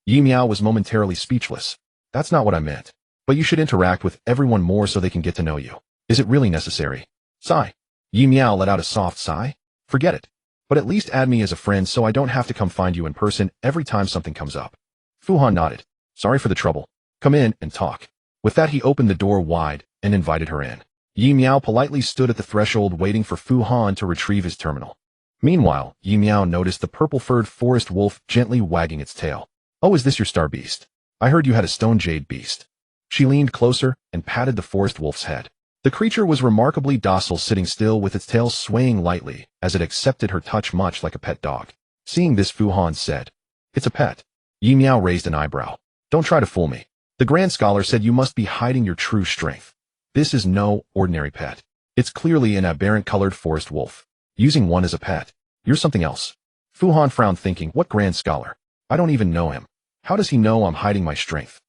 Yi Miao was momentarily speechless. That's not what I meant. But you should interact with everyone more so they can get to know you. Is it really necessary? Sigh. Yi Miao let out a soft sigh. Forget it. But at least add me as a friend so I don't have to come find you in person every time something comes up. Fu Han nodded. Sorry for the trouble. Come in and talk. With that, he opened the door wide and invited her in. Yi Miao politely stood at the threshold waiting for Fu Han to retrieve his terminal. Meanwhile, Yi Miao noticed the purple-furred forest wolf gently wagging its tail. Oh, is this your star beast? I heard you had a stone jade beast. She leaned closer and patted the forest wolf's head. The creature was remarkably docile, sitting still with its tail swaying lightly as it accepted her touch, much like a pet dog. Seeing this, Fu Han said, it's a pet. Yi Miao raised an eyebrow. Don't try to fool me. The Grand Scholar said you must be hiding your true strength. This is no ordinary pet. It's clearly an aberrant-colored forest wolf. Using one as a pet. You're something else. Fu Han frowned, thinking, what Grand Scholar? I don't even know him. How does he know I'm hiding my strength?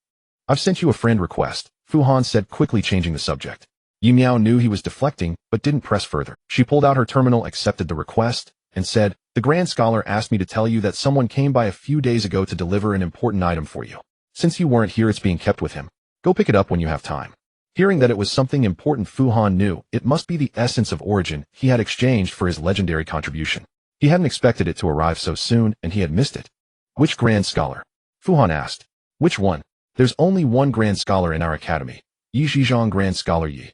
I've sent you a friend request, Fu Han said, quickly changing the subject. Yi Miao knew he was deflecting, but didn't press further. She pulled out her terminal, accepted the request, and said, the Grand Scholar asked me to tell you that someone came by a few days ago to deliver an important item for you. Since you weren't here, it's being kept with him. Go pick it up when you have time. Hearing that it was something important, Fu Han knew it must be the essence of origin he had exchanged for his legendary contribution. He hadn't expected it to arrive so soon, and he had missed it. Which Grand Scholar? Fu Han asked. Which one? There's only one Grand Scholar in our academy. Yi Zhizhong, Grand Scholar Yi.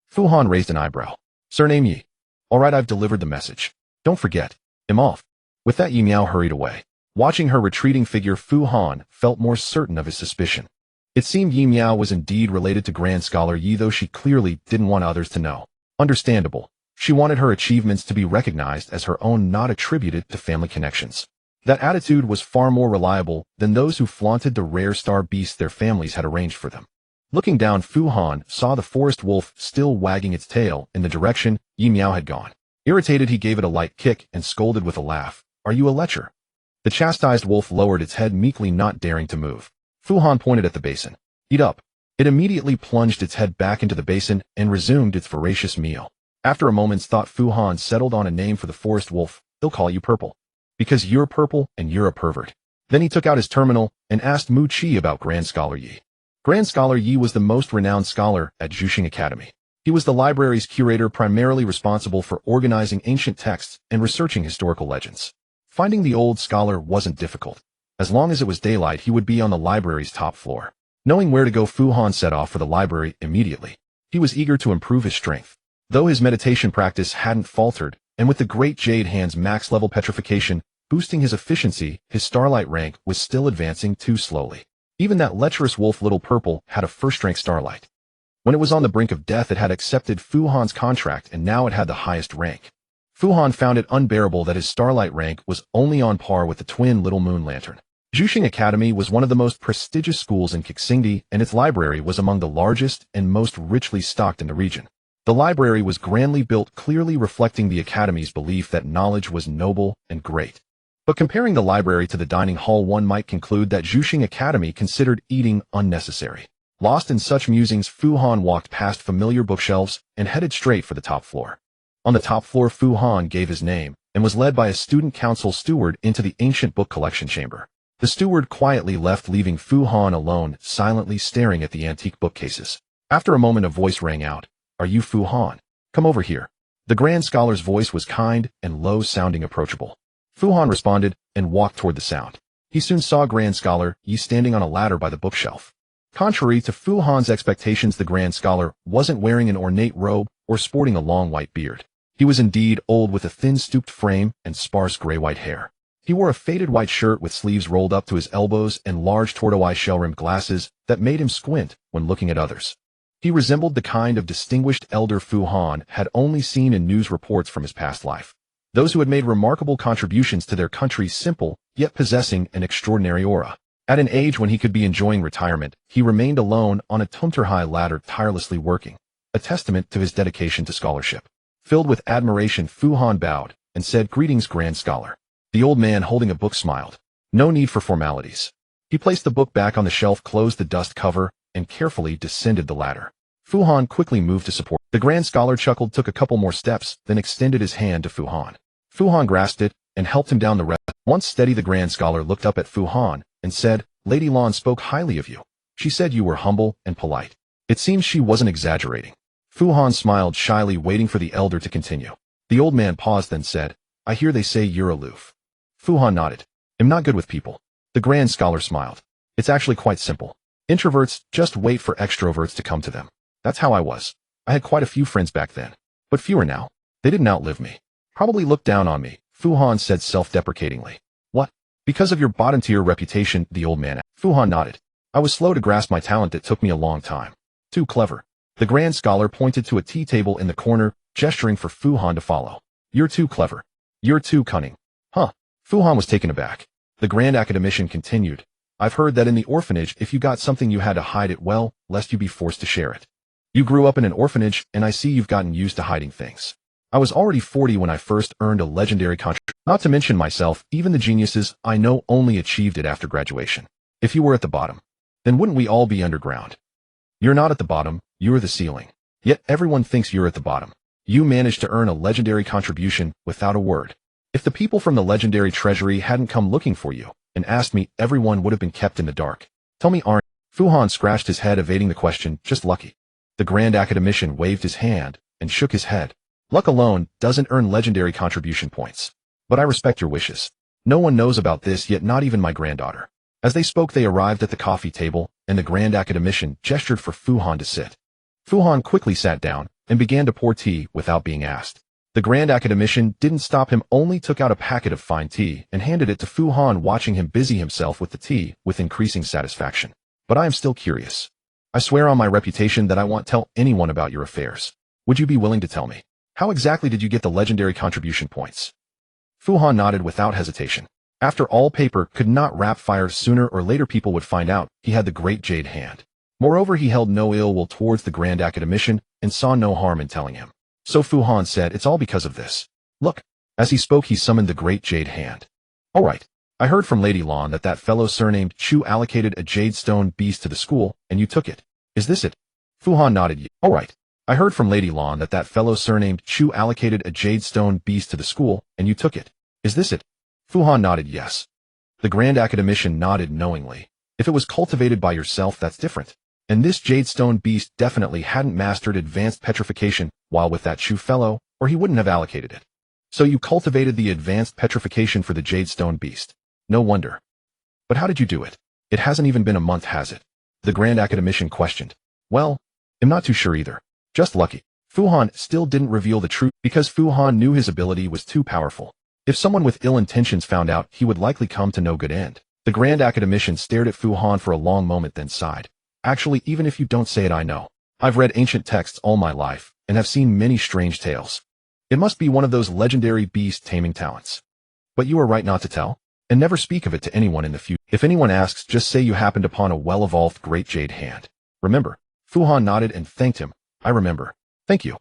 Fu Han raised an eyebrow. Surname Yi. All right, I've delivered the message. Don't forget. I'm off. With that, Yi Miao hurried away. Watching her retreating figure, Fu Han felt more certain of his suspicion. It seemed Yi Miao was indeed related to Grand Scholar Yi, though she clearly didn't want others to know. Understandable. She wanted her achievements to be recognized as her own, not attributed to family connections. That attitude was far more reliable than those who flaunted the rare star beasts their families had arranged for them. Looking down, Fu Han saw the forest wolf still wagging its tail in the direction Yi Miao had gone. Irritated, he gave it a light kick and scolded with a laugh. Are you a lecher? The chastised wolf lowered its head meekly, not daring to move. Fu Han pointed at the basin. Eat up. It immediately plunged its head back into the basin and resumed its voracious meal. After a moment's thought, Fu Han settled on a name for the forest wolf. They'll call you Purple. Because you're purple and you're a pervert. Then he took out his terminal and asked Mu Qi about Grand Scholar Yi. Grand Scholar Yi was the most renowned scholar at Zhuxing Academy. He was the library's curator, primarily responsible for organizing ancient texts and researching historical legends. Finding the old scholar wasn't difficult. As long as it was daylight, he would be on the library's top floor. Knowing where to go, Fu Han set off for the library immediately. He was eager to improve his strength. Though his meditation practice hadn't faltered, and with the Great Jade Hand's max-level petrification boosting his efficiency, his Starlight rank was still advancing too slowly. Even that lecherous wolf Little Purple had a first-rank Starlight. When it was on the brink of death, it had accepted Fu Han's contract, and now it had the highest rank. Fu Han found it unbearable that his Starlight rank was only on par with the twin Little Moon Lantern. Zhuxing Academy was one of the most prestigious schools in Qixing, and its library was among the largest and most richly stocked in the region. The library was grandly built, clearly reflecting the Academy's belief that knowledge was noble and great. But comparing the library to the dining hall, one might conclude that Zhuxing Academy considered eating unnecessary. Lost in such musings, Fu Han walked past familiar bookshelves and headed straight for the top floor. On the top floor, Fu Han gave his name and was led by a student council steward into the ancient book collection chamber. The steward quietly left, leaving Fu Han alone, silently staring at the antique bookcases. After a moment, a voice rang out. "Are you Fu Han? Come over here." The Grand Scholar's voice was kind and low-sounding, approachable. Fu Han responded and walked toward the sound. He soon saw Grand Scholar Yi standing on a ladder by the bookshelf. Contrary to Fu Han's expectations, the Grand Scholar wasn't wearing an ornate robe or sporting a long white beard. He was indeed old, with a thin, stooped frame and sparse gray-white hair. He wore a faded white shirt with sleeves rolled up to his elbows and large tortoise shell-rimmed glasses that made him squint when looking at others. He resembled the kind of distinguished elder Fu Han had only seen in news reports from his past life. Those who had made remarkable contributions to their country's simple, yet possessing an extraordinary aura. At an age when he could be enjoying retirement, he remained alone on a tumter-high ladder, tirelessly working, a testament to his dedication to scholarship. Filled with admiration, Fu Han bowed and said, "Greetings, Grand Scholar." The old man holding a book smiled. No need for formalities. He placed the book back on the shelf, closed the dust cover, and carefully descended the ladder. Fu Han quickly moved to support. The Grand Scholar chuckled, took a couple more steps, then extended his hand to Fu Han. Fu Han grasped it and helped him down the rest. Once steady, the Grand Scholar looked up at Fu Han and said, "Lady Lan spoke highly of you. She said you were humble and polite." It seems she wasn't exaggerating. Fu Han smiled shyly, waiting for the elder to continue. The old man paused, then said, "I hear they say you're aloof." Fu Han nodded. "I'm not good with people." The Grand Scholar smiled. "It's actually quite simple. Introverts just wait for extroverts to come to them. That's how I was. I had quite a few friends back then, but fewer now. They didn't outlive me. Probably looked down on me," Fu Han said self-deprecatingly. "What? Because of your bottom-tier reputation?" the old man asked. Fu Han nodded. "I was slow to grasp my talent. It took me a long time. Too clever." The Grand Scholar pointed to a tea table in the corner, gesturing for Fu Han to follow. "You're too clever. You're too cunning." "Huh?" Fu Han was taken aback. The Grand Academician continued, "I've heard that in the orphanage, if you got something you had to hide it well, lest you be forced to share it. You grew up in an orphanage, and I see you've gotten used to hiding things. I was already 40 when I first earned a legendary contract. Not to mention myself, even the geniuses I know only achieved it after graduation. If you were at the bottom, then wouldn't we all be underground? You're not at the bottom, you're the ceiling. Yet everyone thinks you're at the bottom. You managed to earn a legendary contribution without a word. If the people from the legendary treasury hadn't come looking for you and asked me, everyone would have been kept in the dark. Tell me, aren't..." Fu Han scratched his head, evading the question. "Just lucky." The Grand Academician waved his hand and shook his head. "Luck alone doesn't earn legendary contribution points. But I respect your wishes. No one knows about this yet, not even my granddaughter." As they spoke, they arrived at the coffee table, and the Grand Academician gestured for Fu Han to sit. Fu Han quickly sat down and began to pour tea without being asked. The Grand Academician didn't stop him, only took out a packet of fine tea and handed it to Fu Han, watching him busy himself with the tea with increasing satisfaction. "But I am still curious. I swear on my reputation that I won't tell anyone about your affairs. Would you be willing to tell me? How exactly did you get the legendary contribution points?" Fu Han nodded without hesitation. After all, paper could not wrap fire. Sooner or later people would find out he had the Great Jade Hand. Moreover, he held no ill will towards the Grand Academician and saw no harm in telling him. So Fu Han said, "It's all because of this. Look." As he spoke, he summoned the Great Jade Hand. "All right. I heard from Lady Lan that fellow surnamed Chu allocated a jade stone beast to the school, and you took it. Is this it?" Fu Han nodded. "All right. I heard from Lady Lan that fellow surnamed Chu allocated a jade stone beast to the school, and you took it. Is this it?" Fu Han nodded. "Yes." The Grand Academician nodded knowingly. "If it was cultivated by yourself, that's different. And this jade stone beast definitely hadn't mastered advanced petrification while with that Chu fellow, or he wouldn't have allocated it. So you cultivated the advanced petrification for the jade stone beast. No wonder." But how did you do it? It hasn't even been a month, has it? The Grand Academician questioned. Well, I'm not too sure either. Just lucky. Fu Han still didn't reveal the truth because Fu Han knew his ability was too powerful. If someone with ill intentions found out, he would likely come to no good end. The Grand Academician stared at Fu Han for a long moment, then sighed. Actually, even if you don't say it, I know. I've read ancient texts all my life and have seen many strange tales. It must be one of those legendary beast taming talents. But you are right not to tell, and never speak of it to anyone in the future. If anyone asks, just say you happened upon a well-evolved great jade hand. Remember? Fu Han nodded and thanked him. I remember. Thank you.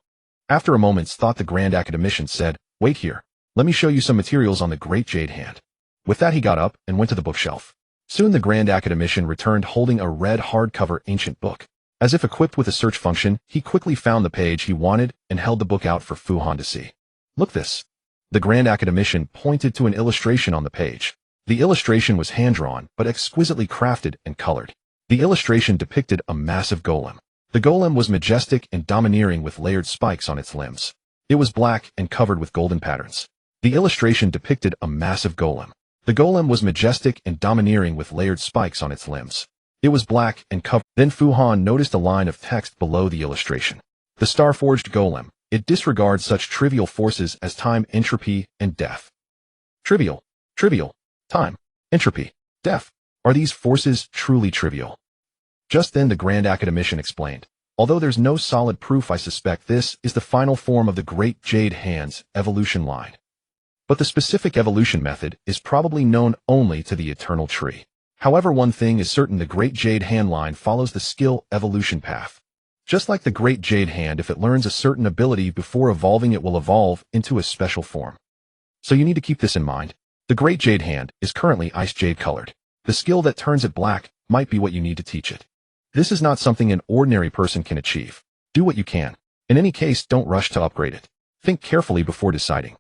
After a moment's thought, the Grand Academician said, Wait here. Let me show you some materials on the great jade hand. With that, he got up and went to the bookshelf. Soon the Grand Academician returned holding a red hardcover ancient book. As if equipped with a search function, he quickly found the page he wanted and held the book out for Fu Han to see. Look this. The Grand Academician pointed to an illustration on the page. The illustration was hand-drawn, but exquisitely crafted and colored. The illustration depicted a massive golem. The golem was majestic and domineering with layered spikes on its limbs. It was black and covered with golden patterns. The illustration depicted a massive golem. The golem was majestic and domineering with layered spikes on its limbs. It was black and covered. Then Fu Han noticed a line of text below the illustration. The star-forged golem. It disregards such trivial forces as time, entropy, and death. Trivial, time, entropy, death. Are these forces truly trivial? Just then the Grand Academician explained. Although there's no solid proof, I suspect this is the final form of the Great Jade Hand's evolution line. But the specific evolution method is probably known only to the Eternal Tree. However, one thing is certain: the Great Jade Hand line follows the skill evolution path. Just like the Great Jade Hand, if it learns a certain ability before evolving, it will evolve into a special form. So you need to keep this in mind. The Great Jade Hand is currently ice jade colored. The skill that turns it black might be what you need to teach it. This is not something an ordinary person can achieve. Do what you can. In any case, don't rush to upgrade it. Think carefully before deciding.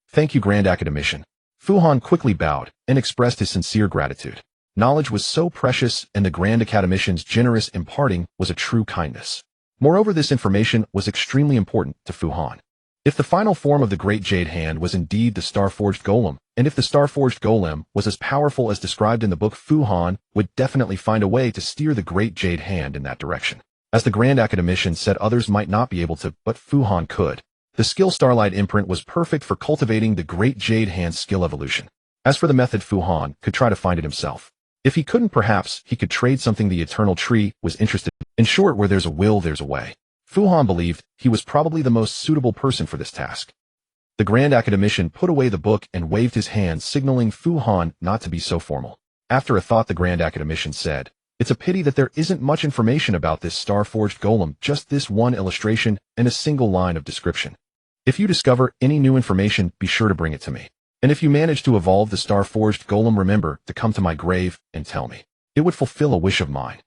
Thank you, Grand Academician. Fu Han quickly bowed and expressed his sincere gratitude. Knowledge was so precious, and the Grand Academician's generous imparting was a true kindness. Moreover, this information was extremely important to Fu Han. If the final form of the Great Jade Hand was indeed the Star-Forged Golem, and if the Star-Forged Golem was as powerful as described in the book, Fu Han would definitely find a way to steer the Great Jade Hand in that direction. As the Grand Academician said, others might not be able to, but Fu Han could. The skill Starlight imprint was perfect for cultivating the Great Jade Hand's skill evolution. As for the method, Fu Han could try to find it himself. If he couldn't, perhaps he could trade something the Eternal Tree was interested in. In short, where there's a will, there's a way. Fu Han believed he was probably the most suitable person for this task. The Grand Academician put away the book and waved his hand, signaling Fu Han not to be so formal. After a thought, the Grand Academician said, It's a pity that there isn't much information about this Star-Forged Golem, just this one illustration and a single line of description. If you discover any new information, be sure to bring it to me. And if you manage to evolve the Star-Forged Golem, remember to come to my grave and tell me. It would fulfill a wish of mine.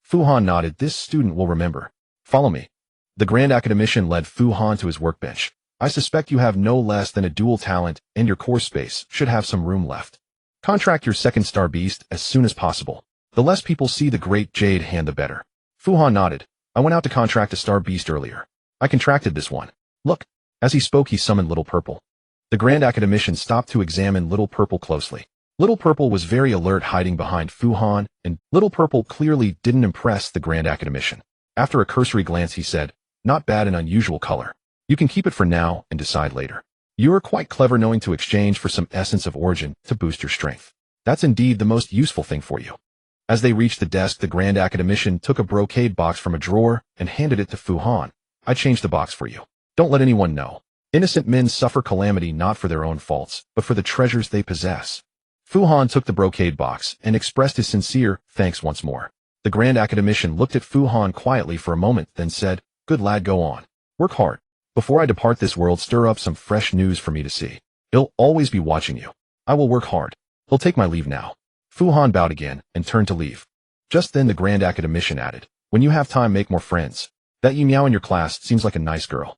Fu Han nodded. This student will remember. Follow me. The Grand Academician led Fu Han to his workbench. I suspect you have no less than a dual talent, and your core space should have some room left. Contract your second star beast as soon as possible. The less people see the Great Jade Hand, the better. Fu Han nodded. I went out to contract a star beast earlier. I contracted this one. Look. As he spoke, he summoned Little Purple. The Grand Academician stopped to examine Little Purple closely. Little Purple was very alert, hiding behind Fu Han, and Little Purple clearly didn't impress the Grand Academician. After a cursory glance, he said, Not bad, an unusual color. You can keep it for now and decide later. You are quite clever, knowing to exchange for some essence of origin to boost your strength. That's indeed the most useful thing for you. As they reached the desk, the Grand Academician took a brocade box from a drawer and handed it to Fu Han. I changed the box for you. Don't let anyone know. Innocent men suffer calamity not for their own faults, but for the treasures they possess. Fu Han took the brocade box and expressed his sincere thanks once more. The Grand Academician looked at Fu Han quietly for a moment, then said, Good lad, go on. Work hard. Before I depart this world, stir up some fresh news for me to see. I'll always be watching you. I will work hard. He'll take my leave now. Fu Han bowed again and turned to leave. Just then the Grand Academician added, When you have time, make more friends. That Yu Miao in your class seems like a nice girl.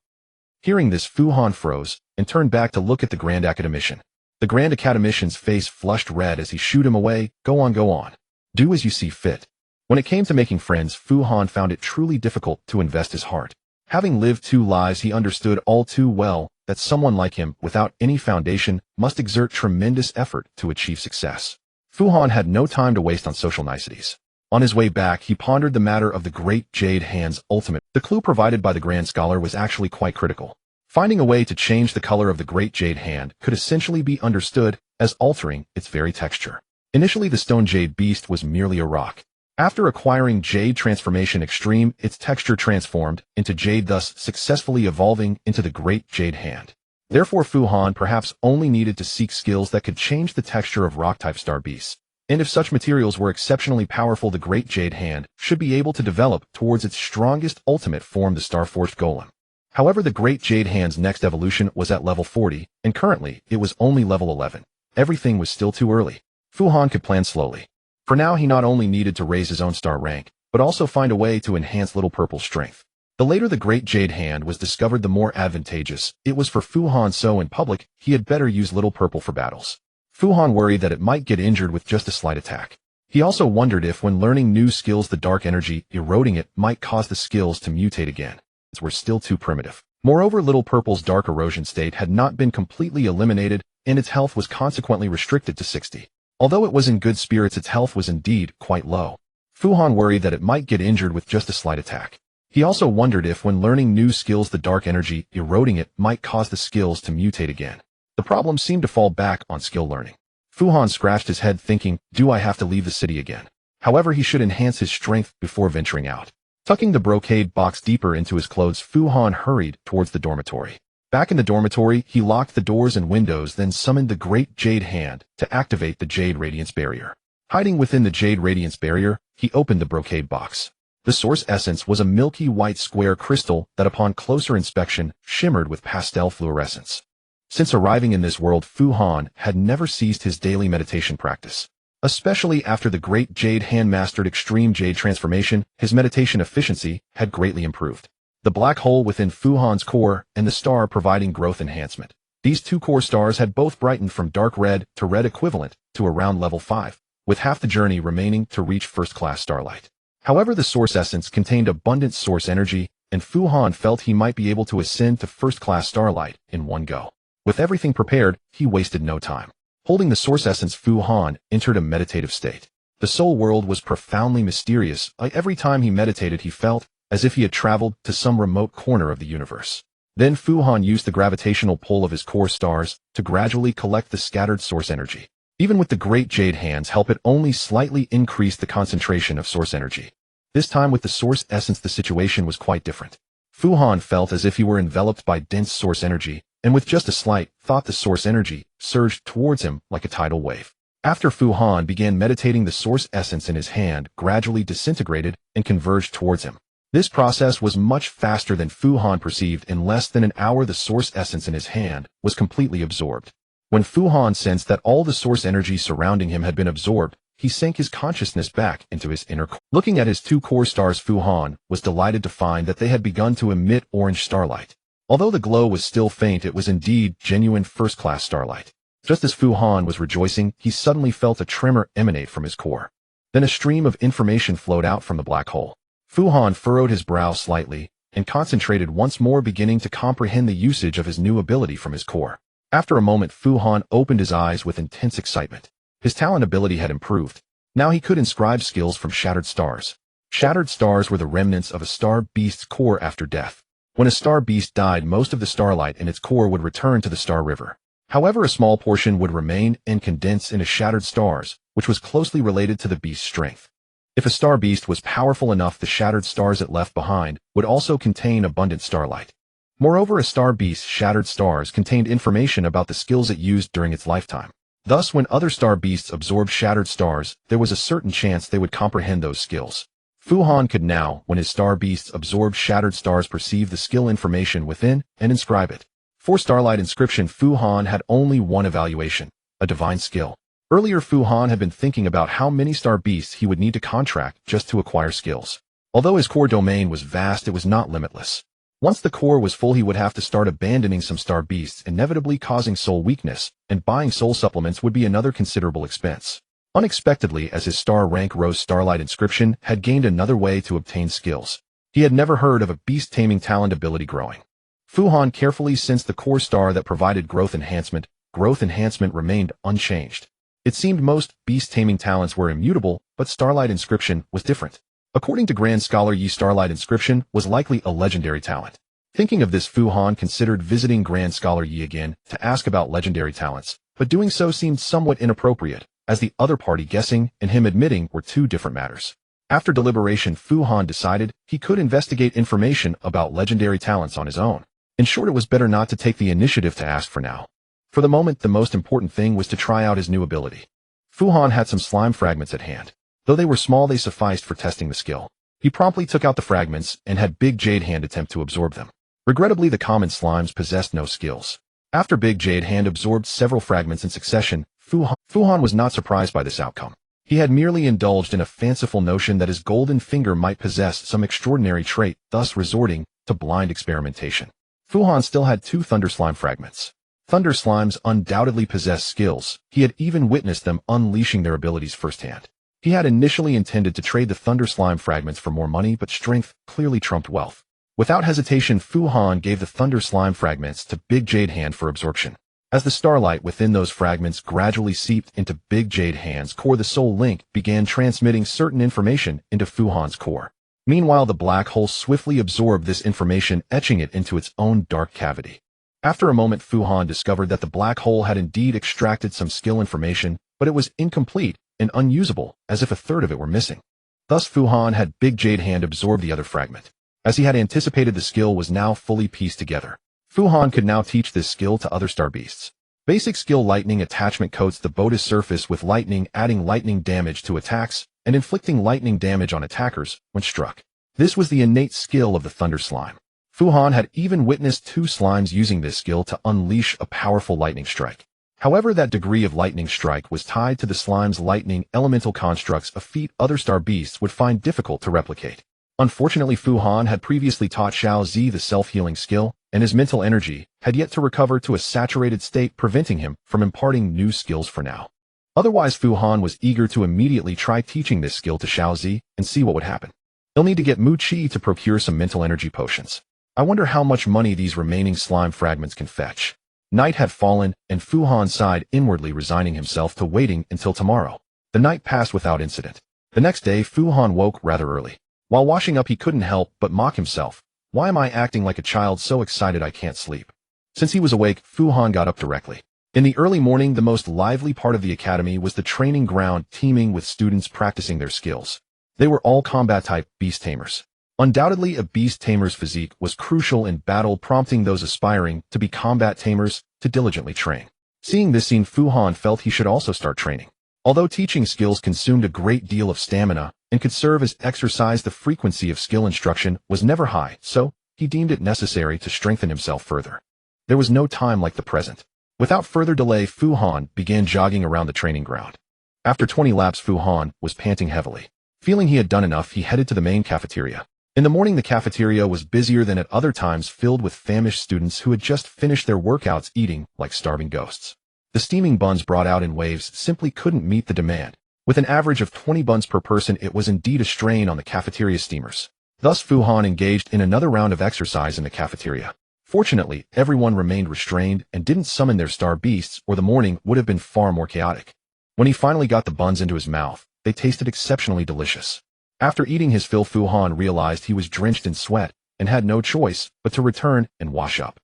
Hearing this, Fu Han froze and turned back to look at the Grand Academician. The Grand Academician's face flushed red as he shooed him away. Go on, go on. Do as you see fit. When it came to making friends, Fu Han found it truly difficult to invest his heart. Having lived 2 lives, he understood all too well that someone like him, without any foundation, must exert tremendous effort to achieve success. Fu Han had no time to waste on social niceties. On his way back, he pondered the matter of the Great Jade Hand's ultimate. The clue provided by the Grand Scholar was actually quite critical. Finding a way to change the color of the Great Jade Hand could essentially be understood as altering its very texture. Initially, the stone jade beast was merely a rock. After acquiring Jade Transformation Extreme, its texture transformed into jade, thus successfully evolving into the Great Jade Hand. Therefore, Fu Han perhaps only needed to seek skills that could change the texture of rock-type star beasts. And if such materials were exceptionally powerful, the Great Jade Hand should be able to develop towards its strongest ultimate form, the Star-Forged Golem. However, the Great Jade Hand's next evolution was at level 40, and currently it was only level 11. Everything was still too early. Fu Han could plan slowly. For now, he not only needed to raise his own star rank, but also find a way to enhance Little Purple's strength. The later the Great Jade Hand was discovered, the more advantageous it was for Fu Han, so in public, he had better use Little Purple for battles. Fu Han worried that it might get injured with just a slight attack. He also wondered if, when learning new skills, the dark energy eroding it might cause the skills to mutate again. Were still too primitive. Moreover, Little Purple's dark erosion state had not been completely eliminated, and its health was consequently restricted to 60. Although it was in good spirits, its health was indeed quite low. Fu Han worried that it might get injured with just a slight attack. He also wondered if, when learning new skills, the dark energy eroding it might cause the skills to mutate again. The problem seemed to fall back on skill learning. Fu Han scratched his head, thinking, do I have to leave the city again? However, he should enhance his strength before venturing out. Tucking the brocade box deeper into his clothes, Fu Han hurried towards the dormitory. Back in the dormitory, he locked the doors and windows, then summoned the Great Jade Hand to activate the Jade Radiance Barrier. Hiding within the Jade Radiance Barrier, he opened the brocade box. The source essence was a milky white square crystal that, upon closer inspection, shimmered with pastel fluorescence. Since arriving in this world, Fu Han had never ceased his daily meditation practice. Especially after the Great Jade Hand mastered Extreme Jade Transformation, his meditation efficiency had greatly improved. The black hole within Fu Han's core and the star providing growth enhancement. These two core stars had both brightened from dark red to red, equivalent to around level 5, with half the journey remaining to reach first-class Starlight. However, the source essence contained abundant source energy, and Fu Han felt he might be able to ascend to first-class Starlight in one go. With everything prepared, he wasted no time. Holding the source essence, Fu Han entered a meditative state. The soul world was profoundly mysterious. Every time he meditated, he felt as if he had traveled to some remote corner of the universe. Then Fu Han used the gravitational pull of his core stars to gradually collect the scattered source energy. Even with the Great Jade Hand's help, it only slightly increased the concentration of source energy. This time, with the source essence, the situation was quite different. Fu Han felt as if he were enveloped by dense source energy, and with just a slight thought, the source energy surged towards him like a tidal wave. After Fu Han began meditating, the source essence in his hand gradually disintegrated and converged towards him. This process was much faster than Fu Han perceived. In less than an hour, the source essence in his hand was completely absorbed. When Fu Han sensed that all the source energy surrounding him had been absorbed, he sank his consciousness back into his inner core. Looking at his two core stars, Fu Han was delighted to find that they had begun to emit orange starlight. Although the glow was still faint, it was indeed genuine first-class starlight. Just as Fu Han was rejoicing, he suddenly felt a tremor emanate from his core. Then a stream of information flowed out from the black hole. Fu Han furrowed his brow slightly and concentrated once more, beginning to comprehend the usage of his new ability from his core. After a moment, Fu Han opened his eyes with intense excitement. His talent ability had improved. Now he could inscribe skills from shattered stars. Shattered stars were the remnants of a star beast's core after death. When a star beast died, most of the starlight in its core would return to the star river. However, a small portion would remain and condense into shattered stars, which was closely related to the beast's strength. If a star beast was powerful enough, the shattered stars it left behind would also contain abundant starlight. Moreover, a star beast's shattered stars contained information about the skills it used during its lifetime. Thus, when other star beasts absorbed shattered stars, there was a certain chance they would comprehend those skills. Fu Han could now, when his star beasts absorbed shattered stars, perceive the skill information within and inscribe it. For Starlight Inscription, Fu Han had only one evaluation, a divine skill. Earlier, Fu Han had been thinking about how many star beasts he would need to contract just to acquire skills. Although his core domain was vast, it was not limitless. Once the core was full, he would have to start abandoning some star beasts, inevitably causing soul weakness, and buying soul supplements would be another considerable expense. Unexpectedly, as his star rank rose, Starlight Inscription had gained another way to obtain skills. He had never heard of a beast-taming talent ability growing. Fu Han carefully sensed the core star that provided growth enhancement. Growth enhancement remained unchanged. It seemed most beast-taming talents were immutable, but Starlight Inscription was different. According to Grand Scholar Yi, Starlight Inscription was likely a legendary talent. Thinking of this, Fu Han considered visiting Grand Scholar Yi again to ask about legendary talents, but doing so seemed somewhat inappropriate, as the other party guessing and him admitting were two different matters. After deliberation, Fu Han decided he could investigate information about legendary talents on his own. In short, it was better not to take the initiative to ask for now. For the moment, the most important thing was to try out his new ability. Fu Han had some slime fragments at hand. Though they were small, they sufficed for testing the skill. He promptly took out the fragments and had Big Jade Hand attempt to absorb them. Regrettably, the common slimes possessed no skills. After Big Jade Hand absorbed several fragments in succession, Fu Han was not surprised by this outcome. He had merely indulged in a fanciful notion that his golden finger might possess some extraordinary trait, thus resorting to blind experimentation. Fu Han still had 2 Thunder Slime fragments. Thunder Slimes undoubtedly possess skills. He had even witnessed them unleashing their abilities firsthand. He had initially intended to trade the Thunder Slime fragments for more money, but strength clearly trumped wealth. Without hesitation, Fu Han gave the Thunder Slime fragments to Big Jade Hand for absorption. As the starlight within those fragments gradually seeped into Big Jade Hand's core, the soul link began transmitting certain information into Fu Han's core. Meanwhile, the black hole swiftly absorbed this information, etching it into its own dark cavity. After a moment, Fu Han discovered that the black hole had indeed extracted some skill information, but it was incomplete and unusable, as if a third of it were missing. Thus, Fu Han had Big Jade Hand absorb the other fragment. As he had anticipated, the skill was now fully pieced together. Fu Han could now teach this skill to other star beasts. Basic skill: Lightning Attachment coats the boat's surface with lightning, adding lightning damage to attacks and inflicting lightning damage on attackers when struck. This was the innate skill of the Thunder Slime. Fu Han had even witnessed 2 slimes using this skill to unleash a powerful lightning strike. However, that degree of lightning strike was tied to the slime's lightning elemental constructs, a feat other star beasts would find difficult to replicate. Unfortunately, Fu Han had previously taught Xiao Zi the self-healing skill, and his mental energy had yet to recover to a saturated state, preventing him from imparting new skills for now. Otherwise, Fu Han was eager to immediately try teaching this skill to Xiao Zi and see what would happen. He'll need to get Mu Qi to procure some mental energy potions. I wonder how much money these remaining slime fragments can fetch. Night had fallen, and Fu Han sighed inwardly, resigning himself to waiting until tomorrow. The night passed without incident. The next day, Fu Han woke rather early. While washing up, he couldn't help but mock himself. Why am I acting like a child, so excited I can't sleep? Since he was awake, Fu Han got up directly. In the early morning, the most lively part of the academy was the training ground, teeming with students practicing their skills. They were all combat-type beast tamers. Undoubtedly, a beast tamer's physique was crucial in battle, prompting those aspiring to be combat tamers to diligently train. Seeing this scene, Fu Han felt he should also start training. Although teaching skills consumed a great deal of stamina and could serve as exercise, the frequency of skill instruction was never high, so he deemed it necessary to strengthen himself further. There was no time like the present. Without further delay, Fu Han began jogging around the training ground. After 20 laps, Fu Han was panting heavily. Feeling he had done enough, he headed to the main cafeteria. In the morning, the cafeteria was busier than at other times, filled with famished students who had just finished their workouts, eating like starving ghosts. The steaming buns brought out in waves simply couldn't meet the demand. With an average of 20 buns per person, it was indeed a strain on the cafeteria steamers. Thus, Fu Han engaged in another round of exercise in the cafeteria. Fortunately, everyone remained restrained and didn't summon their star beasts, or the morning would have been far more chaotic. When he finally got the buns into his mouth, they tasted exceptionally delicious. After eating his fill, Fu Han realized he was drenched in sweat and had no choice but to return and wash up.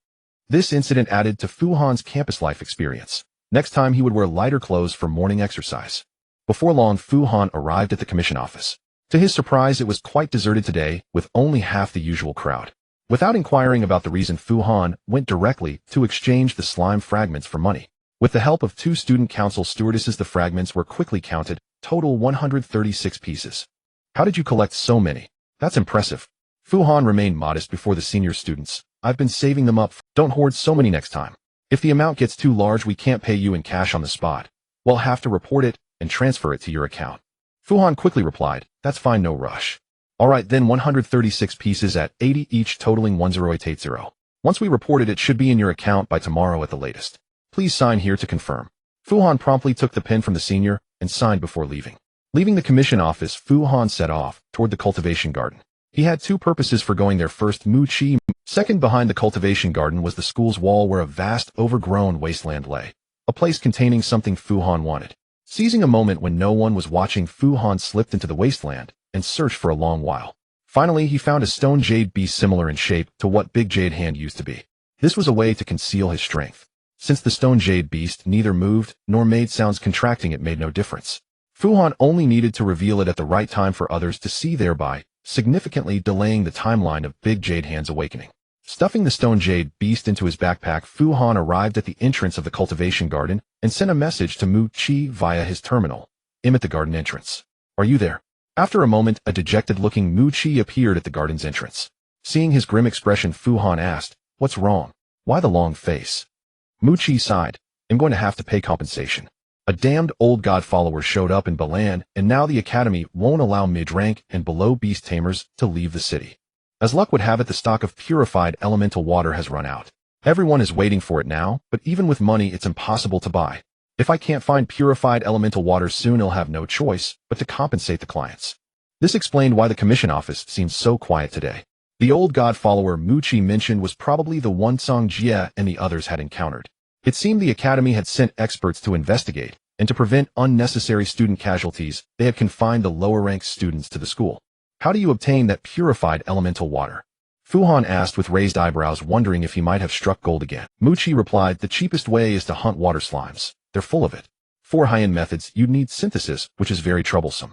This incident added to Fu Han's campus life experience. Next time, he would wear lighter clothes for morning exercise. Before long, Fu Han arrived at the commission office. To his surprise, it was quite deserted today, with only half the usual crowd. Without inquiring about the reason, Fu Han went directly to exchange the slime fragments for money. With the help of 2 student council stewardesses, the fragments were quickly counted, total 136 pieces. How did you collect so many? That's impressive. Fu Han remained modest before the senior students. I've been saving them up. Don't hoard so many next time. If the amount gets too large, we can't pay you in cash on the spot. We'll have to report it and transfer it to your account. Fu Han quickly replied, that's fine, no rush. Alright then, 136 pieces at 80 each, totaling 1080. Once we report it, it should be in your account by tomorrow at the latest. Please sign here to confirm. Fu Han promptly took the pen from the senior and signed before leaving. Leaving the commission office, Fu Han set off toward the cultivation garden. He had 2 purposes for going there. First, Mu Qi. Second, behind the cultivation garden was the school's wall, where a vast, overgrown wasteland lay. A place containing something Fu Han wanted. Seizing a moment when no one was watching, Fu Han slipped into the wasteland and searched for a long while. Finally, he found a stone jade beast similar in shape to what Big Jade Hand used to be. This was a way to conceal his strength. Since the stone jade beast neither moved nor made sounds, contracting it made no difference. Fu Han only needed to reveal it at the right time for others to see, thereby significantly delaying the timeline of Big Jade Hand's awakening. Stuffing the stone jade beast into his backpack, Fu Han arrived at the entrance of the cultivation garden and sent a message to Mu Qi via his terminal. "I'm at the garden entrance. Are you there?" After a moment, a dejected-looking Mu Qi appeared at the garden's entrance. Seeing his grim expression, Fu Han asked, "What's wrong? Why the long face?" Mu Qi sighed, "I'm going to have to pay compensation. A damned old god follower showed up in Balan, and now the Academy won't allow mid-rank and below beast tamers to leave the city. As luck would have it, the stock of purified elemental water has run out. Everyone is waiting for it now, but even with money it's impossible to buy. If I can't find purified elemental water soon, I'll have no choice but to compensate the clients." This explained why the commission office seemed so quiet today. The old god follower Mu Qi mentioned was probably the one Song Jie and the others had encountered. It seemed the Academy had sent experts to investigate, and to prevent unnecessary student casualties, they had confined the lower-ranked students to the school. "How do you obtain that purified elemental water?" Fu Han asked with raised eyebrows, wondering if he might have struck gold again. Mu Qi replied, "The cheapest way is to hunt water slimes. They're full of it. For high-end methods, you'd need synthesis, which is very troublesome.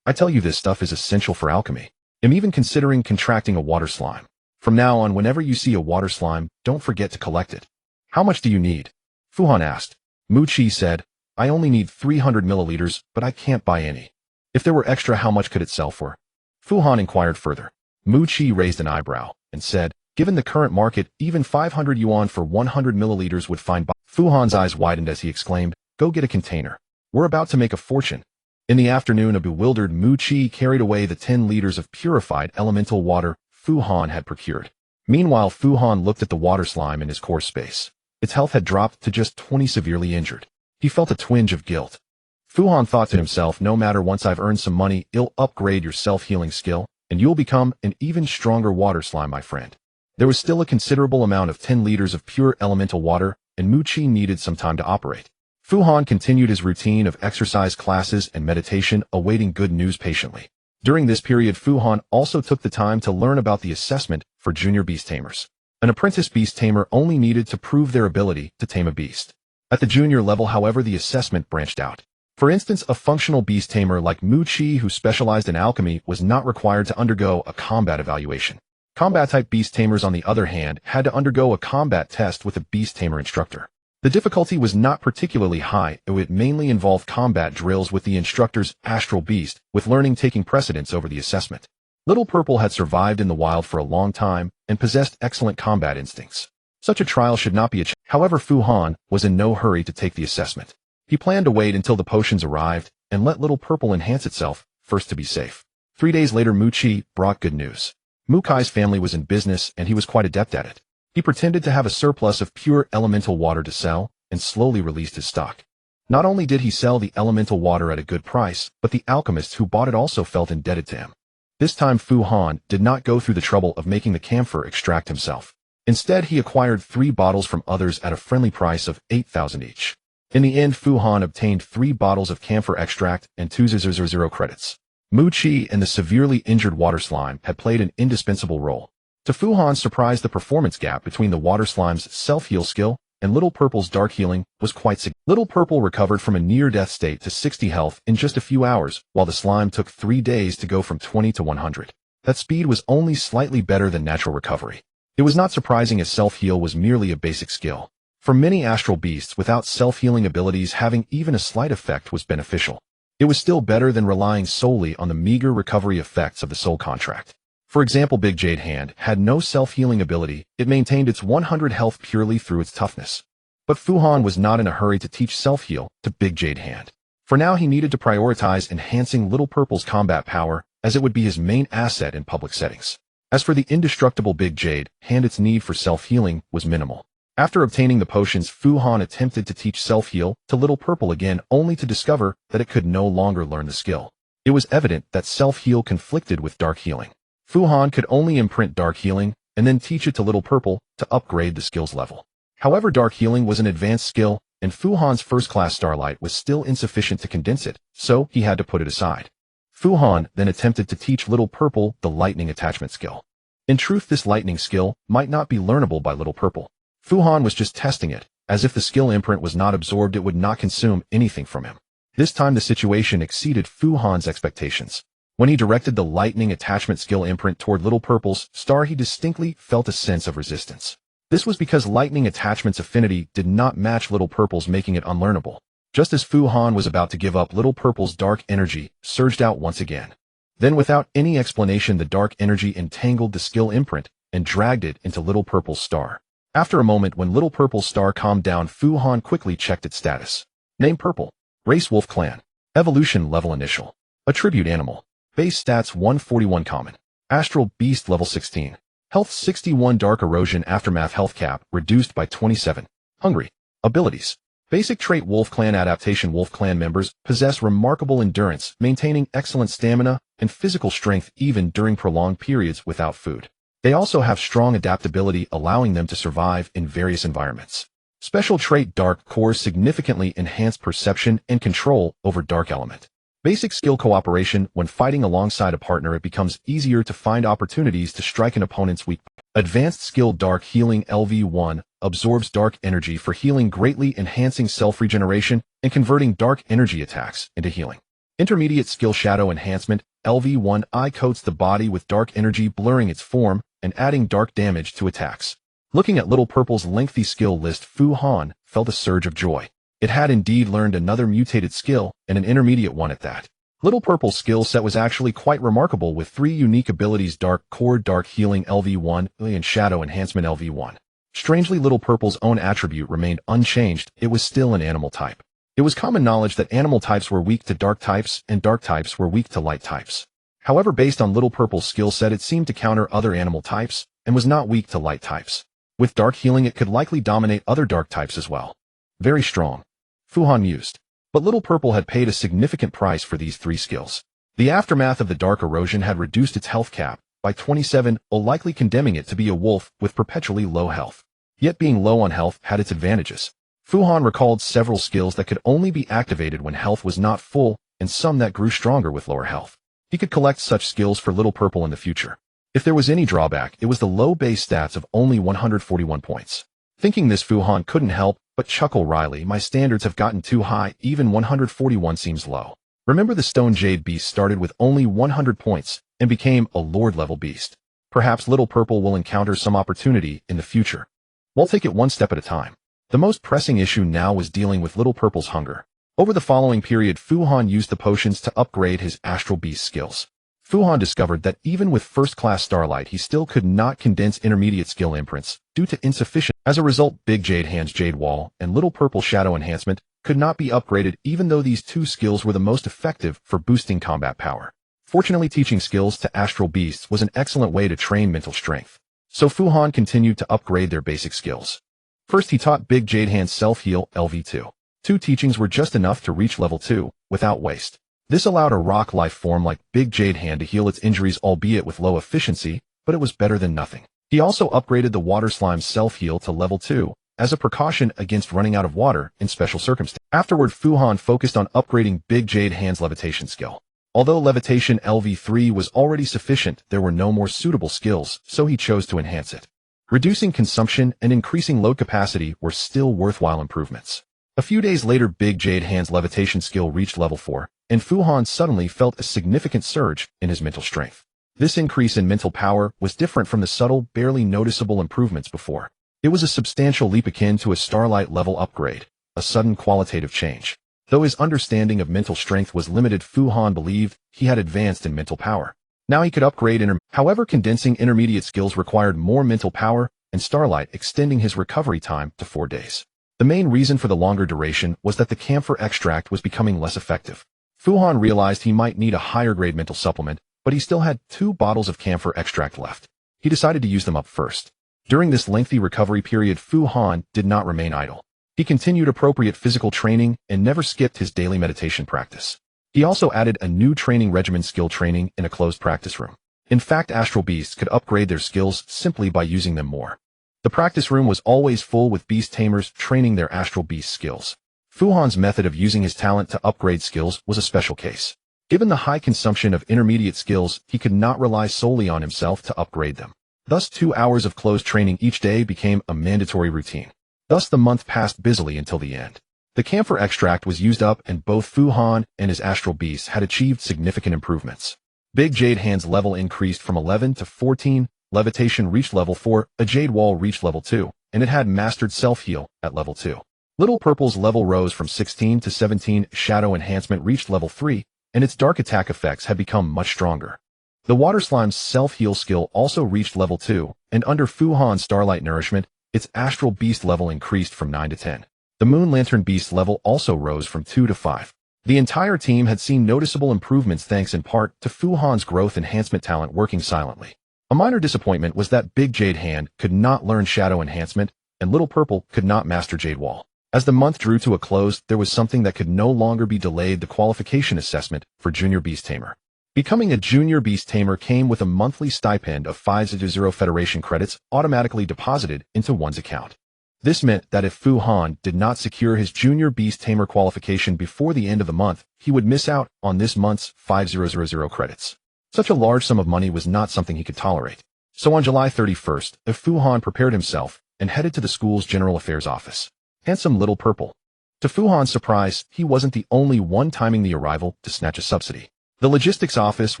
I tell you, this stuff is essential for alchemy. I'm even considering contracting a water slime. From now on, whenever you see a water slime, don't forget to collect it." "How much do you need?" Fu Han asked. Mu Qi said, "I only need 300 milliliters, but I can't buy any. If there were extra, how much could it sell for?" Fu Han inquired further. Mu Qi raised an eyebrow and said, "Given the current market, even 500 yuan for 100 milliliters would find buy." Fu Han's eyes widened as he exclaimed, "Go get a container. We're about to make a fortune." In the afternoon, a bewildered Mu Qi carried away the 10 liters of purified elemental water Fu Han had procured. Meanwhile, Fu Han looked at the water slime in his core space. Its health had dropped to just 20, severely injured. He felt a twinge of guilt. Fu Han thought to himself, "No matter, once I've earned some money, it'll upgrade your self-healing skill, and you'll become an even stronger water slime, my friend." There was still a considerable amount of 10 liters of pure elemental water, and Mu Qi needed some time to operate. Fu Han continued his routine of exercise classes and meditation, awaiting good news patiently. During this period, Fu Han also took the time to learn about the assessment for junior beast tamers. An apprentice beast tamer only needed to prove their ability to tame a beast. At the junior level, however, the assessment branched out. For instance, a functional beast tamer like Mu Qi, who specialized in alchemy, was not required to undergo a combat evaluation. Combat-type beast tamers, on the other hand, had to undergo a combat test with a beast tamer instructor. The difficulty was not particularly high, though it mainly involved combat drills with the instructor's astral beast, with learning taking precedence over the assessment. Little Purple had survived in the wild for a long time and possessed excellent combat instincts. Such a trial should not be a challenge. However, Fu Han was in no hurry to take the assessment. He planned to wait until the potions arrived and let Little Purple enhance itself first to be safe. 3 days later, Mu Qi brought good news. Mu Kai's family was in business, and he was quite adept at it. He pretended to have a surplus of pure elemental water to sell and slowly released his stock. Not only did he sell the elemental water at a good price, but the alchemists who bought it also felt indebted to him. This time, Fu Han did not go through the trouble of making the camphor extract himself. Instead, he acquired 3 bottles from others at a friendly price of 8,000 each. In the end, Fu Han obtained 3 bottles of camphor extract and 2,000 credits. Mu Qi and the severely injured water slime had played an indispensable role. To Fu Han's surprise, the performance gap between the water slime's self-heal skill and Little Purple's dark healing was quite significant. Little Purple recovered from a near-death state to 60 health in just a few hours, while the slime took 3 days to go from 20 to 100. That speed was only slightly better than natural recovery. It was not surprising, as self-heal was merely a basic skill. For many astral beasts, without self-healing abilities, having even a slight effect was beneficial. It was still better than relying solely on the meager recovery effects of the soul contract. For example, Big Jade Hand had no self-healing ability. It maintained its 100 health purely through its toughness. But Fu Han was not in a hurry to teach self-heal to Big Jade Hand. For now, he needed to prioritize enhancing Little Purple's combat power, as it would be his main asset in public settings. As for the indestructible Big Jade Hand, its need for self-healing was minimal. After obtaining the potions, Fu Han attempted to teach self-heal to Little Purple again, only to discover that it could no longer learn the skill. It was evident that self-heal conflicted with dark healing. Fu Han could only imprint dark healing and then teach it to Little Purple to upgrade the skill's level. However, dark healing was an advanced skill, and Fu Han's first-class Starlight was still insufficient to condense it, so he had to put it aside. Fu Han then attempted to teach Little Purple the lightning attachment skill. In truth, this lightning skill might not be learnable by Little Purple. Fu Han was just testing it, as if the skill imprint was not absorbed, it would not consume anything from him. This time the situation exceeded Fu Han's expectations. When he directed the lightning attachment skill imprint toward Little Purple's star, he distinctly felt a sense of resistance. This was because lightning attachment's affinity did not match Little Purple's, making it unlearnable. Just as Fu Han was about to give up, Little Purple's dark energy surged out once again. Then without any explanation, the dark energy entangled the skill imprint and dragged it into Little Purple's star. After a moment, when Little Purple's star calmed down, Fu Han quickly checked its status. Name Purple. Race Wolf Clan. Evolution level initial. Attribute animal. Base stats 141 common. Astral Beast level 16. Health 61. Dark Erosion Aftermath health cap reduced by 27. Hungry. Abilities. Basic trait Wolf Clan adaptation. Wolf Clan members possess remarkable endurance, maintaining excellent stamina and physical strength even during prolonged periods without food. They also have strong adaptability, allowing them to survive in various environments. Special trait Dark Cores significantly enhance perception and control over dark element. Basic skill Cooperation. When fighting alongside a partner, it becomes easier to find opportunities to strike an opponent's weak point. Advanced skill Dark Healing LV1 absorbs dark energy for healing, greatly enhancing self-regeneration and converting dark energy attacks into healing. Intermediate skill Shadow Enhancement LV1I coats the body with dark energy, blurring its form and adding dark damage to attacks. Looking at Little Purple's lengthy skill list, Fu Han felt a surge of joy. It had indeed learned another mutated skill, and an intermediate one at that. Little Purple's skill set was actually quite remarkable, with 3 unique abilities: Dark Core, Dark Healing LV1, and Shadow Enhancement LV1. Strangely, Little Purple's own attribute remained unchanged. It was still an animal type. It was common knowledge that animal types were weak to dark types, and dark types were weak to light types. However, based on Little Purple's skill set, it seemed to counter other animal types, and was not weak to light types. With Dark Healing, it could likely dominate other dark types as well. Very strong. Fu Han mused. But Little Purple had paid a significant price for these 3 skills. The aftermath of the Dark Erosion had reduced its health cap by 27, likely condemning it to be a wolf with perpetually low health. Yet being low on health had its advantages. Fu Han recalled several skills that could only be activated when health was not full, and some that grew stronger with lower health. He could collect such skills for Little Purple in the future. If there was any drawback, it was the low base stats of only 141 points. Thinking this, Fu Han couldn't help but chuckle wryly. My standards have gotten too high, even 141 seems low. Remember, the Stone Jade Beast started with only 100 points and became a Lord-level beast. Perhaps Little Purple will encounter some opportunity in the future. We'll take it one step at a time. The most pressing issue now was dealing with Little Purple's hunger. Over the following period, Fu Han used the potions to upgrade his Astral Beast skills. Fu Han discovered that even with first-class Starlight, he still could not condense intermediate skill imprints due to insufficient. As a result, Big Jade Hand's Jade Wall and Little Purple Shadow Enhancement could not be upgraded, even though these 2 skills were the most effective for boosting combat power. Fortunately, teaching skills to Astral Beasts was an excellent way to train mental strength. So Fu Han continued to upgrade their basic skills. First, he taught Big Jade Hand Self-Heal LV2. 2 teachings were just enough to reach level 2 without waste. This allowed a rock life form like Big Jade Hand to heal its injuries, albeit with low efficiency, but it was better than nothing. He also upgraded the Water Slime's Self-Heal to level 2, as a precaution against running out of water in special circumstances. Afterward, Fu Han focused on upgrading Big Jade Hand's levitation skill. Although levitation LV3 was already sufficient, there were no more suitable skills, so he chose to enhance it. Reducing consumption and increasing load capacity were still worthwhile improvements. A few days later, Big Jade Hand's levitation skill reached level 4, and Fu Han suddenly felt a significant surge in his mental strength. This increase in mental power was different from the subtle, barely noticeable improvements before. It was a substantial leap akin to a Starlight level upgrade, a sudden qualitative change. Though his understanding of mental strength was limited, Fu Han believed he had advanced in mental power. Now he could upgrade However, condensing intermediate skills required more mental power, and Starlight extending his recovery time to 4 days. The main reason for the longer duration was that the camphor extract was becoming less effective. Fu Han realized he might need a higher-grade mental supplement, but he still had 2 bottles of camphor extract left. He decided to use them up first. During this lengthy recovery period, Fu Han did not remain idle. He continued appropriate physical training and never skipped his daily meditation practice. He also added a new training regimen, skill training, in a closed practice room. In fact, Astral Beasts could upgrade their skills simply by using them more. The practice room was always full with beast tamers training their astral beast skills. Fu Han's method of using his talent to upgrade skills was a special case. Given the high consumption of intermediate skills, he could not rely solely on himself to upgrade them. Thus, 2 hours of closed training each day became a mandatory routine. Thus, the month passed busily until the end. The camphor extract was used up and both Fu Han and his astral beasts had achieved significant improvements. Big Jade Hand's level increased from 11 to 14, levitation reached level 4, a Jade Wall reached level 2, and it had mastered self-heal at level 2. Little Purple's level rose from 16 to 17, shadow enhancement reached level 3, and its dark attack effects had become much stronger. The Water Slime's self-heal skill also reached level 2, and under Fu Han's Starlight Nourishment, its astral beast level increased from 9 to 10. The Moon Lantern Beast level also rose from 2 to 5. The entire team had seen noticeable improvements thanks in part to Fu Han's growth enhancement talent working silently. A minor disappointment was that Big Jade Hand could not learn Shadow Enhancement, and Little Purple could not master Jade Wall. As the month drew to a close, there was something that could no longer be delayed: the qualification assessment for Junior Beast Tamer. Becoming a Junior Beast Tamer came with a monthly stipend of 500 Federation credits automatically deposited into one's account. This meant that if Fu Han did not secure his Junior Beast Tamer qualification before the end of the month, he would miss out on this month's 5,000 credits. Such a large sum of money was not something he could tolerate. So on July 31st, Fu Han prepared himself and headed to the school's General Affairs office. Handsome Little Purple. To Fu Han's surprise, he wasn't the only one timing the arrival to snatch a subsidy. The logistics office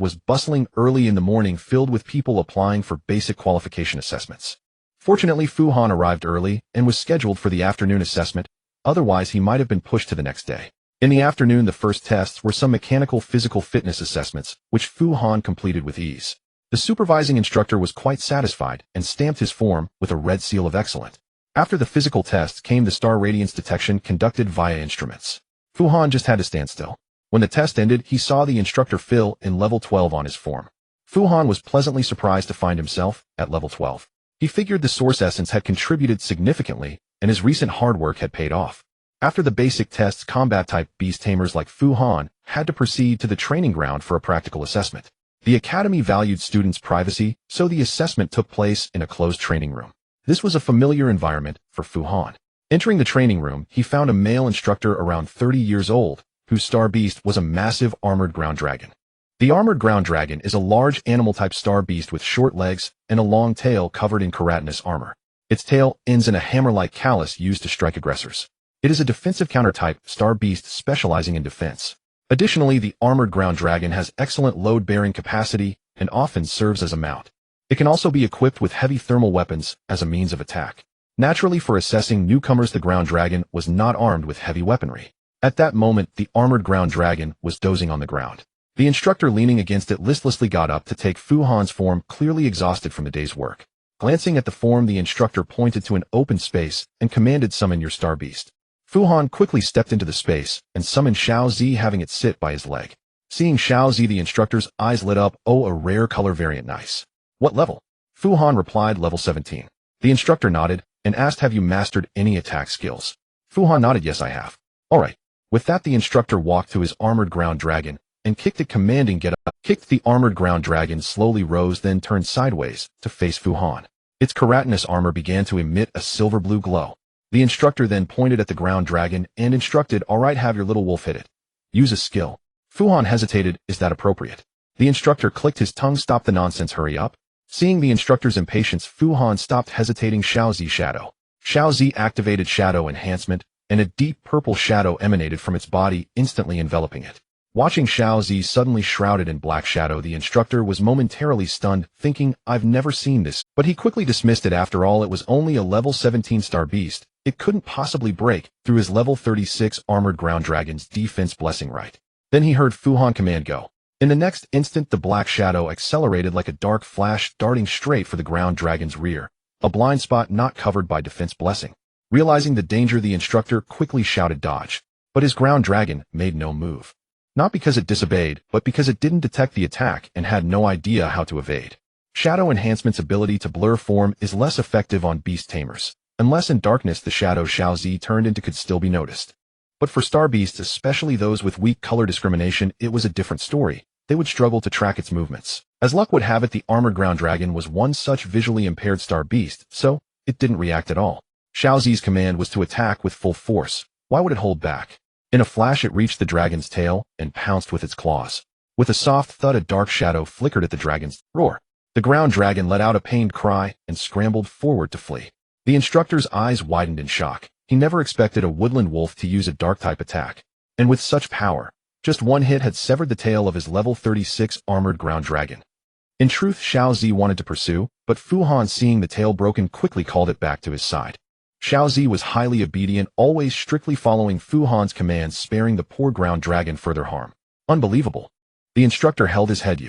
was bustling early in the morning, filled with people applying for basic qualification assessments. Fortunately, Fu Han arrived early and was scheduled for the afternoon assessment, otherwise he might have been pushed to the next day. In the afternoon, the first tests were some mechanical physical fitness assessments, which Fu Han completed with ease. The supervising instructor was quite satisfied and stamped his form with a red seal of excellent. After the physical tests came the star radiance detection conducted via instruments. Fu Han just had to stand still. When the test ended, he saw the instructor fill in level 12 on his form. Fu Han was pleasantly surprised to find himself at level 12. He figured the source essence had contributed significantly, and his recent hard work had paid off. After the basic tests, combat-type beast tamers like Fu Han had to proceed to the training ground for a practical assessment. The academy valued students' privacy, so the assessment took place in a closed training room. This was a familiar environment for Fu Han. Entering the training room, he found a male instructor around 30 years old, whose star beast was a massive armored ground dragon. The armored ground dragon is a large animal-type star beast with short legs and a long tail covered in keratinous armor. Its tail ends in a hammer-like callus used to strike aggressors. It is a defensive counter-type star beast specializing in defense. Additionally, the armored ground dragon has excellent load-bearing capacity and often serves as a mount. It can also be equipped with heavy thermal weapons as a means of attack. Naturally, for assessing newcomers, the ground dragon was not armed with heavy weaponry. At that moment, the armored ground dragon was dozing on the ground. The instructor, leaning against it, listlessly got up to take Fu Han's form, clearly exhausted from the day's work. Glancing at the form, the instructor pointed to an open space and commanded, "Summon your star beast." Fu Han quickly stepped into the space and summoned Xiao Zi, having it sit by his leg. Seeing Xiao Zi, the instructor's eyes lit up. "Oh, a rare color variant, nice. What level?" Fu Han replied, "Level 17. The instructor nodded and asked, "Have you mastered any attack skills?" Fu Han nodded, "Yes, I have." "Alright." With that, the instructor walked to his armored ground dragon and kicked it, commanding, "Get up." Kicked. The armored ground dragon slowly rose, then turned sideways to face Fu Han. Its keratinous armor began to emit a silver blue glow. The instructor then pointed at the ground dragon and instructed, "Alright, have your little wolf hit it. Use a skill." Fu Han hesitated. "Is that appropriate?" The instructor clicked his tongue. "Stop the nonsense, hurry up." Seeing the instructor's impatience, Fu Han stopped hesitating. "Xiao Zi Shadow." Xiao Zi activated Shadow Enhancement, and a deep purple shadow emanated from its body, instantly enveloping it. Watching Xiao Zi suddenly shrouded in black shadow, the instructor was momentarily stunned, thinking, "I've never seen this," but he quickly dismissed it. After all, it was only a level 17 star beast. It couldn't possibly break through his level 36 armored ground dragon's defense blessing, right? Then he heard Fu Han command, "Go." In the next instant, the black shadow accelerated like a dark flash, darting straight for the ground dragon's rear, a blind spot not covered by defense blessing. Realizing the danger, the instructor quickly shouted, "Dodge." But his ground dragon made no move. Not because it disobeyed, but because it didn't detect the attack and had no idea how to evade. Shadow Enhancement's ability to blur form is less effective on beast tamers, unless in darkness the shadow Xiao Zi turned into could still be noticed. But for star beasts, especially those with weak color discrimination, it was a different story. They would struggle to track its movements. As luck would have it, the armored ground dragon was one such visually impaired star beast, so it didn't react at all. Xiao Zi's command was to attack with full force. Why would it hold back? In a flash it reached the dragon's tail and pounced with its claws. With a soft thud, a dark shadow flickered at the dragon's roar. The ground dragon let out a pained cry and scrambled forward to flee. The instructor's eyes widened in shock. He never expected a woodland wolf to use a dark-type attack. And with such power, just one hit had severed the tail of his level 36 armored ground dragon. In truth, Xiao Zi wanted to pursue, but Fu Han, seeing the tail broken, quickly called it back to his side. Xiao Zi was highly obedient, always strictly following Fu Han's commands, sparing the poor ground dragon further harm. Unbelievable. The instructor held his head.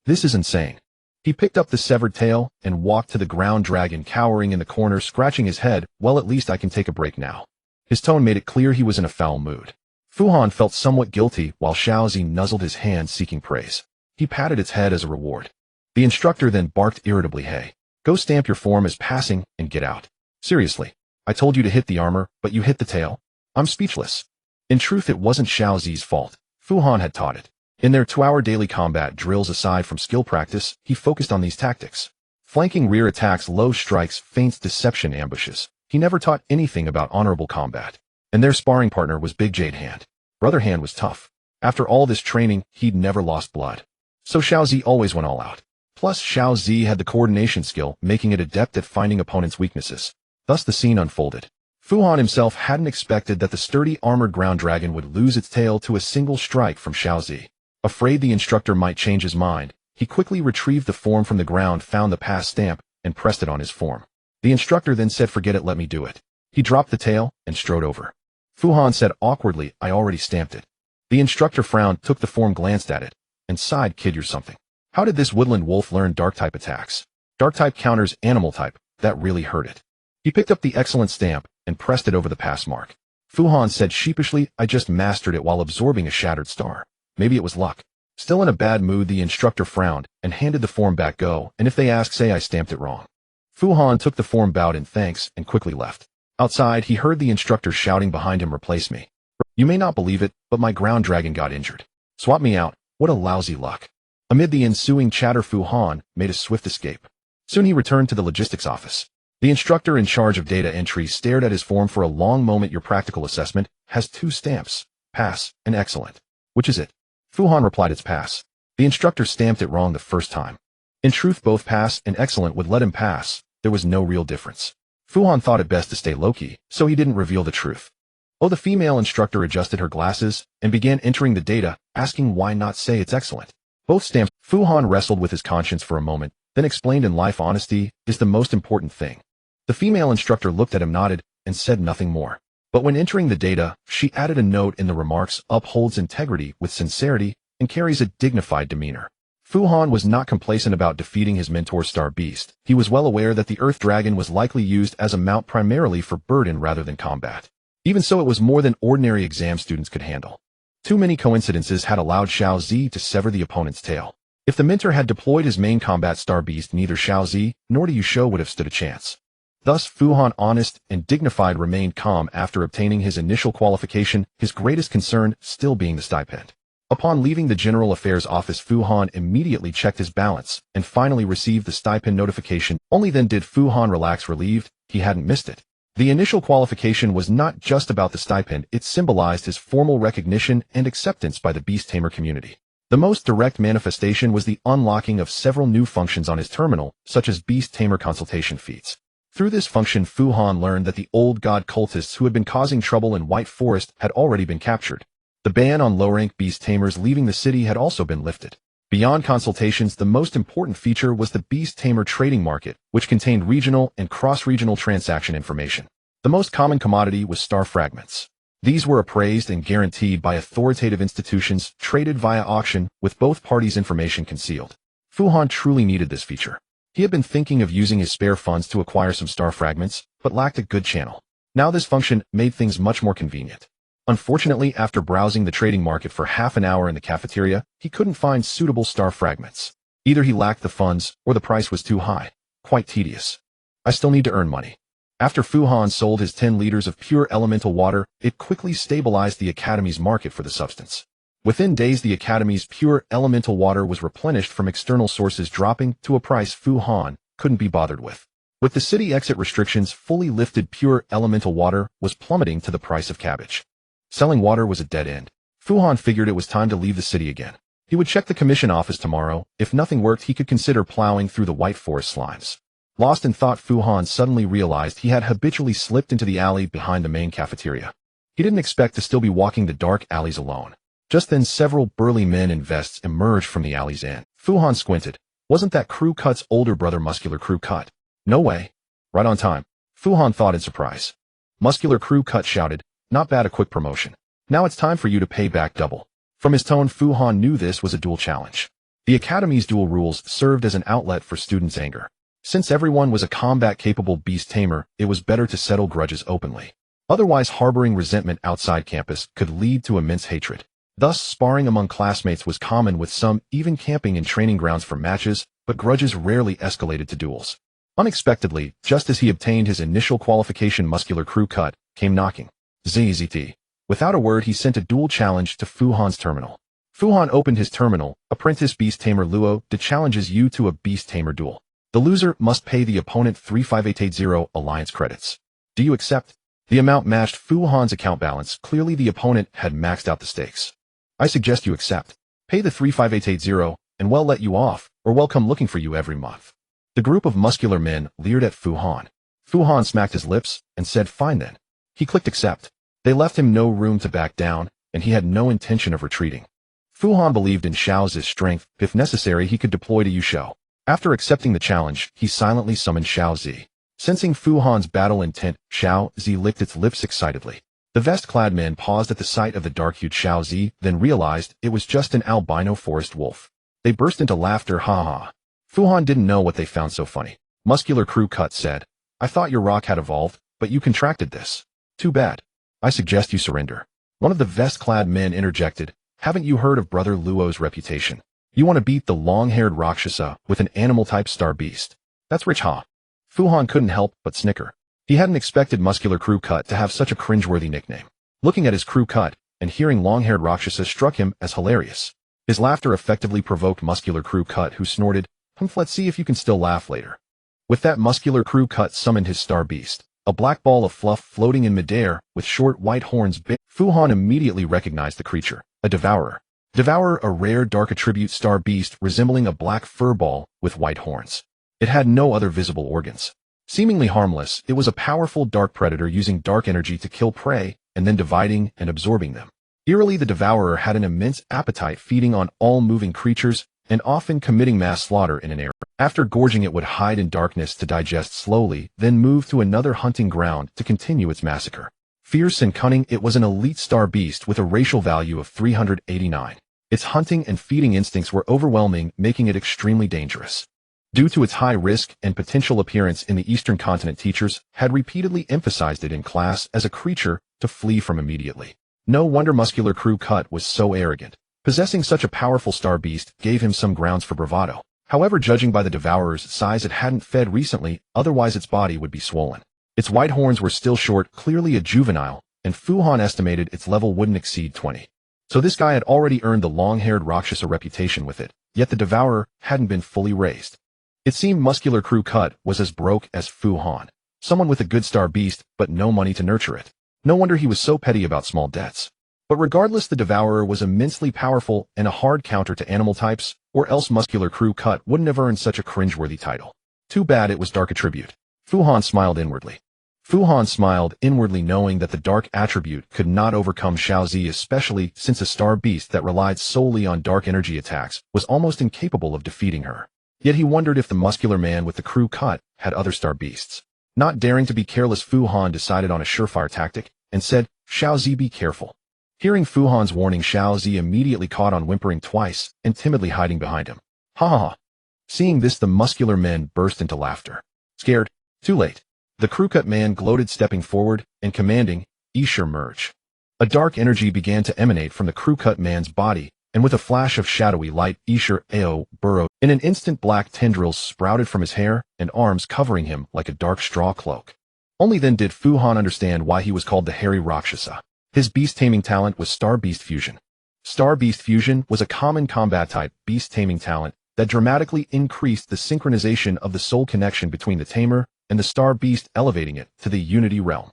This is insane. He picked up the severed tail and walked to the ground dragon cowering in the corner, scratching his head. Well, at least I can take a break now. His tone made it clear he was in a foul mood. Fu Han felt somewhat guilty while Xiao Zi nuzzled his hand, seeking praise. He patted its head as a reward. The instructor then barked irritably, "Hey, go stamp your form as passing and get out. Seriously, I told you to hit the armor, but you hit the tail." I'm speechless. In truth, it wasn't Xiao Zi's fault. Fu Han had taught it. In their 2-hour daily combat drills, aside from skill practice, he focused on these tactics. Flanking, rear attacks, low strikes, feints, deception, ambushes. He never taught anything about honorable combat. And their sparring partner was Big Jade Hand. Brother Hand was tough. After all this training, he'd never lost blood. So Xiao Zi always went all out. Plus, Xiao Zi had the coordination skill, making it adept at finding opponents' weaknesses. Thus the scene unfolded. Fu Han himself hadn't expected that the sturdy armored ground dragon would lose its tail to a single strike from Xiao Zi. Afraid the instructor might change his mind, he quickly retrieved the form from the ground, found the pass stamp, and pressed it on his form. The instructor then said, "Forget it, let me do it." He dropped the tail and strode over. Fu Han said awkwardly, "I already stamped it." The instructor frowned, took the form, glanced at it, and sighed, "Kid, you're something. How did this woodland wolf learn dark-type attacks? Dark-type counters animal-type, that really hurt it." He picked up the excellent stamp and pressed it over the pass mark. Fu Han said sheepishly, "I just mastered it while absorbing a shattered star. Maybe it was luck." Still in a bad mood, the instructor frowned and handed the form back. "Go, and if they ask, say I stamped it wrong." Fu Han took the form, bowed in thanks, and quickly left. Outside, he heard the instructor shouting behind him, "Replace me. You may not believe it, but my ground dragon got injured. Swap me out. What a lousy luck." Amid the ensuing chatter, Fu Han made a swift escape. Soon he returned to the logistics office. The instructor in charge of data entry stared at his form for a long moment. "Your practical assessment has 2 stamps, pass and excellent. Which is it?" Fu Han replied, "It's pass." The instructor stamped it wrong the first time. In truth, both pass and excellent would let him pass. There was no real difference. Fu Han thought it best to stay low-key, so he didn't reveal the truth. The female instructor adjusted her glasses and began entering the data, asking why not say it's excellent. Both stamps. Fu Han wrestled with his conscience for a moment, then explained, "In life, honesty is the most important thing." The female instructor looked at him, nodded, and said nothing more. But when entering the data, she added a note in the remarks, "Upholds integrity with sincerity and carries a dignified demeanor." Fu Han was not complacent about defeating his mentor Star Beast. He was well aware that the Earth Dragon was likely used as a mount primarily for burden rather than combat. Even so, it was more than ordinary exam students could handle. Too many coincidences had allowed Xiao Zi to sever the opponent's tail. If the mentor had deployed his main combat Star Beast, neither Xiao Zi nor Liu Shou would have stood a chance. Thus, Fu Han, honest and dignified, remained calm after obtaining his initial qualification, his greatest concern still being the stipend. Upon leaving the General Affairs office, Fu Han immediately checked his balance and finally received the stipend notification. Only then did Fu Han relax, relieved he hadn't missed it. The initial qualification was not just about the stipend, it symbolized his formal recognition and acceptance by the Beast Tamer community. The most direct manifestation was the unlocking of several new functions on his terminal, such as Beast Tamer consultation feats. Through this function, Fu Han learned that the old god cultists who had been causing trouble in White Forest had already been captured. The ban on low-rank beast tamers leaving the city had also been lifted. Beyond consultations, the most important feature was the beast tamer trading market, which contained regional and cross-regional transaction information. The most common commodity was star fragments. These were appraised and guaranteed by authoritative institutions, traded via auction, with both parties' information concealed. Fu Han truly needed this feature. He had been thinking of using his spare funds to acquire some star fragments, but lacked a good channel. Now this function made things much more convenient. Unfortunately, after browsing the trading market for half an hour in the cafeteria, he couldn't find suitable star fragments. Either he lacked the funds, or the price was too high. Quite tedious. I still need to earn money. After Fu Han sold his 10 liters of pure elemental water, it quickly stabilized the Academy's market for the substance. Within days, the Academy's pure elemental water was replenished from external sources, dropping to a price Fu Han couldn't be bothered with. With the city exit restrictions fully lifted, pure elemental water was plummeting to the price of cabbage. Selling water was a dead end. Fu Han figured it was time to leave the city again. He would check the commission office tomorrow. If nothing worked, he could consider plowing through the white forest slimes. Lost in thought, Fu Han suddenly realized he had habitually slipped into the alley behind the main cafeteria. He didn't expect to still be walking the dark alleys alone. Just then, several burly men in vests emerged from the alley's end. Fu Han squinted. Wasn't that Crew Cut's older brother, Muscular Crew Cut? No way. Right on time, Fu Han thought in surprise. Muscular Crew Cut shouted, not bad, a quick promotion. Now it's time for you to pay back double. From his tone, Fu Han knew this was a duel challenge. The Academy's duel rules served as an outlet for students' anger. Since everyone was a combat-capable beast tamer, it was better to settle grudges openly. Otherwise, harboring resentment outside campus could lead to immense hatred. Thus, sparring among classmates was common, with some even camping in training grounds for matches, but grudges rarely escalated to duels. Unexpectedly, just as he obtained his initial qualification, Muscular Crew Cut came knocking. ZZT. Without a word, he sent a duel challenge to Fu Han's terminal. Fu Han opened his terminal. Apprentice Beast Tamer Luo challenges you to a Beast Tamer duel. The loser must pay the opponent 35880 alliance credits. Do you accept? The amount matched Fu Han's account balance. Clearly the opponent had maxed out the stakes. I suggest you accept. Pay the 35880, and we'll let you off, or we'll come looking for you every month. The group of muscular men leered at Fu Han. Fu Han smacked his lips and said, fine then. He clicked accept. They left him no room to back down, and he had no intention of retreating. Fu Han believed in Xiao Zi's strength. If necessary, he could deploy to Yusho. After accepting the challenge, he silently summoned Xiao Zi. Sensing Fu Han's battle intent, Xiao Zi licked its lips excitedly. The vest-clad man paused at the sight of the dark-hued Xiao Zi, then realized it was just an albino forest wolf. They burst into laughter. Ha ha. Fu Han didn't know what they found so funny. Muscular Crew Cut said, I thought your rock had evolved, but you contracted this. Too bad. I suggest you surrender. One of the vest-clad men interjected, haven't you heard of Brother Luo's reputation? You want to beat the long-haired Rakshasa with an animal-type star beast. That's rich, huh? Fu Han couldn't help but snicker. He hadn't expected Muscular Crew Cut to have such a cringeworthy nickname. Looking at his Crew Cut and hearing long-haired Rakshasa struck him as hilarious. His laughter effectively provoked Muscular Crew Cut, who snorted, let's see if you can still laugh later. With that, Muscular Crew Cut summoned his star beast, a black ball of fluff floating in midair with short white horns. Fu Han immediately recognized the creature, a devourer. Devourer, a rare dark attribute star beast resembling a black fur ball with white horns. It had no other visible organs. Seemingly harmless, it was a powerful dark predator using dark energy to kill prey and then dividing and absorbing them. Eerily, the devourer had an immense appetite, feeding on all moving creatures and often committing mass slaughter in an area. After gorging, it would hide in darkness to digest slowly, then move to another hunting ground to continue its massacre. Fierce and cunning, it was an elite star beast with a racial value of 389. Its hunting and feeding instincts were overwhelming, making it extremely dangerous. Due to its high risk and potential appearance in the Eastern Continent, teachers had repeatedly emphasized it in class as a creature to flee from immediately. No wonder Muscular Crew Cut was so arrogant. Possessing such a powerful star beast gave him some grounds for bravado. However, judging by the devourer's size, it hadn't fed recently, otherwise its body would be swollen. Its white horns were still short, clearly a juvenile, and Fu Han estimated its level wouldn't exceed 20. So this guy had already earned the long-haired Rakshasa reputation with it, yet the devourer hadn't been fully raised. It seemed Muscular Crew Cut was as broke as Fu Han. Someone with a good star beast, but no money to nurture it. No wonder he was so petty about small debts. But regardless, the devourer was immensely powerful and a hard counter to animal types, or else Muscular Crew Cut wouldn't have earned such a cringeworthy title. Too bad it was dark attribute. Fu Han smiled inwardly. Fu Han smiled inwardly, knowing that the dark attribute could not overcome Xiao Zi, especially since a star beast that relied solely on dark energy attacks was almost incapable of defeating her. Yet he wondered if the muscular man with the Crew Cut had other star beasts. Not daring to be careless, Fu Han decided on a surefire tactic and said, Xiao Zi, be careful. Hearing Fu Han's warning, Xiao Zi immediately caught on, whimpering twice and timidly hiding behind him. Ha ha ha. Seeing this, the muscular men burst into laughter. Scared? Too late. The Crew Cut man gloated, stepping forward and commanding, Isher, merge. A dark energy began to emanate from the Crew Cut man's body, and with a flash of shadowy light, Isher Ao burrowed. In an instant, black tendrils sprouted from his hair and arms, covering him like a dark straw cloak. Only then did Fu Han understand why he was called the Hairy Rakshasa. His beast-taming talent was Star-Beast Fusion. Star-Beast Fusion was a common combat-type beast-taming talent that dramatically increased the synchronization of the soul connection between the tamer and the Star Beast elevating it to the Unity realm.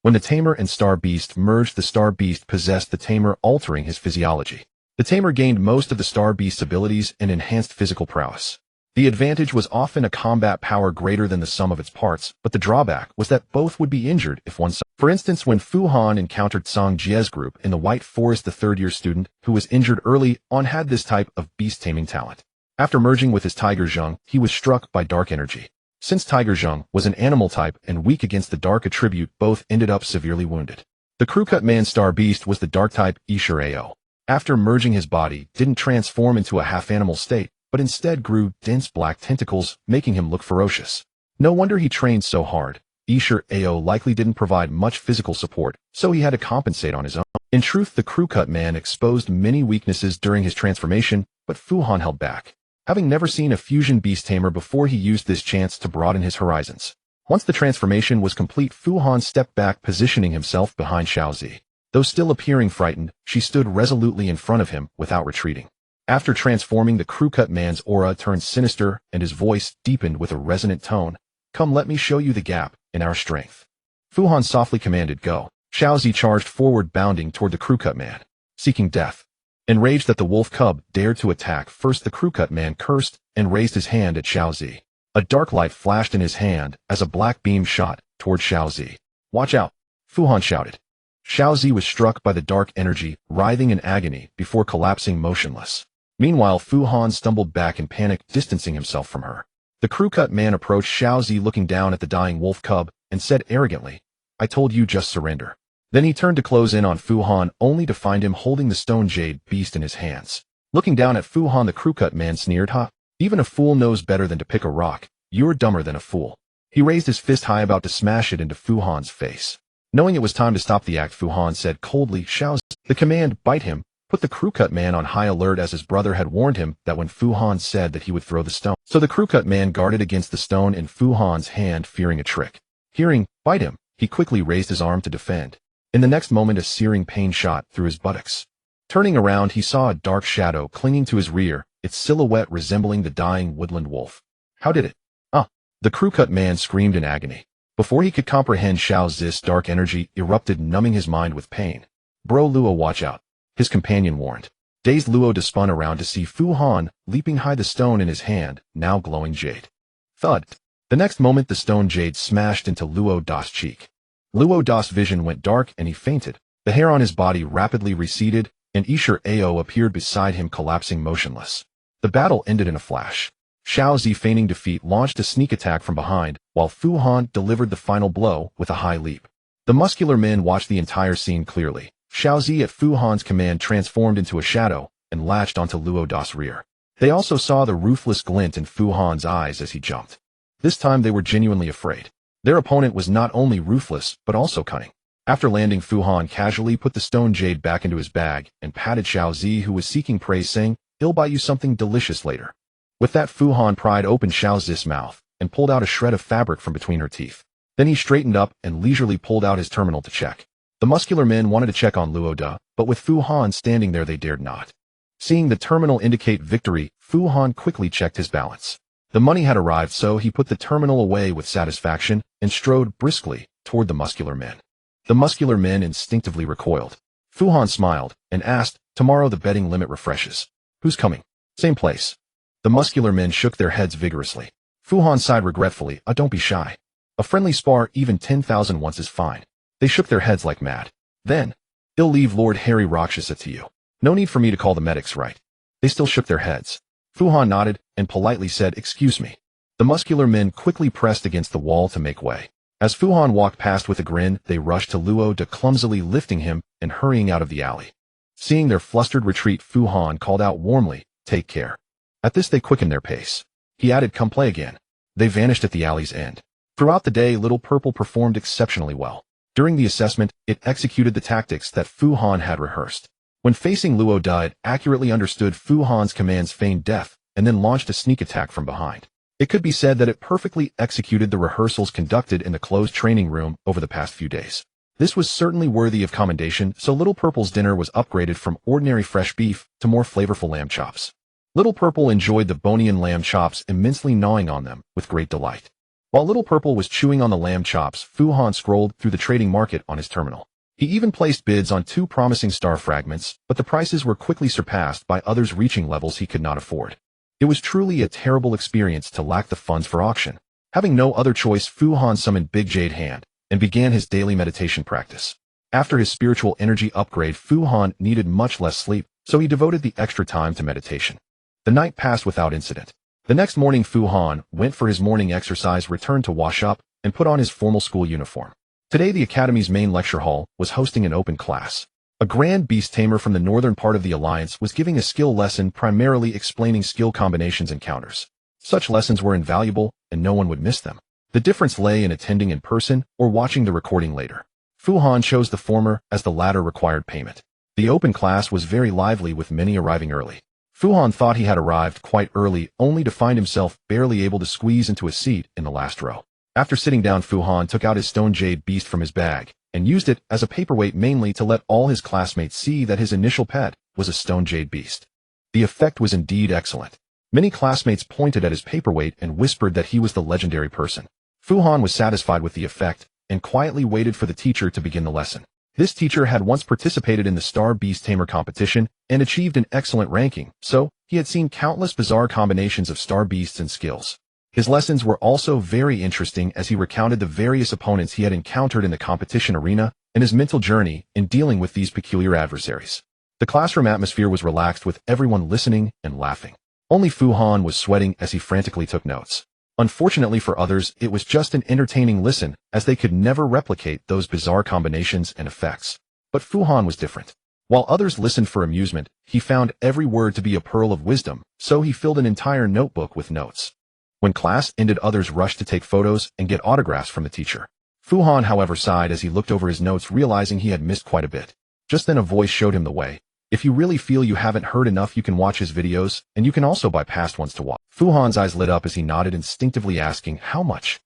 When the Tamer and Star Beast merged, the Star Beast possessed the Tamer, altering his physiology. The Tamer gained most of the Star Beast's abilities and enhanced physical prowess. The advantage was often a combat power greater than the sum of its parts, but the drawback was that both would be injured if one suffered. For instance, when Fu Han encountered Song Jie's group in the White Forest, the third-year student, who was injured early on, had this type of beast-taming talent. After merging with his Tiger Zhuang, he was struck by dark energy. Since Tiger Zhuang was an animal type and weak against the dark attribute, both ended up severely wounded. The crew-cut man Star Beast was the dark type Ao. After merging, his body didn't transform into a half-animal state, but instead grew dense black tentacles, making him look ferocious. No wonder he trained so hard. Ao likely didn't provide much physical support, so he had to compensate on his own. In truth, the crew-cut man exposed many weaknesses during his transformation, but Fu Han held back. Having never seen a fusion beast tamer before, he used this chance to broaden his horizons. Once the transformation was complete, Fu Han stepped back, positioning himself behind Xiaozi. Though still appearing frightened, she stood resolutely in front of him without retreating. After transforming, the crew-cut man's aura turned sinister and his voice deepened with a resonant tone. "Come, let me show you the gap in our strength." Fu Han softly commanded, "Go." Xiaozi charged forward, bounding toward the crew-cut man, seeking death. Enraged that the wolf cub dared to attack first, the crew-cut man cursed and raised his hand at Xiaozi. A dark light flashed in his hand as a black beam shot toward Xiaozi. "Watch out!" Fu Han shouted. Xiaozi was struck by the dark energy, writhing in agony before collapsing motionless. Meanwhile, Fu Han stumbled back in panic, distancing himself from her. The crew-cut man approached Xiaozi, looking down at the dying wolf cub, and said arrogantly, "I told you, just surrender." Then he turned to close in on Fu Han, only to find him holding the stone jade beast in his hands. Looking down at Fu Han, the crew-cut man sneered, "Ha! Even a fool knows better than to pick a rock. You're dumber than a fool." He raised his fist high, about to smash it into Fu Han's face. Knowing it was time to stop the act, Fu Han said coldly, "Xiaozi." The command, "Bite him," put the crew-cut man on high alert, as his brother had warned him that when Fu Han said that he would throw the stone. So the crew-cut man guarded against the stone in Fu Han's hand, fearing a trick. Hearing, "Bite him," he quickly raised his arm to defend. In the next moment, a searing pain shot through his buttocks. Turning around, he saw a dark shadow clinging to his rear, its silhouette resembling the dying woodland wolf. "How did it?" "Ah!" The crew-cut man screamed in agony. Before he could comprehend, Xiaozi's dark energy erupted, numbing his mind with pain. "Bro, Luo, watch out," his companion warned. Dazed, Luo spun around to see Fu Han leaping high, the stone in his hand, now glowing jade. Thud! The next moment, the stone jade smashed into Luo Da's cheek. Luo Da's vision went dark and he fainted. The hair on his body rapidly receded, and Ao appeared beside him, collapsing motionless. The battle ended in a flash. Xiaozi, feigning defeat, launched a sneak attack from behind, while Fu Han delivered the final blow with a high leap. The muscular men watched the entire scene clearly. Xiaozi, at Fu Han's command, transformed into a shadow and latched onto Luo Da's rear. They also saw the ruthless glint in Fu Han's eyes as he jumped. This time they were genuinely afraid. Their opponent was not only ruthless, but also cunning. After landing, Fu Han casually put the stone jade back into his bag and patted Xiaozi, who was seeking praise, saying, "He'll buy you something delicious later." With that, Fu Han pried open Xiaozi's mouth and pulled out a shred of fabric from between her teeth. Then he straightened up and leisurely pulled out his terminal to check. The muscular men wanted to check on Luo Da, but with Fu Han standing there, they dared not. Seeing the terminal indicate victory, Fu Han quickly checked his balance. The money had arrived, so he put the terminal away with satisfaction and strode briskly toward the muscular men. The muscular men instinctively recoiled. Fu Han smiled and asked, "Tomorrow the betting limit refreshes. Who's coming?" "Same place." The muscular men shook their heads vigorously. Fu Han sighed regretfully, "Don't be shy. A friendly spar, even 10,000 once, is fine." They shook their heads like mad. Then, "I'll leave Lord Harry Rakshasa to you. No need for me to call the medics, right?" They still shook their heads. Fu Han nodded and politely said, "Excuse me." The muscular men quickly pressed against the wall to make way. As Fu Han walked past with a grin, they rushed to Luo Da, clumsily lifting him and hurrying out of the alley. Seeing their flustered retreat, Fu Han called out warmly, "Take care." At this, they quickened their pace. He added, "Come play again." They vanished at the alley's end. Throughout the day, Little Purple performed exceptionally well. During the assessment, it executed the tactics that Fu Han had rehearsed. When facing Luo Da, it accurately understood Fu Han's commands, feigned death, and then launched a sneak attack from behind. It could be said that it perfectly executed the rehearsals conducted in the closed training room over the past few days. This was certainly worthy of commendation, so Little Purple's dinner was upgraded from ordinary fresh beef to more flavorful lamb chops. Little Purple enjoyed the bony and lamb chops immensely, gnawing on them with great delight. While Little Purple was chewing on the lamb chops, Fu Han scrolled through the trading market on his terminal. He even placed bids on 2 promising star fragments, but the prices were quickly surpassed by others reaching levels he could not afford. It was truly a terrible experience to lack the funds for auction. Having no other choice, Fu Han summoned Big Jade Hand and began his daily meditation practice. After his spiritual energy upgrade, Fu Han needed much less sleep, so he devoted the extra time to meditation. The night passed without incident. The next morning, Fu Han went for his morning exercise, returned to wash up, and put on his formal school uniform. Today, the Academy's main lecture hall was hosting an open class. A grand beast tamer from the northern part of the Alliance was giving a skill lesson, primarily explaining skill combinations and counters. Such lessons were invaluable, and no one would miss them. The difference lay in attending in person or watching the recording later. Fu Han chose the former, as the latter required payment. The open class was very lively, with many arriving early. Fu Han thought he had arrived quite early, only to find himself barely able to squeeze into a seat in the last row. After sitting down, Fu Han took out his stone jade beast from his bag and used it as a paperweight, mainly to let all his classmates see that his initial pet was a stone jade beast. The effect was indeed excellent. Many classmates pointed at his paperweight and whispered that he was the legendary person. Fu Han was satisfied with the effect and quietly waited for the teacher to begin the lesson. This teacher had once participated in the Star Beast Tamer competition and achieved an excellent ranking, so he had seen countless bizarre combinations of star beasts and skills. His lessons were also very interesting, as he recounted the various opponents he had encountered in the competition arena and his mental journey in dealing with these peculiar adversaries. The classroom atmosphere was relaxed, with everyone listening and laughing. Only Fu Han was sweating as he frantically took notes. Unfortunately for others, it was just an entertaining listen, as they could never replicate those bizarre combinations and effects. But Fu Han was different. While others listened for amusement, he found every word to be a pearl of wisdom, so he filled an entire notebook with notes. When class ended, others rushed to take photos and get autographs from the teacher. Fu Han, however, sighed as he looked over his notes, realizing he had missed quite a bit. Just then a voice showed him the way. If you really feel you haven't heard enough, you can watch his videos, and you can also buy past ones to watch. Fu Han's eyes lit up as he nodded, instinctively asking, "How much?"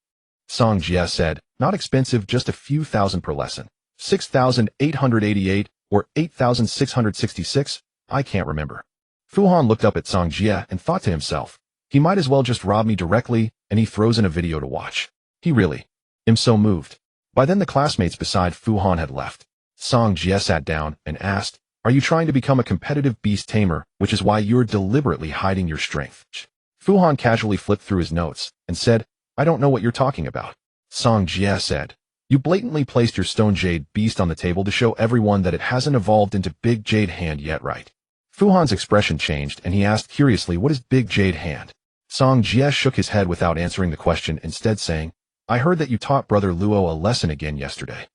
Song Jie said, "Not expensive, just a few thousand per lesson. 6,888 or 8,666? I can't remember." Fu Han looked up at Song Jie and thought to himself, he might as well just rob me directly, and he throws in a video to watch. He really am so moved. By then the classmates beside Fu Han had left. Song Jie sat down and asked, "Are you trying to become a competitive beast tamer, which is why you're deliberately hiding your strength?" Fu Han casually flipped through his notes and said, "I don't know what you're talking about." Song Jie said, "You blatantly placed your stone jade beast on the table to show everyone that it hasn't evolved into Big Jade Hand yet, right?" Fu Han's expression changed and he asked curiously, "What is Big Jade Hand?" Song Jie shook his head without answering the question, instead saying, "I heard that you taught Brother Luo a lesson again yesterday."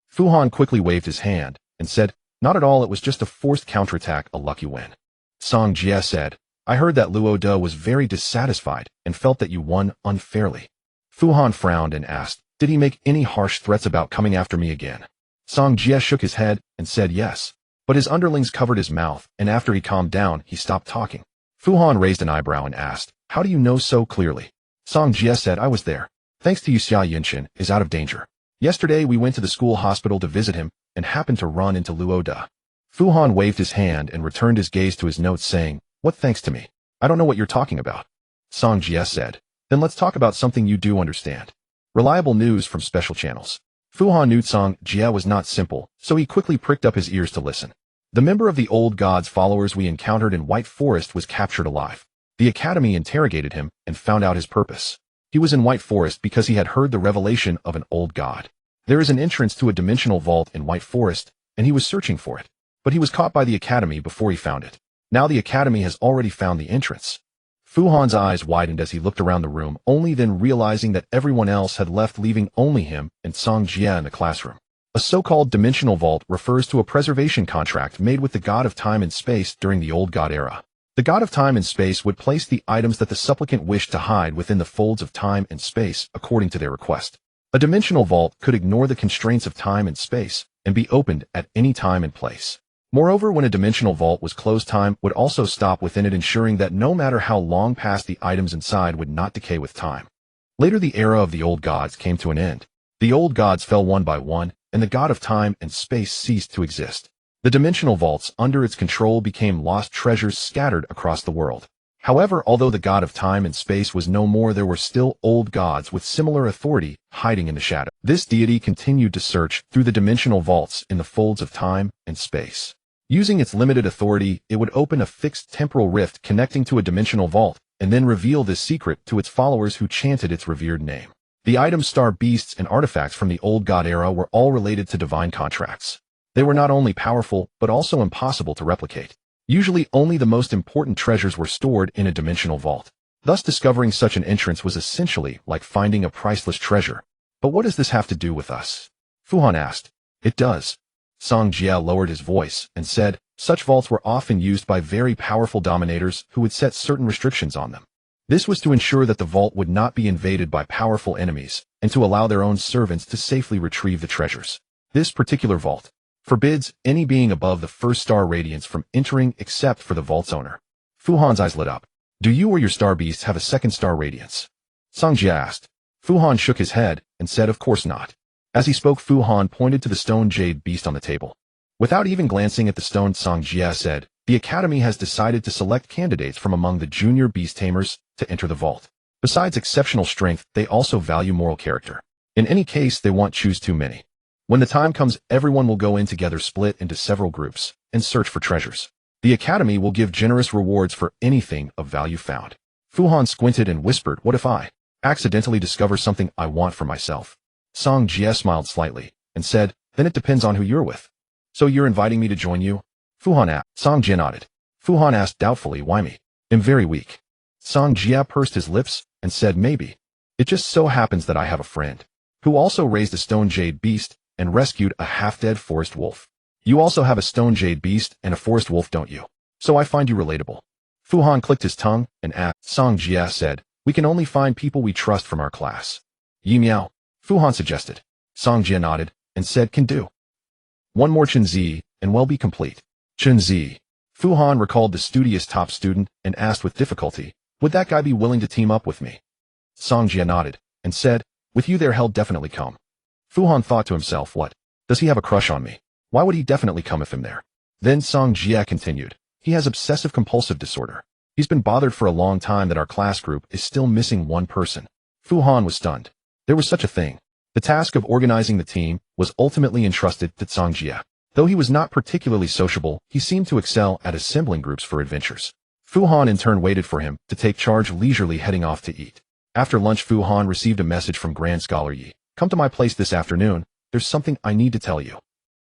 Fu Han quickly waved his hand and said, "Not at all, it was just a forced counterattack, a lucky win." Song Jie said, "I heard that Luo De was very dissatisfied and felt that you won unfairly." Fu Han frowned and asked, "Did he make any harsh threats about coming after me again?" Song Jie shook his head and said yes, but his underlings covered his mouth, and after he calmed down, he stopped talking. Fu Han raised an eyebrow and asked, "How do you know so clearly?" Song Jie said, "I was there. Thanks to you, Xia Yinshin is out of danger. Yesterday we went to the school hospital to visit him and happened to run into Luo De." Fu Han waved his hand and returned his gaze to his notes, saying, "What thanks to me? I don't know what you're talking about." Song Jie said, "Then let's talk about something you do understand. Reliable news from special channels." Fu Han knew Song Jie was not simple, so he quickly pricked up his ears to listen. The member of the old god's followers we encountered in White Forest was captured alive. The Academy interrogated him and found out his purpose. He was in White Forest because he had heard the revelation of an old god. There is an entrance to a dimensional vault in White Forest, and he was searching for it. But he was caught by the Academy before he found it. Now the Academy has already found the entrance. Fu Han's eyes widened as he looked around the room, only then realizing that everyone else had left, leaving only him and Song Jie in the classroom. A so-called dimensional vault refers to a preservation contract made with the god of time and space during the old god era. The god of time and space would place the items that the supplicant wished to hide within the folds of time and space according to their request. A dimensional vault could ignore the constraints of time and space and be opened at any time and place. Moreover, when a dimensional vault was closed, time would also stop within it, ensuring that no matter how long passed, the items inside would not decay with time. Later, the era of the old gods came to an end. The old gods fell one by one, and the god of time and space ceased to exist. The dimensional vaults under its control became lost treasures scattered across the world. However, although the god of time and space was no more, there were still old gods with similar authority hiding in the shadow. This deity continued to search through the dimensional vaults in the folds of time and space. Using its limited authority, it would open a fixed temporal rift connecting to a dimensional vault, and then reveal this secret to its followers who chanted its revered name. The items, star beasts, and artifacts from the old god era were all related to divine contracts. They were not only powerful, but also impossible to replicate. Usually only the most important treasures were stored in a dimensional vault. Thus discovering such an entrance was essentially like finding a priceless treasure. But what does this have to do with us? Fu Han asked. It does. Song Jia lowered his voice and said, such vaults were often used by very powerful dominators who would set certain restrictions on them. This was to ensure that the vault would not be invaded by powerful enemies, and to allow their own servants to safely retrieve the treasures. This particular vault forbids any being above the first star radiance from entering except for the vault's owner. Fu Han's eyes lit up. Do you or your star beast have a second star radiance? Song Jia asked. Fu Han shook his head and said of course not. As he spoke, Fu Han pointed to the stone jade beast on the table. Without even glancing at the stone, Song Jia said, the Academy has decided to select candidates from among the junior beast tamers to enter the vault. Besides exceptional strength, they also value moral character. In any case, they won't choose too many. When the time comes, everyone will go in together, split into several groups, and search for treasures. The Academy will give generous rewards for anything of value found. Fu Han squinted and whispered, what if I accidentally discover something I want for myself? Song Jia smiled slightly and said, then it depends on who you're with. So you're inviting me to join you? Fu Han asked. Song Jia nodded. Fu Han asked doubtfully, why me? I'm very weak. Song Jia pursed his lips and said, maybe. It just so happens that I have a friend who also raised a stone jade beast and rescued a half-dead forest wolf. You also have a stone jade beast and a forest wolf, don't you? So I find you relatable. Fu Han clicked his tongue and asked. Song Jia said, we can only find people we trust from our class. Yi Miao, Fu Han suggested. Song Jia nodded and said, can do. One more Chen Zi, and we'll be complete. Chen Zi. Fu Han recalled the studious top student and asked with difficulty, would that guy be willing to team up with me? Song Jia nodded and said, with you there, he'll definitely come. Fu Han thought to himself, what? Does he have a crush on me? Why would he definitely come if I'm there? Then Song Jia continued, he has obsessive-compulsive disorder. He's been bothered for a long time that our class group is still missing one person. Fu Han was stunned. There was such a thing. The task of organizing the team was ultimately entrusted to Song Jia. Though he was not particularly sociable, he seemed to excel at assembling groups for adventures. Fu Han in turn waited for him to take charge, leisurely heading off to eat. After lunch, Fu Han received a message from Grand Scholar Yi. Come to my place this afternoon. There's something I need to tell you.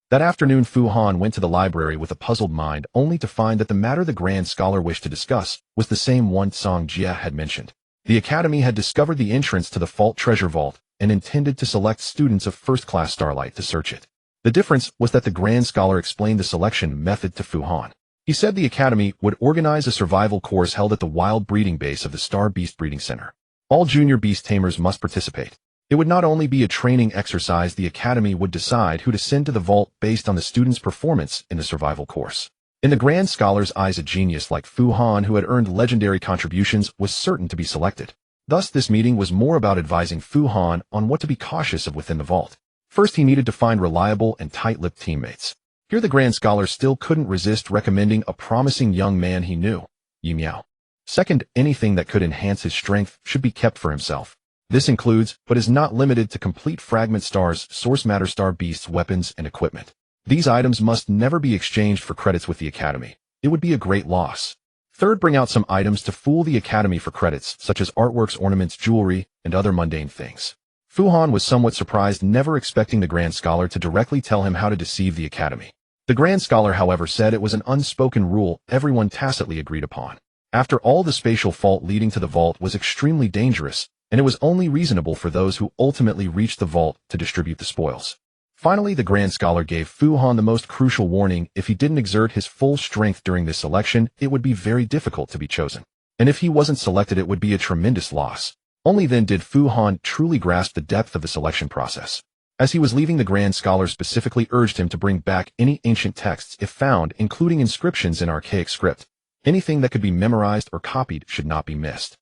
That afternoon, Fu Han went to the library with a puzzled mind, only to find that the matter the Grand Scholar wished to discuss was the same one Song Jia had mentioned. The Academy had discovered the entrance to the Fault Treasure Vault and intended to select students of first-class Starlight to search it. The difference was that the Grand Scholar explained the selection method to Fu Han. He said the Academy would organize a survival course held at the wild breeding base of the Star Beast Breeding Center. All junior beast tamers must participate. It would not only be a training exercise, the Academy would decide who to send to the vault based on the student's performance in the survival course. In the Grand Scholar's eyes, a genius like Fu Han, who had earned legendary contributions, was certain to be selected. Thus, this meeting was more about advising Fu Han on what to be cautious of within the vault. First, he needed to find reliable and tight-lipped teammates. Here the Grand Scholar still couldn't resist recommending a promising young man he knew, Yi Miao. Second, anything that could enhance his strength should be kept for himself. This includes, but is not limited to, complete fragment stars, source matter star beasts, weapons, and equipment. These items must never be exchanged for credits with the Academy. It would be a great loss. Third, bring out some items to fool the Academy for credits, such as artworks, ornaments, jewelry, and other mundane things. Fu Han was somewhat surprised, never expecting the Grand Scholar to directly tell him how to deceive the Academy. The Grand Scholar, however, said it was an unspoken rule everyone tacitly agreed upon. After all, the spatial fault leading to the vault was extremely dangerous, and it was only reasonable for those who ultimately reached the vault to distribute the spoils. Finally, the Grand Scholar gave Fu Han the most crucial warning: if he didn't exert his full strength during this selection, it would be very difficult to be chosen. And if he wasn't selected, it would be a tremendous loss. Only then did Fu Han truly grasp the depth of the selection process. As he was leaving, the Grand Scholar specifically urged him to bring back any ancient texts if found, including inscriptions in archaic script. Anything that could be memorized or copied should not be missed.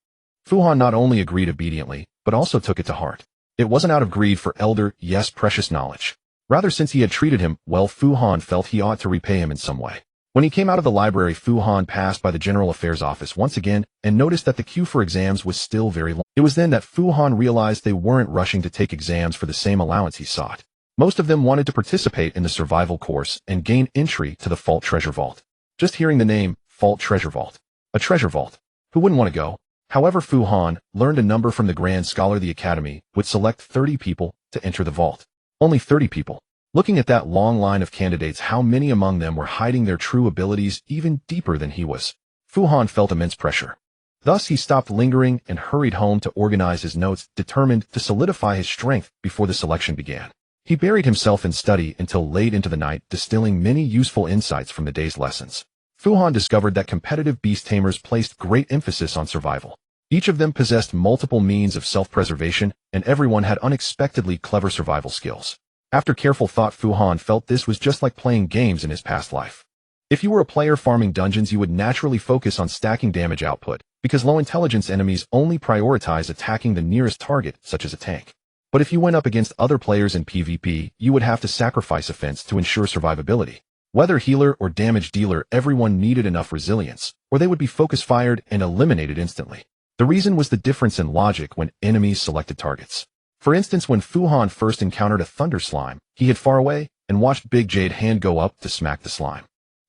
Fu Han not only agreed obediently, but also took it to heart. It wasn't out of greed for elder, yes, precious knowledge. Rather, since he had treated him well, Fu Han felt he ought to repay him in some way. When he came out of the library, Fu Han passed by the General Affairs office once again and noticed that the queue for exams was still very long. It was then that Fu Han realized they weren't rushing to take exams for the same allowance he sought. Most of them wanted to participate in the survival course and gain entry to the Fault Treasure Vault. Just hearing the name, Fault Treasure Vault. A treasure vault. Who wouldn't want to go? However, Fu Han learned a number from the Grand Scholar. The Academy would select 30 people to enter the vault. Only 30 people. Looking at that long line of candidates, how many among them were hiding their true abilities even deeper than he was? Fu Han felt immense pressure. Thus, he stopped lingering and hurried home to organize his notes, determined to solidify his strength before the selection began. He buried himself in study until late into the night, distilling many useful insights from the day's lessons. Fu Han discovered that competitive beast tamers placed great emphasis on survival. Each of them possessed multiple means of self-preservation, and everyone had unexpectedly clever survival skills. After careful thought, Fu Han felt this was just like playing games in his past life. If you were a player farming dungeons, you would naturally focus on stacking damage output, because low-intelligence enemies only prioritize attacking the nearest target, such as a tank. But if you went up against other players in PvP, you would have to sacrifice offense to ensure survivability. Whether healer or damage dealer, everyone needed enough resilience, or they would be focus-fired and eliminated instantly. The reason was the difference in logic when enemies selected targets. For instance, when Fu Han first encountered a thunder slime, he hid far away and watched Big Jade Hand go up to smack the slime.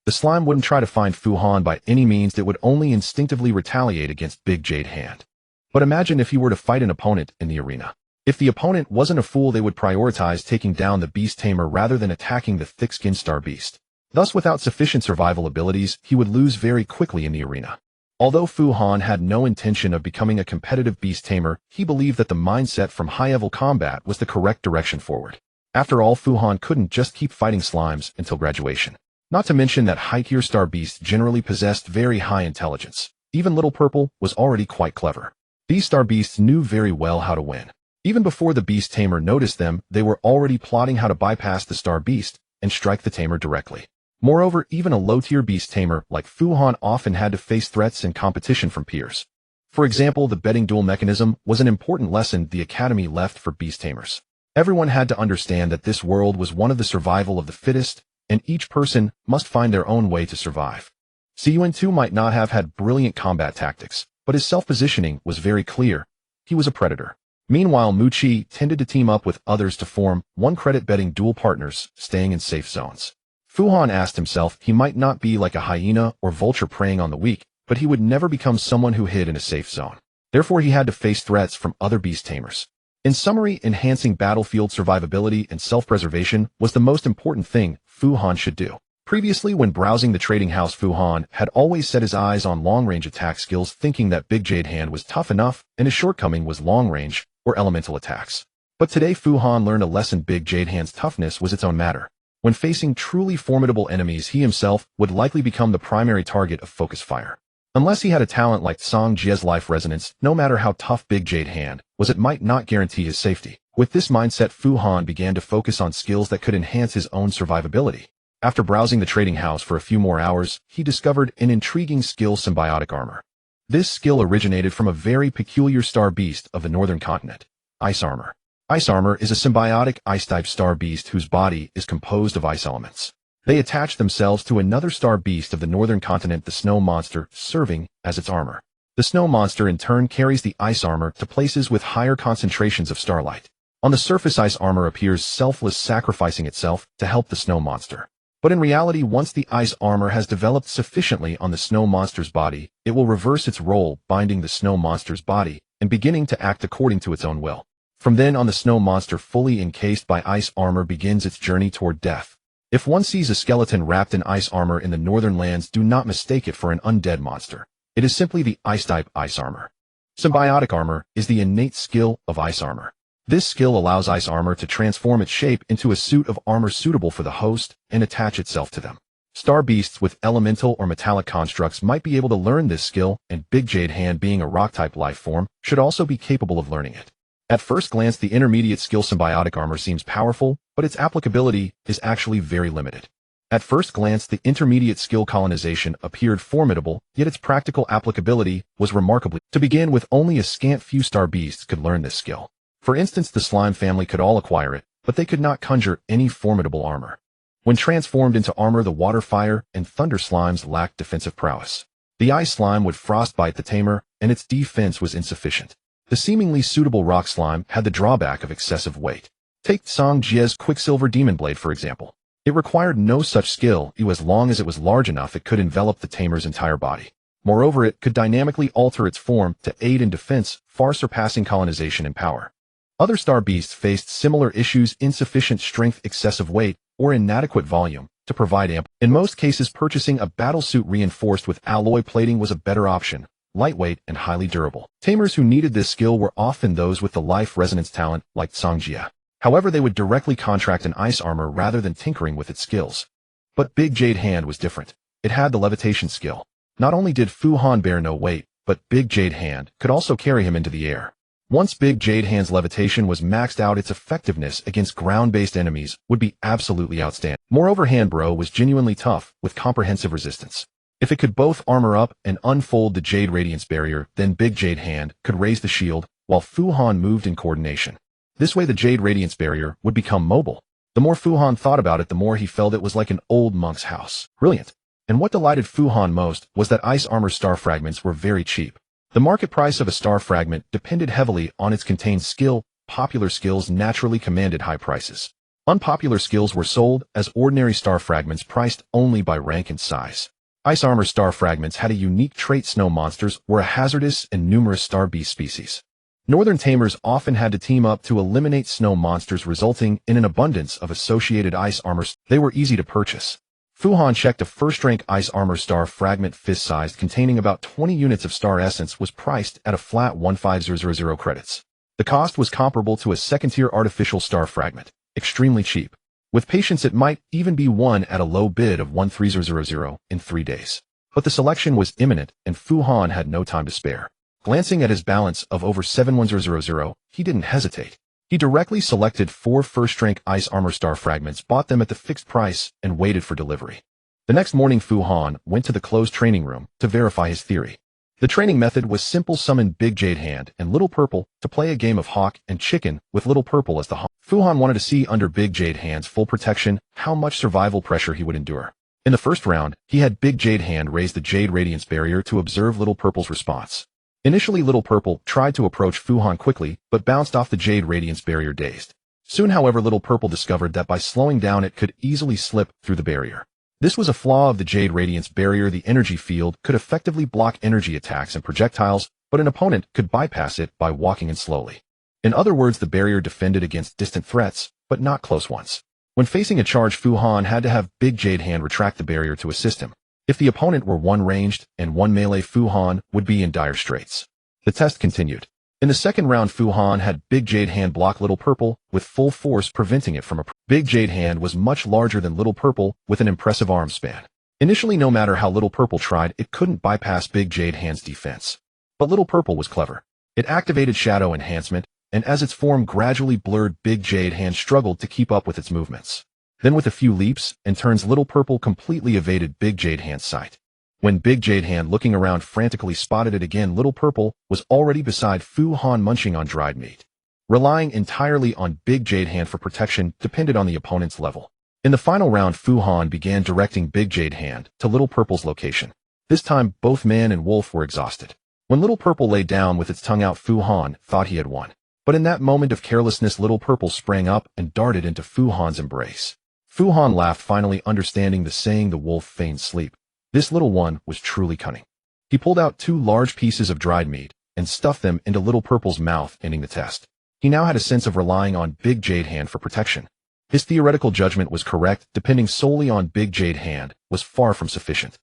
The slime wouldn't try to find Fu Han by any means, it would only instinctively retaliate against Big Jade Hand. But imagine if you were to fight an opponent in the arena. If the opponent wasn't a fool, they would prioritize taking down the beast tamer rather than attacking the thick-skinned star beast. Thus, without sufficient survival abilities, he would lose very quickly in the arena. Although Fu Han had no intention of becoming a competitive beast tamer, he believed that the mindset from high-level combat was the correct direction forward. After all, Fu Han couldn't just keep fighting slimes until graduation. Not to mention that high-tier star beasts generally possessed very high intelligence. Even Little Purple was already quite clever. These star beasts knew very well how to win. Even before the beast tamer noticed them, they were already plotting how to bypass the star beast and strike the tamer directly. Moreover, even a low-tier beast tamer like Fu Han often had to face threats and competition from peers. For example, the betting duel mechanism was an important lesson the Academy left for beast tamers. Everyone had to understand that this world was one of the survival of the fittest, and each person must find their own way to survive. Siyuan too might not have had brilliant combat tactics, but his self-positioning was very clear. He was a predator. Meanwhile, Mu Qi tended to team up with others to form one-credit betting duel partners, staying in safe zones. Fu Han asked himself he might not be like a hyena or vulture preying on the weak, but he would never become someone who hid in a safe zone. Therefore, he had to face threats from other beast tamers. In summary, enhancing battlefield survivability and self-preservation was the most important thing Fu Han should do. Previously, when browsing the trading house, Fu Han had always set his eyes on long-range attack skills, thinking that Big Jade Hand was tough enough and his shortcoming was long-range or elemental attacks. But today, Fu Han learned a lesson: Big Jade Hand's toughness was its own matter. When facing truly formidable enemies, he himself would likely become the primary target of focus fire. Unless he had a talent like Song Jie's life resonance, no matter how tough Big Jade Hand was, it might not guarantee his safety. With this mindset, Fu Han began to focus on skills that could enhance his own survivability. After browsing the trading house for a few more hours, he discovered an intriguing skill: symbiotic armor. This skill originated from a very peculiar star beast of the northern continent, ice armor. Ice armor is a symbiotic ice-type star beast whose body is composed of ice elements. They attach themselves to another star beast of the northern continent, the snow monster, serving as its armor. The snow monster in turn carries the ice armor to places with higher concentrations of starlight. On the surface, ice armor appears selfless, sacrificing itself to help the snow monster. But in reality, once the ice armor has developed sufficiently on the snow monster's body, it will reverse its role, binding the snow monster's body and beginning to act according to its own will. From then on, the snow monster, fully encased by ice armor, begins its journey toward death. If one sees a skeleton wrapped in ice armor in the northern lands, do not mistake it for an undead monster. It is simply the ice-type ice armor. Symbiotic armor is the innate skill of ice armor. This skill allows ice armor to transform its shape into a suit of armor suitable for the host and attach itself to them. Star beasts with elemental or metallic constructs might be able to learn this skill, and Big Jade Hand, being a rock-type life form, should also be capable of learning it. At first glance, the intermediate skill symbiotic armor seems powerful, but its applicability is actually very limited. At first glance, the intermediate skill colonization appeared formidable, yet its practical applicability was remarkably. To begin with, only a scant few star beasts could learn this skill. For instance, the slime family could all acquire it, but they could not conjure any formidable armor. When transformed into armor, the water, fire, and thunder slimes lacked defensive prowess. The ice slime would frostbite the tamer, and its defense was insufficient. The seemingly suitable rock slime had the drawback of excessive weight. Take Zhuxing Academy's Quicksilver Demon Blade, for example. It required no such skill, as long as it was large enough it could envelop the tamer's entire body. Moreover, it could dynamically alter its form to aid in defense, far surpassing colonization in power. Other star beasts faced similar issues: insufficient strength, excessive weight, or inadequate volume to provide amp. In most cases, purchasing a battlesuit reinforced with alloy plating was a better option, lightweight and highly durable. Tamers who needed this skill were often those with the life resonance talent, like Zhuxing Academy. However, they would directly contract an ice armor rather than tinkering with its skills. But Big Jade Hand was different. It had the levitation skill. Not only did Fu Han bear no weight, but Big Jade Hand could also carry him into the air. Once Big Jade Hand's levitation was maxed out, its effectiveness against ground-based enemies would be absolutely outstanding. Moreover, Hand Bro was genuinely tough, with comprehensive resistance. If it could both armor up and unfold the Jade Radiance barrier, then Big Jade Hand could raise the shield, while Fu Han moved in coordination. This way the Jade Radiance barrier would become mobile. The more Fu Han thought about it, the more he felt it was like an old monk's house. Brilliant. And what delighted Fu Han most was that ice armor star fragments were very cheap. The market price of a star fragment depended heavily on its contained skill. Popular skills naturally commanded high prices. Unpopular skills were sold as ordinary star fragments, priced only by rank and size. Ice armor star fragments had a unique trait: snow monsters were a hazardous and numerous star beast species. Northern tamers often had to team up to eliminate snow monsters, resulting in an abundance of associated ice armor. They were easy to purchase. Fu Han checked a first-rank ice armor star fragment fist-sized, containing about 20 units of star essence, was priced at a flat 15,000 credits. The cost was comparable to a second-tier artificial star fragment, extremely cheap. With patience, it might even be won at a low bid of 13,000 in 3 days. But the selection was imminent, and Fu Han had no time to spare. Glancing at his balance of over 7,100, he didn't hesitate. He directly selected 4 first-rank ice armor star fragments, bought them at the fixed price, and waited for delivery. The next morning, Fu Han went to the closed training room to verify his theory. The training method was simple: summon Big Jade Hand and Little Purple to play a game of hawk and chicken with Little Purple as the hawk. Fu Han wanted to see, under Big Jade Hand's full protection, how much survival pressure he would endure. In the first round, he had Big Jade Hand raise the Jade Radiance barrier to observe Little Purple's response. Initially, Little Purple tried to approach Fu Han quickly, but bounced off the Jade Radiance barrier dazed. Soon, however, Little Purple discovered that by slowing down it could easily slip through the barrier. This was a flaw of the Jade Radiance barrier. The energy field could effectively block energy attacks and projectiles, but an opponent could bypass it by walking in slowly. In other words, the barrier defended against distant threats, but not close ones. When facing a charge, Fu Han had to have Big Jade Hand retract the barrier to assist him. If the opponent were one ranged and one melee, Fu Han would be in dire straits. The test continued. In the second round, Fu Han had Big Jade Hand block Little Purple with full force, preventing it from a. Big Jade Hand was much larger than Little Purple, with an impressive arm span. Initially, no matter how Little Purple tried, it couldn't bypass Big Jade Hand's defense. But Little Purple was clever. It activated Shadow Enhancement, and as its form gradually blurred, Big Jade Hand struggled to keep up with its movements. Then, with a few leaps and turns, Little Purple completely evaded Big Jade Hand's sight. When Big Jade Hand, looking around frantically, spotted it again, Little Purple was already beside Fu Han, munching on dried meat. Relying entirely on Big Jade Hand for protection depended on the opponent's level. In the final round, Fu Han began directing Big Jade Hand to Little Purple's location. This time, both man and wolf were exhausted. When Little Purple lay down with its tongue out, Fu Han thought he had won. But in that moment of carelessness, Little Purple sprang up and darted into Fu Han's embrace. Fu Han laughed, finally understanding the saying, "The wolf feigns sleep." This little one was truly cunning. He pulled out 2 large pieces of dried meat and stuffed them into Little Purple's mouth, ending the test. He now had a sense of relying on Big Jade Hand for protection. His theoretical judgment was correct. Depending solely on Big Jade Hand was far from sufficient.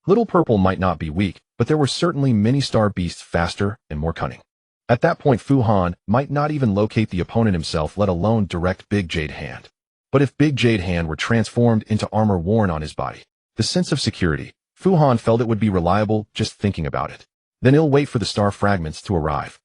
Little Purple might not be weak, but there were certainly many star beasts faster and more cunning. At that point, Fu Han might not even locate the opponent himself, let alone direct Big Jade Hand. But if Big Jade Hand were transformed into armor worn on his body, the sense of security, Fu Han felt it would be reliable just thinking about it. Then he'll wait for the star fragments to arrive.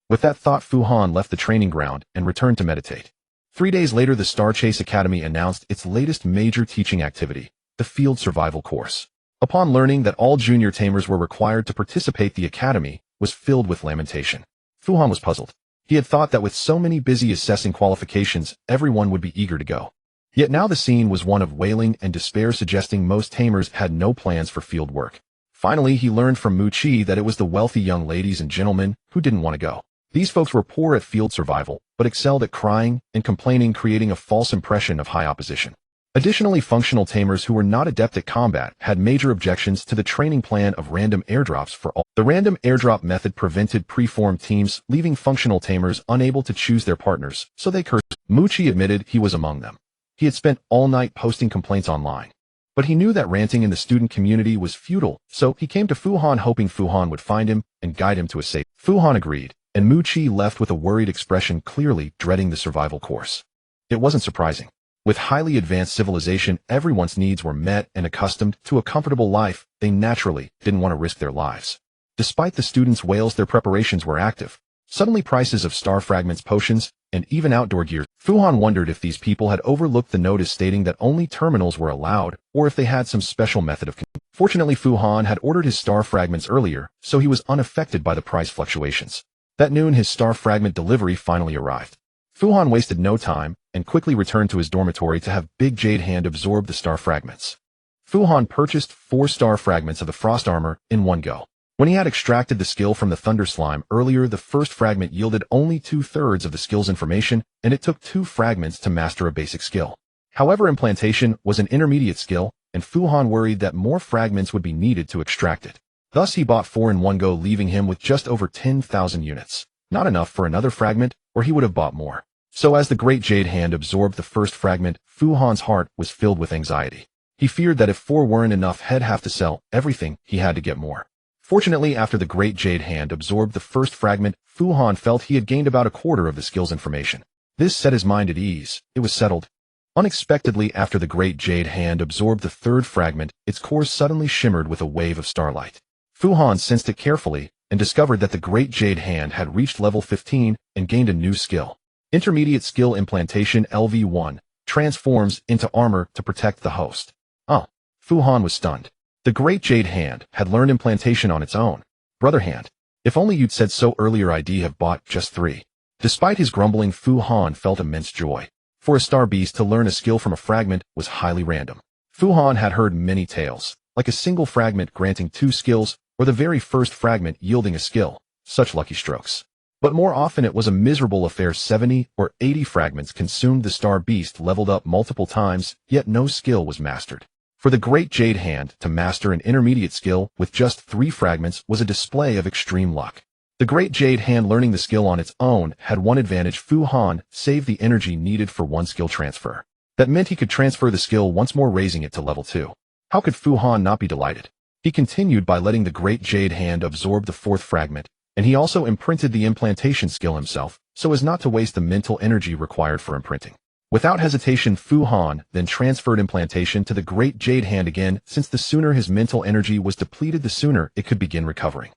With that thought, Fu Han left the training ground and returned to meditate. 3 days later, the Zhuxing Academy announced its latest major teaching activity, the Field Survival Course. Upon learning that all junior tamers were required to participate, the academy was filled with lamentation. Fu Han was puzzled. He had thought that with so many busy assessing qualifications, everyone would be eager to go. Yet now the scene was one of wailing and despair, suggesting most tamers had no plans for field work. Finally, he learned from Mu Qi that it was the wealthy young ladies and gentlemen who didn't want to go. These folks were poor at field survival, but excelled at crying and complaining, creating a false impression of high opposition. Additionally, functional tamers who were not adept at combat had major objections to the training plan of random airdrops for all. The random airdrop method prevented preformed teams, leaving functional tamers unable to choose their partners, so they cursed. Mu Qi admitted he was among them. He had spent all night posting complaints online. But he knew that ranting in the student community was futile, so he came to Fu Han hoping Fu Han would find him and guide him to a safe. Fu Han agreed, and Mu Qi left with a worried expression, clearly dreading the survival course. It wasn't surprising. With highly advanced civilization, everyone's needs were met, and accustomed to a comfortable life, they naturally didn't want to risk their lives. Despite the students' wails, their preparations were active. Suddenly prices of star fragments, potions, and even outdoor gear. Fu Han wondered if these people had overlooked the notice stating that only terminals were allowed, or if they had some special method of control. Fortunately, Fu Han had ordered his star fragments earlier, so he was unaffected by the price fluctuations. That noon, his star fragment delivery finally arrived. Fu Han wasted no time and quickly returned to his dormitory to have Big Jade Hand absorb the star fragments. Fu Han purchased 4 star fragments of the frost armor in one go. When he had extracted the skill from the thunder slime earlier, the first fragment yielded only 2/3 of the skill's information, and it took 2 fragments to master a basic skill. However, implantation was an intermediate skill, and Fu Han worried that more fragments would be needed to extract it. Thus, he bought 4 in one go, leaving him with just over 10,000 units. Not enough for another fragment, or he would have bought more. So as the Great Jade Hand absorbed the first fragment, Fu Han's heart was filled with anxiety. He feared that if 4 weren't enough, he'd have to sell everything. He had to get more. Fortunately, after the Great Jade Hand absorbed the first fragment, Fu Han felt he had gained about 1/4 of the skill's information. This set his mind at ease. It was settled. Unexpectedly, after the Great Jade Hand absorbed the third fragment, its core suddenly shimmered with a wave of starlight. Fu Han sensed it carefully and discovered that the Great Jade Hand had reached level 15 and gained a new skill. Intermediate skill implantation LV1 transforms into armor to protect the host. Oh, Fu Han was stunned. The Great Jade Hand had learned implantation on its own. Brother Hand, if only you'd said so earlier, I'd have bought just 3. Despite his grumbling, Fu Han felt immense joy. For a star beast to learn a skill from a fragment was highly random. Fu Han had heard many tales, like a single fragment granting 2 skills, or the very first fragment yielding a skill. Such lucky strokes. But more often it was a miserable affair. 70 or 80 fragments consumed. The star beast leveled up multiple times, yet no skill was mastered. For the Great Jade Hand to master an intermediate skill with just 3 fragments was a display of extreme luck. The Great Jade Hand learning the skill on its own had one advantage: Fu Han saved the energy needed for 1 skill transfer. That meant he could transfer the skill once more, raising it to level 2. How could Fu Han not be delighted? He continued by letting the Great Jade Hand absorb the 4th fragment, and he also imprinted the implantation skill himself, so as not to waste the mental energy required for imprinting. Without hesitation, Fu Han then transferred implantation to the Great Jade Hand again, since the sooner his mental energy was depleted, the sooner it could begin recovering.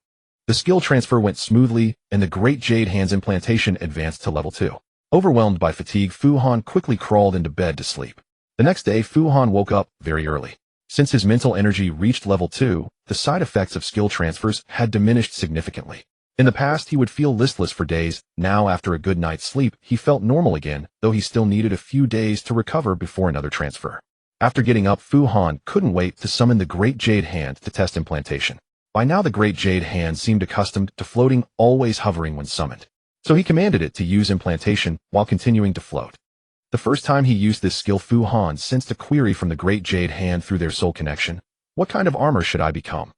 The skill transfer went smoothly, and the Great Jade Hand's implantation advanced to level 2. Overwhelmed by fatigue, Fu Han quickly crawled into bed to sleep. The next day, Fu Han woke up very early. Since his mental energy reached level 2, the side effects of skill transfers had diminished significantly. In the past, he would feel listless for days. Now, after a good night's sleep, he felt normal again, though he still needed a few days to recover before another transfer. After getting up, Fu Han couldn't wait to summon the Great Jade Hand to test implantation. By now, the Great Jade Hand seemed accustomed to floating, always hovering when summoned. So he commanded it to use implantation while continuing to float. The first time he used this skill, Fu Han sensed a query from the Great Jade Hand through their soul connection. What kind of armor should I become?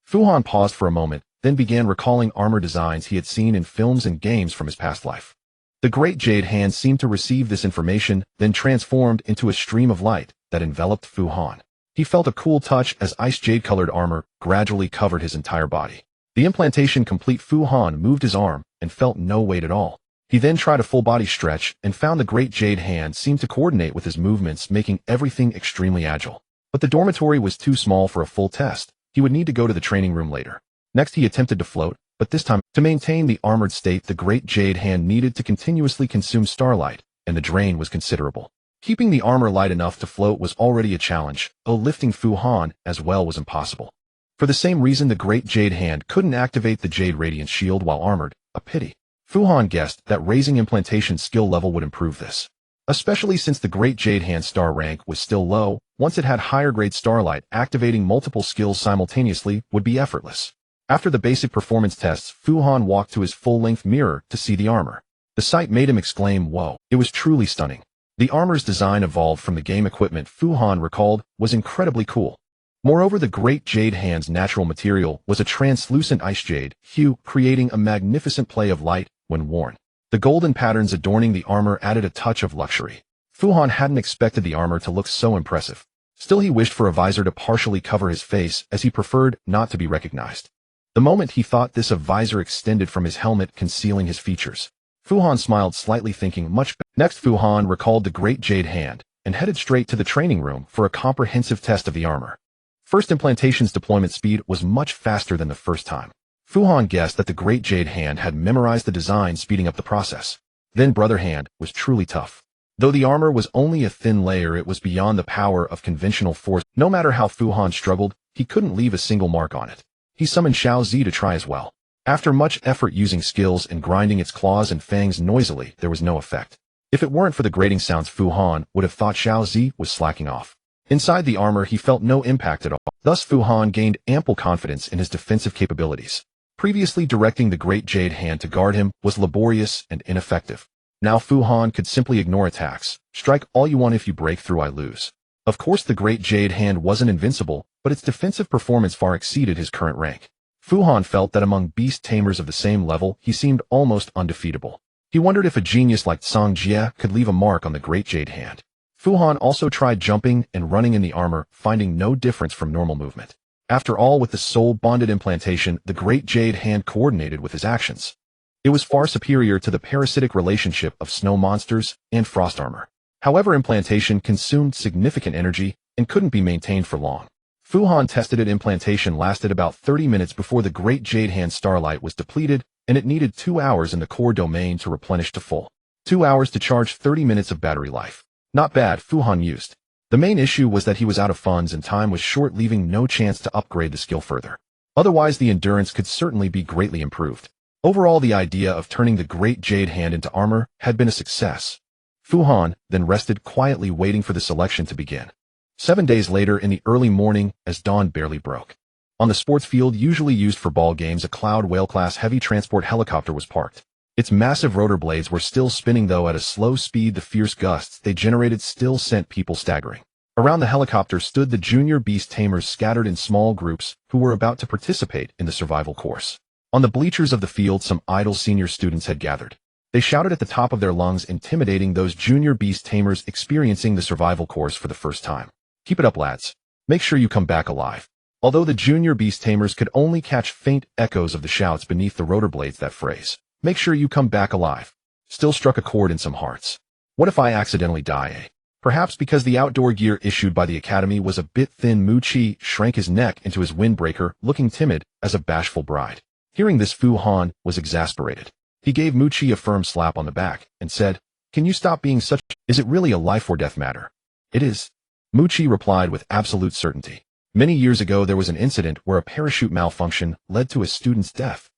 Fu Han paused for a moment, then began recalling armor designs he had seen in films and games from his past life. The Great Jade Hand seemed to receive this information, then transformed into a stream of light that enveloped Fu Han. He felt a cool touch as ice jade-colored armor gradually covered his entire body. The implantation complete, Fu Han moved his arm and felt no weight at all. He then tried a full-body stretch and found the Great Jade Hand seemed to coordinate with his movements, making everything extremely agile. But the dormitory was too small for a full test. He would need to go to the training room later. Next, he attempted to float, but this time, to maintain the armored state, the Great Jade Hand needed to continuously consume starlight, and the drain was considerable. Keeping the armor light enough to float was already a challenge, though lifting Fu Han as well was impossible. For the same reason, the Great Jade Hand couldn't activate the Jade Radiant Shield while armored. A pity. Fu Han guessed that raising implantation skill level would improve this. especially since the Great Jade Hand star rank was still low. Once it had higher grade Starlight, activating multiple skills simultaneously would be effortless. After the basic performance tests, Fu Han walked to his full-length mirror to see the armor. The sight made him exclaim, "Whoa!" It was truly stunning. The armor's design, evolved from the game equipment Fu Han recalled, was incredibly cool. Moreover, the Great Jade Hand's natural material was a translucent ice jade hue, creating a magnificent play of light when worn. The golden patterns adorning the armor added a touch of luxury. Fu Han hadn't expected the armor to look so impressive. Still, he wished for a visor to partially cover his face, as he preferred not to be recognized. The moment he thought this, a visor extended from his helmet, concealing his features. Fu Han smiled slightly, thinking much better. Next, Fu Han recalled the Great Jade Hand and headed straight to the training room for a comprehensive test of the armor. First implantation's deployment speed was much faster than the first time. Fu Han guessed that the Great Jade Hand had memorized the design, speeding up the process. Then Brother Hand was truly tough. Though the armor was only a thin layer, it was beyond the power of conventional force. No matter how Fu Han struggled, he couldn't leave a single mark on it. He summoned Xiao Zi to try as well. After much effort using skills and grinding its claws and fangs noisily, there was no effect. If it weren't for the grating sounds, Fu Han would have thought Xiao Zi was slacking off. Inside the armor, he felt no impact at all. Thus, Fu Han gained ample confidence in his defensive capabilities. Previously, directing the Great Jade Hand to guard him was laborious and ineffective. Now Fu Han could simply ignore attacks. Strike all you want, if you break through, I lose. Of course, the Great Jade Hand wasn't invincible, but its defensive performance far exceeded his current rank. Fu Han felt that among beast tamers of the same level, he seemed almost undefeatable. He wondered if a genius like Song Jie could leave a mark on the Great Jade Hand. Fu Han also tried jumping and running in the armor, finding no difference from normal movement. After all, with the soul-bonded implantation, the Great Jade Hand coordinated with his actions. It was far superior to the parasitic relationship of snow monsters and frost armor. However, implantation consumed significant energy and couldn't be maintained for long. Fu Han tested it. Implantation lasted about 30 minutes before the Great Jade Hand Starlight was depleted, and it needed 2 hours in the core domain to replenish to full. 2 hours to charge 30 minutes of battery life. Not bad, Fu Han used. The main issue was that he was out of funds and time was short, leaving no chance to upgrade the skill further. Otherwise, the endurance could certainly be greatly improved. Overall, the idea of turning the Great Jade Hand into armor had been a success. Fu Han then rested quietly, waiting for the selection to begin. 7 days later, in the early morning, as dawn barely broke. On the sports field usually used for ball games, a Cloud Whale-class heavy transport helicopter was parked. Its massive rotor blades were still spinning, though at a slow speed. The fierce gusts they generated still sent people staggering. Around the helicopter stood the junior beast tamers, scattered in small groups, who were about to participate in the survival course. On the bleachers of the field, some idle senior students had gathered. They shouted at the top of their lungs, intimidating those junior beast tamers experiencing the survival course for the first time. "Keep it up, lads. Make sure you come back alive." Although the junior beast tamers could only catch faint echoes of the shouts beneath the rotor blades, that phrase, "Make sure you come back alive," still struck a chord in some hearts. What if I accidentally die, eh? Perhaps because the outdoor gear issued by the academy was a bit thin, Mu Qi shrank his neck into his windbreaker, looking timid as a bashful bride. Hearing this, Fu Han was exasperated. He gave Mu Qi a firm slap on the back and said, "Can you stop being such? Is it really a life or death matter?" "It is," Mu Qi replied with absolute certainty. Many years ago, there was an incident where a parachute malfunction led to a student's death.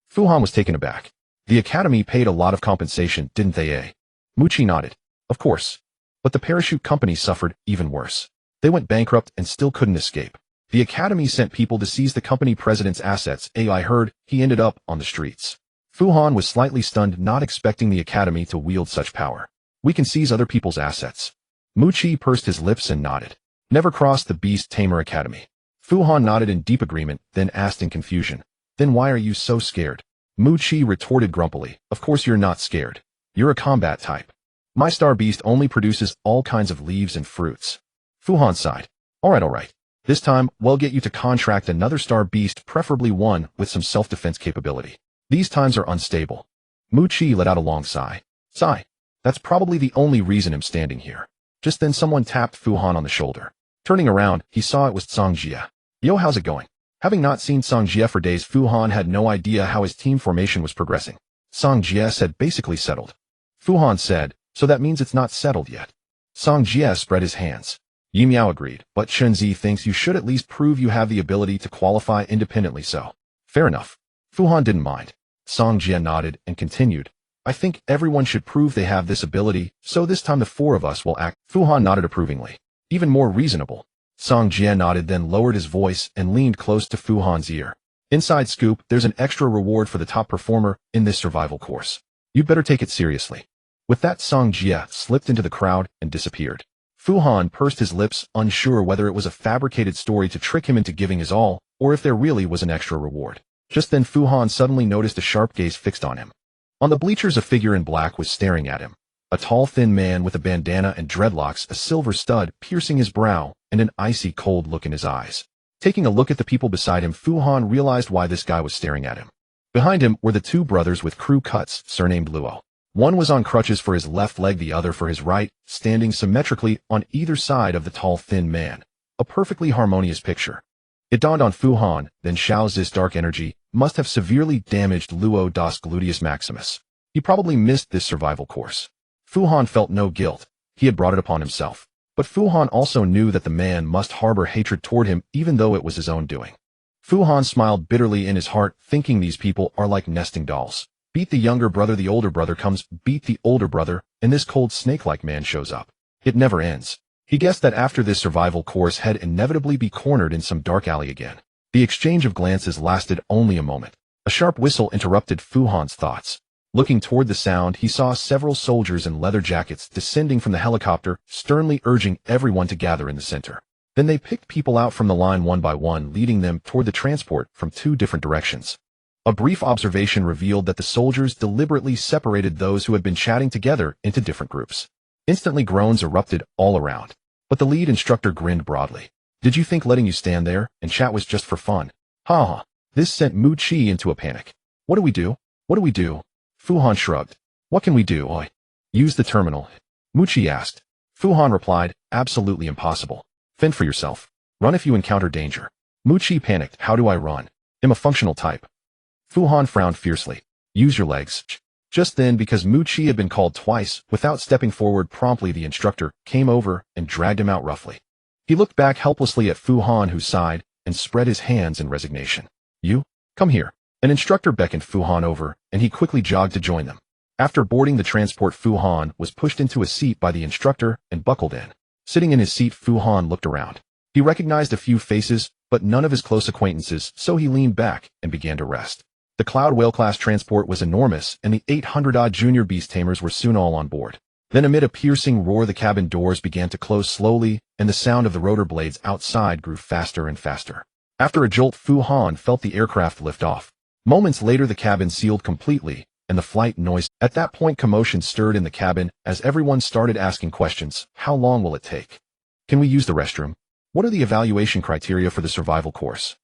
Fu Han was taken aback. The academy paid a lot of compensation, didn't they, eh? Mu Qi nodded. Of course. But the parachute company suffered even worse. They went bankrupt and still couldn't escape. The academy sent people to seize the company president's assets. I heard he ended up on the streets. Fu Han was slightly stunned, not expecting the academy to wield such power. "We can seize other people's assets." Mu Qi pursed his lips and nodded. "Never crossed the Beast Tamer Academy." Fu Han nodded in deep agreement, then asked in confusion, "Then why are you so scared?" Mu Qi retorted grumpily, "Of course you're not scared. You're a combat type. My star beast only produces all kinds of leaves and fruits." Fu Han sighed. All right. This time, we'll get you to contract another star beast, preferably one with some self-defense capability. These times are unstable." Mu Qi let out a long sigh. That's probably the only reason I'm standing here." Just then someone tapped Fu Han on the shoulder. Turning around, he saw it was Song Jie. "Yo, how's it going?" Having not seen Song Jie for days, Fu Han had no idea how his team formation was progressing. Song Jie said, "Basically settled." Fu Han said, "So that means it's not settled yet." Song Jie spread his hands. Yi Miao agreed, "But Chunzi thinks you should at least prove you have the ability to qualify independently, so." "Fair enough." Fu Han didn't mind. Song Jie nodded and continued, I think everyone should prove they have this ability, so this time the four of us will act. Fu Han nodded approvingly. Even more reasonable. Song Jian nodded, then lowered his voice and leaned close to Fu Han's ear. Inside scoop, there's an extra reward for the top performer in this survival course. You'd better take it seriously. With that, Song Jia slipped into the crowd and disappeared. Fu Han pursed his lips, unsure whether it was a fabricated story to trick him into giving his all, or if there really was an extra reward. Just then Fu Han suddenly noticed a sharp gaze fixed on him. On the bleachers, a figure in black was staring at him. A tall, thin man with a bandana and dreadlocks, a silver stud piercing his brow, and an icy cold look in his eyes. Taking a look at the people beside him, Fu Han realized why this guy was staring at him. Behind him were the two brothers with crew cuts, surnamed Luo. One was on crutches for his left leg, the other for his right, standing symmetrically on either side of the tall, thin man. A perfectly harmonious picture. It dawned on Fu Han, then Xiao's dark energy must have severely damaged Luo das Gluteus Maximus. He probably missed this survival course. Fu Han felt no guilt. He had brought it upon himself. But Fu Han also knew that the man must harbor hatred toward him, even though it was his own doing. Fu Han smiled bitterly in his heart, thinking these people are like nesting dolls. Beat the younger brother, the older brother comes, beat the older brother, and this cold snake-like man shows up. It never ends. He guessed that after this survival course he'd inevitably be cornered in some dark alley again. The exchange of glances lasted only a moment. A sharp whistle interrupted Fu Han's thoughts. Looking toward the sound, he saw several soldiers in leather jackets descending from the helicopter, sternly urging everyone to gather in the center. Then they picked people out from the line one by one, leading them toward the transport from two different directions. A brief observation revealed that the soldiers deliberately separated those who had been chatting together into different groups. Instantly groans erupted all around. But the lead instructor grinned broadly. Did you think letting you stand there and chat was just for fun? Ha ha. This sent Mu Chi into a panic. What do we do? What do we do? Fu Han shrugged. What can we do, oi? Use the terminal. Mu Chi asked. Fu Han replied, absolutely impossible. Fend for yourself. Run if you encounter danger. Mu Chi panicked. How do I run? I'm a functional type. Fu Han frowned fiercely. Use your legs. Just then, because Mu Chi had been called twice, without stepping forward promptly, the instructor came over and dragged him out roughly. He looked back helplessly at Fu Han, who sighed and spread his hands in resignation. You? Come here. An instructor beckoned Fu Han over, and he quickly jogged to join them. After boarding the transport, Fu Han was pushed into a seat by the instructor and buckled in. Sitting in his seat, Fu Han looked around. He recognized a few faces, but none of his close acquaintances, so he leaned back and began to rest. The Cloud Whale-class transport was enormous, and the 800-odd junior beast tamers were soon all on board. Then amid a piercing roar, the cabin doors began to close slowly, and the sound of the rotor blades outside grew faster and faster. After a jolt, Fu Han felt the aircraft lift off. Moments later, the cabin sealed completely, and the flight noise. At that point, commotion stirred in the cabin as everyone started asking questions. How long will it take? Can we use the restroom? What are the evaluation criteria for the survival course?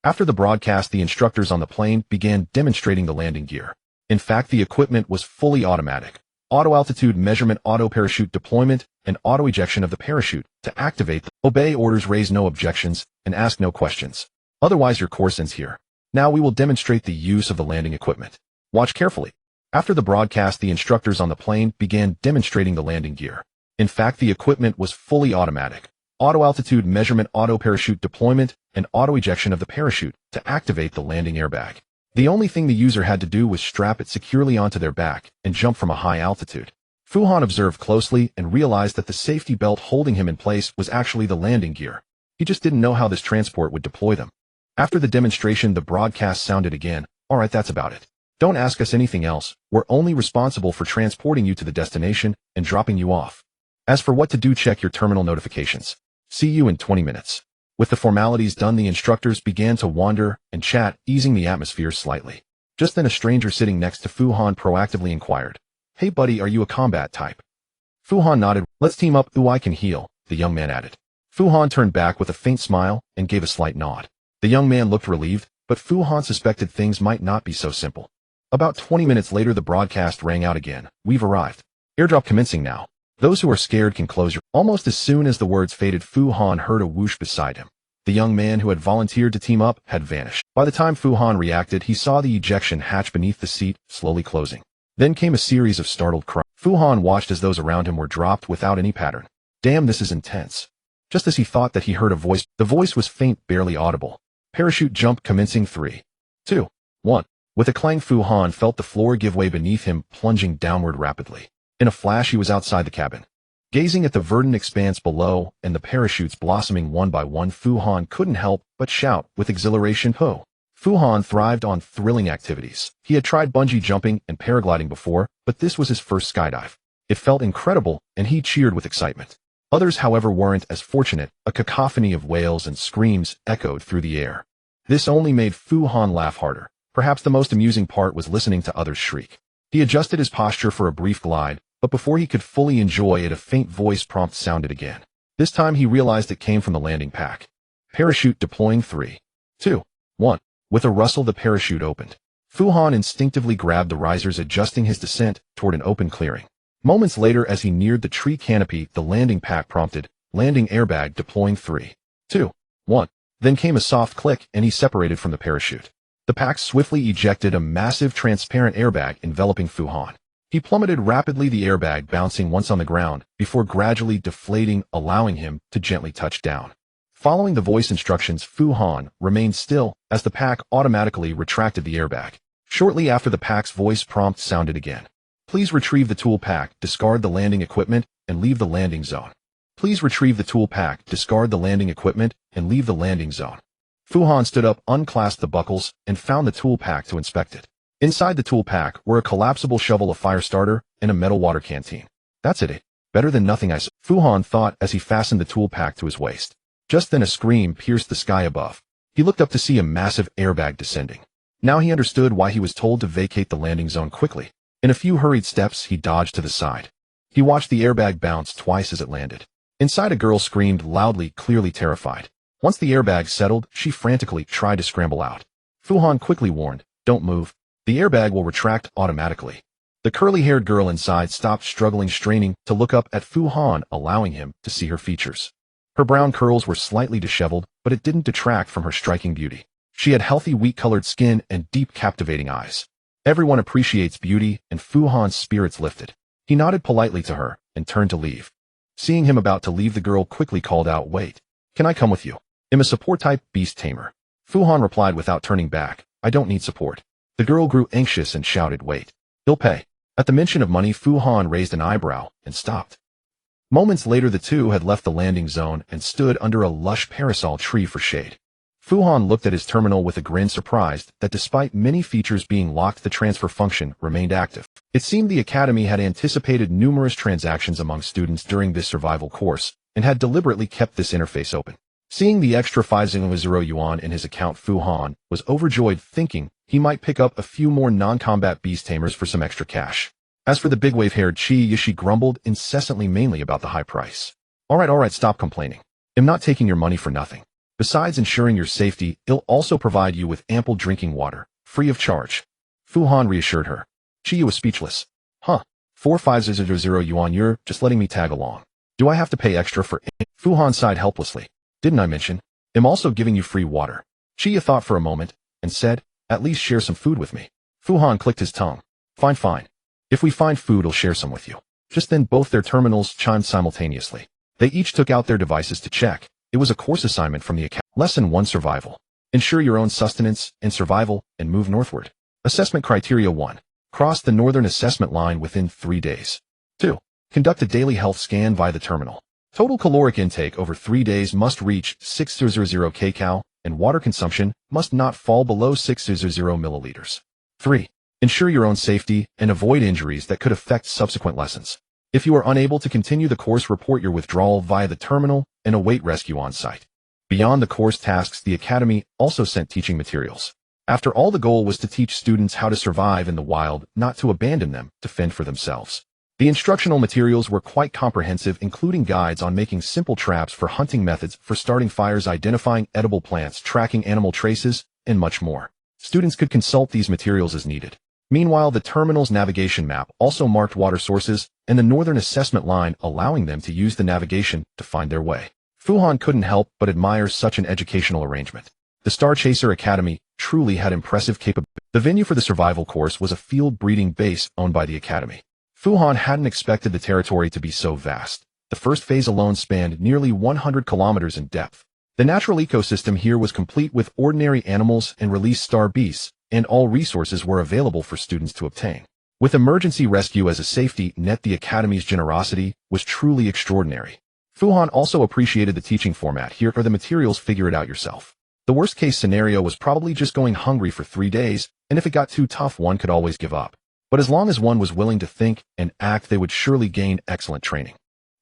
After the broadcast, the instructors on the plane began demonstrating the landing gear. In fact, the equipment was fully automatic. Auto-altitude measurement, auto-parachute deployment, and auto-ejection of the parachute to activate. Obey orders, raise no objections, and ask no questions. Otherwise, your course ends here. Now we will demonstrate the use of the landing equipment. Watch carefully. After the broadcast, the instructors on the plane began demonstrating the landing gear. In fact, the equipment was fully automatic. Auto-altitude measurement, auto-parachute deployment, and auto-ejection of the parachute to activate the landing airbag. The only thing the user had to do was strap it securely onto their back and jump from a high altitude. Fu Han observed closely and realized that the safety belt holding him in place was actually the landing gear. He just didn't know how this transport would deploy them. After the demonstration, the broadcast sounded again. All right, that's about it. Don't ask us anything else. We're only responsible for transporting you to the destination and dropping you off. As for what to do, check your terminal notifications. See you in 20 minutes. With the formalities done, the instructors began to wander and chat, easing the atmosphere slightly. Just then, a stranger sitting next to Fu Han proactively inquired, "Hey buddy, are you a combat type?" Fu Han nodded. "Let's team up. Ooh, I can heal," the young man added. Fu Han turned back with a faint smile and gave a slight nod. The young man looked relieved, but Fu Han suspected things might not be so simple. About 20 minutes later, the broadcast rang out again. "We've arrived. Airdrop commencing now. Those who are scared can close your..." Almost as soon as the words faded, Fu Han heard a whoosh beside him. The young man who had volunteered to team up had vanished. By the time Fu Han reacted, he saw the ejection hatch beneath the seat slowly closing. Then came a series of startled cries. Fu Han watched as those around him were dropped without any pattern. Damn, this is intense. Just as he thought that he heard a voice, the voice was faint, barely audible. "Parachute jump commencing 3, 2, 1. With a clang, Fu Han felt the floor give way beneath him, plunging downward rapidly. In a flash, he was outside the cabin. Gazing at the verdant expanse below and the parachutes blossoming one by one, Fu Han couldn't help but shout with exhilaration, "Ho!" Fu Han thrived on thrilling activities. He had tried bungee jumping and paragliding before, but this was his first skydive. It felt incredible, and he cheered with excitement. Others, however, weren't as fortunate. A cacophony of wails and screams echoed through the air. This only made Fu Han laugh harder. Perhaps the most amusing part was listening to others shriek. He adjusted his posture for a brief glide, but before he could fully enjoy it, a faint voice prompt sounded again. This time he realized it came from the landing pack. Parachute deploying 3, 2, 1. With a rustle, the parachute opened. Fu Han instinctively grabbed the risers, adjusting his descent toward an open clearing. Moments later, as he neared the tree canopy, the landing pack prompted, landing airbag deploying 3, 2, 1. Then came a soft click, and he separated from the parachute. The pack swiftly ejected a massive transparent airbag enveloping Fu Han. He plummeted rapidly, the airbag bouncing once on the ground, before gradually deflating, allowing him to gently touch down. Following the voice instructions, Fu Han remained still as the pack automatically retracted the airbag. Shortly after, the pack's voice prompt sounded again. Please retrieve the tool pack, discard the landing equipment, and leave the landing zone. Please retrieve the tool pack, discard the landing equipment, and leave the landing zone. Fu Han stood up, unclasped the buckles, and found the tool pack to inspect it. Inside the tool pack were a collapsible shovel, a fire starter, and a metal water canteen. That's it. Better than nothing, I saw, Fu Han thought as he fastened the tool pack to his waist. Just then a scream pierced the sky above. He looked up to see a massive airbag descending. Now he understood why he was told to vacate the landing zone quickly. In a few hurried steps, he dodged to the side. He watched the airbag bounce twice as it landed. Inside, a girl screamed loudly, clearly terrified. Once the airbag settled, she frantically tried to scramble out. Fu Han quickly warned, "Don't move. The airbag will retract automatically." The curly-haired girl inside stopped struggling, straining to look up at Fu Han, allowing him to see her features. Her brown curls were slightly disheveled, but it didn't detract from her striking beauty. She had healthy, wheat-colored skin and deep, captivating eyes. Everyone appreciates beauty, and Fu Han's spirits lifted. He nodded politely to her and turned to leave. Seeing him about to leave, the girl quickly called out, "Wait. Can I come with you? I'm a support-type beast tamer." Fu Han replied without turning back, "I don't need support." The girl grew anxious and shouted, "Wait. He'll pay." At the mention of money, Fu Han raised an eyebrow and stopped. Moments later, the two had left the landing zone and stood under a lush parasol tree for shade. Fu Han looked at his terminal with a grin, surprised that despite many features being locked, the transfer function remained active. It seemed the Academy had anticipated numerous transactions among students during this survival course and had deliberately kept this interface open. Seeing the extra 500 yuan in his account, Fu Han was overjoyed, thinking he might pick up a few more non-combat beast tamers for some extra cash. As for the big wave-haired Qi, she grumbled incessantly, mainly about the high price. All right, stop complaining. I'm not taking your money for nothing. Besides ensuring your safety, it'll also provide you with ample drinking water, free of charge." Fu Han reassured her. Qi was speechless. "Huh, 4,500 yuan, you're just letting me tag along. Do I have to pay extra for it?" Fu Han sighed helplessly. "Didn't I mention? I'm also giving you free water." Qi thought for a moment and said, "At least share some food with me." Fu Han clicked his tongue. Fine. If we find food, I'll share some with you." Just then, both their terminals chimed simultaneously. They each took out their devices to check. It was a course assignment from the Academy. Lesson 1: Survival. Ensure your own sustenance and survival and move northward. Assessment criteria: 1. Cross the northern assessment line within 3 days. 2. Conduct a daily health scan via the terminal. Total caloric intake over 3 days must reach 600 kcal, and water consumption must not fall below 600 milliliters. 3. Ensure your own safety and avoid injuries that could affect subsequent lessons. If you are unable to continue the course, report your withdrawal via the terminal and await rescue on site. Beyond the course tasks, the Academy also sent teaching materials. After all, the goal was to teach students how to survive in the wild, not to abandon them to fend for themselves. The instructional materials were quite comprehensive, including guides on making simple traps for hunting, methods for starting fires, identifying edible plants, tracking animal traces, and much more. Students could consult these materials as needed. Meanwhile, the terminal's navigation map also marked water sources and the northern assessment line, allowing them to use the navigation to find their way. Fu Han couldn't help but admire such an educational arrangement. The Star Chaser Academy truly had impressive capabilities. The venue for the survival course was a field breeding base owned by the Academy. Fu Han hadn't expected the territory to be so vast. The first phase alone spanned nearly 100 kilometers in depth. The natural ecosystem here was complete with ordinary animals and released star beasts, and all resources were available for students to obtain. With emergency rescue as a safety net, the Academy's generosity was truly extraordinary. Fu Han also appreciated the teaching format. Here are the materials, figure it out yourself. The worst-case scenario was probably just going hungry for 3 days, and if it got too tough, one could always give up. But as long as one was willing to think and act, they would surely gain excellent training.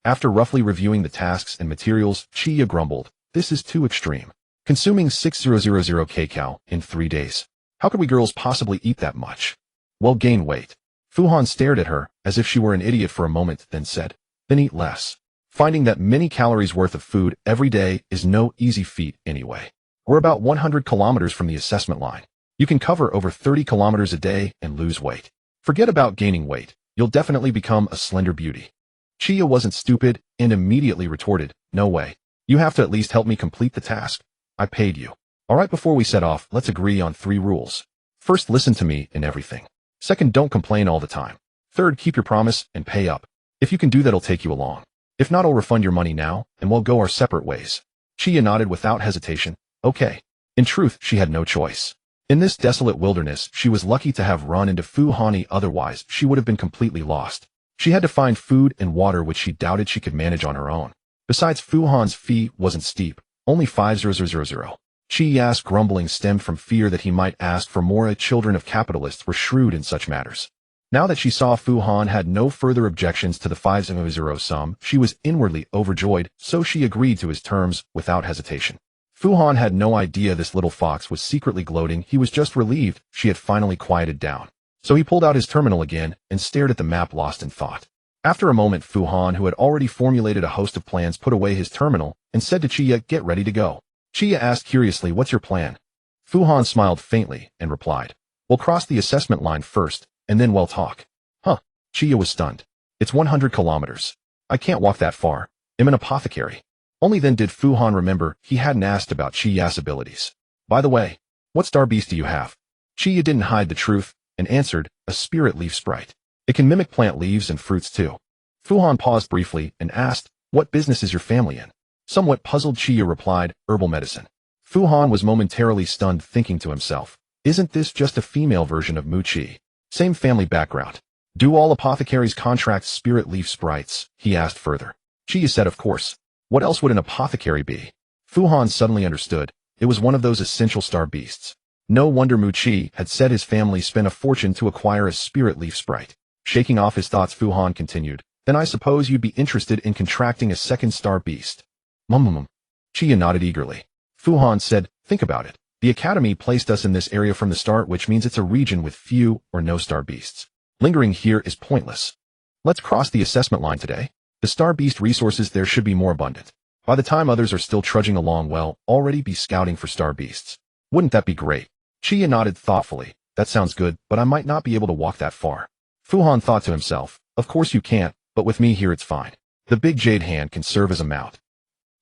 After roughly reviewing the tasks and materials, Qixing grumbled, "This is too extreme. Consuming 6000 kcal in 3 days. How could we girls possibly eat that much? Well, gain weight." Fu Han stared at her as if she were an idiot for a moment, then said, "Then eat less. Finding that many calories worth of food every day is no easy feat anyway. We're about 100 kilometers from the assessment line. You can cover over 30 kilometers a day and lose weight. Forget about gaining weight. You'll definitely become a slender beauty." Qixing wasn't stupid and immediately retorted, "No way. You have to at least help me complete the task. I paid you. All right, before we set off, let's agree on 3 rules. First, listen to me in everything. Second, don't complain all the time. Third, keep your promise and pay up. If you can do that, it'll take you along. If not, I'll refund your money now, and we'll go our separate ways." Qixing nodded without hesitation. Okay. In truth, she had no choice. In this desolate wilderness, she was lucky to have run into Fu Han, otherwise she would have been completely lost. She had to find food and water, which she doubted she could manage on her own. Besides, Fu Han's fee wasn't steep, only 5,000. Qixing's grumbling stemmed from fear that he might ask for more. Children of capitalists were shrewd in such matters. Now that she saw Fu Han had no further objections to the 5,000 sum, she was inwardly overjoyed, so she agreed to his terms without hesitation. Fu Han had no idea this little fox was secretly gloating. He was just relieved she had finally quieted down. So he pulled out his terminal again and stared at the map, lost in thought. After a moment, Fu Han, who had already formulated a host of plans, put away his terminal and said to Qixing, "Get ready to go." Qixing asked curiously, "What's your plan?" Fu Han smiled faintly and replied, "We'll cross the assessment line first, and then we'll talk." Huh. Qixing was stunned. "It's 100 kilometers. I can't walk that far. I'm an apothecary." Only then did Fu Han remember he hadn't asked about Qixing's abilities. "By the way, what star beast do you have?" Qixing didn't hide the truth and answered, "A spirit leaf sprite. It can mimic plant leaves and fruits too." Fu Han paused briefly and asked, "What business is your family in?" Somewhat puzzled, Qixing replied, "Herbal medicine." Fu Han was momentarily stunned, thinking to himself, "Isn't this just a female version of Mu Qi? Same family background. Do all apothecaries contract spirit leaf sprites?" he asked further. Qixing said, "Of course. What else would an apothecary be?" Fu Han suddenly understood. It was one of those essential star beasts. No wonder Mu Qi had said his family spent a fortune to acquire a spirit leaf sprite. Shaking off his thoughts, Fu Han continued, "Then I suppose you'd be interested in contracting a second star beast." Qixing nodded eagerly. Fu Han said, "Think about it. The Academy placed us in this area from the start, which means it's a region with few or no star beasts. Lingering here is pointless. Let's cross the assessment line today. The star beast resources there should be more abundant. By the time others are still trudging along, we'll already be scouting for star beasts. Wouldn't that be great?" Qixing nodded thoughtfully. "That sounds good, but I might not be able to walk that far." Fu Han thought to himself, "Of course you can't, but with me here it's fine. The big jade hand can serve as a mount.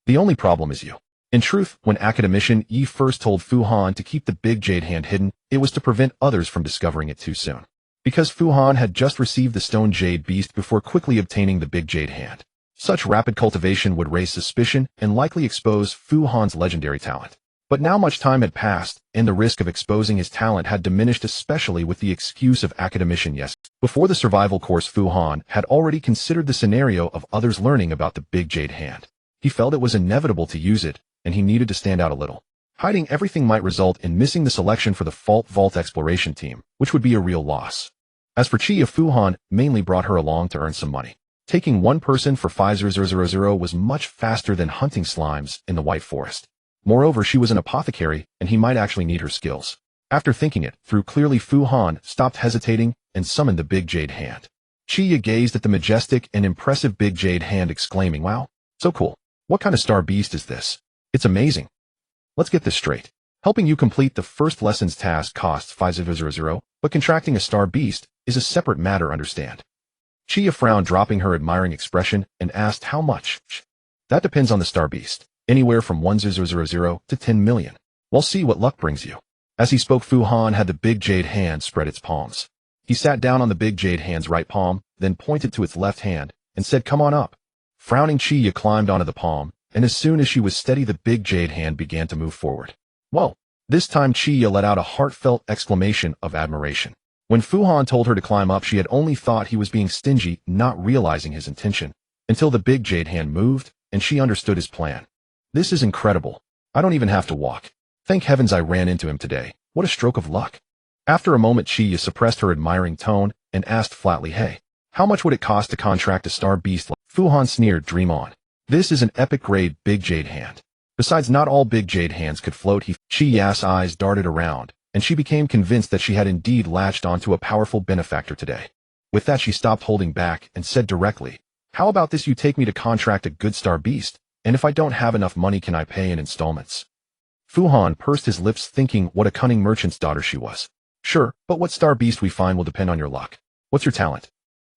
The only problem is you." In truth, when Academician Yi first told Fu Han to keep the big jade hand hidden, it was to prevent others from discovering it too soon. Because Fu Han had just received the stone jade beast before quickly obtaining the big jade hand. Such rapid cultivation would raise suspicion and likely expose Fu Han's legendary talent. But now much time had passed, and the risk of exposing his talent had diminished, especially with the excuse of Academician. Yes, before the survival course, Fu Han had already considered the scenario of others learning about the big jade hand. He felt it was inevitable to use it, and he needed to stand out a little. Hiding everything might result in missing the selection for the Fault Vault exploration team, which would be a real loss. As for Qixing, Fu Han mainly brought her along to earn some money. Taking one person for 5,000 was much faster than hunting slimes in the White Forest. Moreover, she was an apothecary, and he might actually need her skills. After thinking it through clearly, Fu Han stopped hesitating and summoned the big jade hand. Qixing gazed at the majestic and impressive big jade hand, exclaiming, "Wow, so cool. What kind of star beast is this? It's amazing. Let's get this straight. Helping you complete the first lesson's task costs 5,000, but contracting a star beast is a separate matter, understand?" Qixing frowned, dropping her admiring expression, and asked, "How much?" "That depends on the star beast. Anywhere from 1,000 to 10 million. We'll see what luck brings you." As he spoke, Fu Han had the big jade hand spread its palms. He sat down on the big jade hand's right palm, then pointed to its left hand, and said, "Come on up." Frowning, Qixing climbed onto the palm, and as soon as she was steady, the big jade hand began to move forward. "Whoa, This time Qixing let out a heartfelt exclamation of admiration. When Fu Han told her to climb up, she had only thought he was being stingy, not realizing his intention, until the big jade hand moved, and she understood his plan. This is incredible. I don't even have to walk. Thank heavens I ran into him today. What a stroke of luck. After a moment, Qixing suppressed her admiring tone and asked flatly, hey, how much would it cost to contract a star beast like Fu Han sneered, dream on. This is an epic grade big jade hand. Besides, not all big jade hands could float. Qixing's eyes darted around, and she became convinced that she had indeed latched onto a powerful benefactor today. With that, she stopped holding back and said directly, how about this, you take me to contract a good star beast, and if I don't have enough money, can I pay in installments? Fu Han pursed his lips, thinking what a cunning merchant's daughter she was. Sure, but what star beast we find will depend on your luck. What's your talent?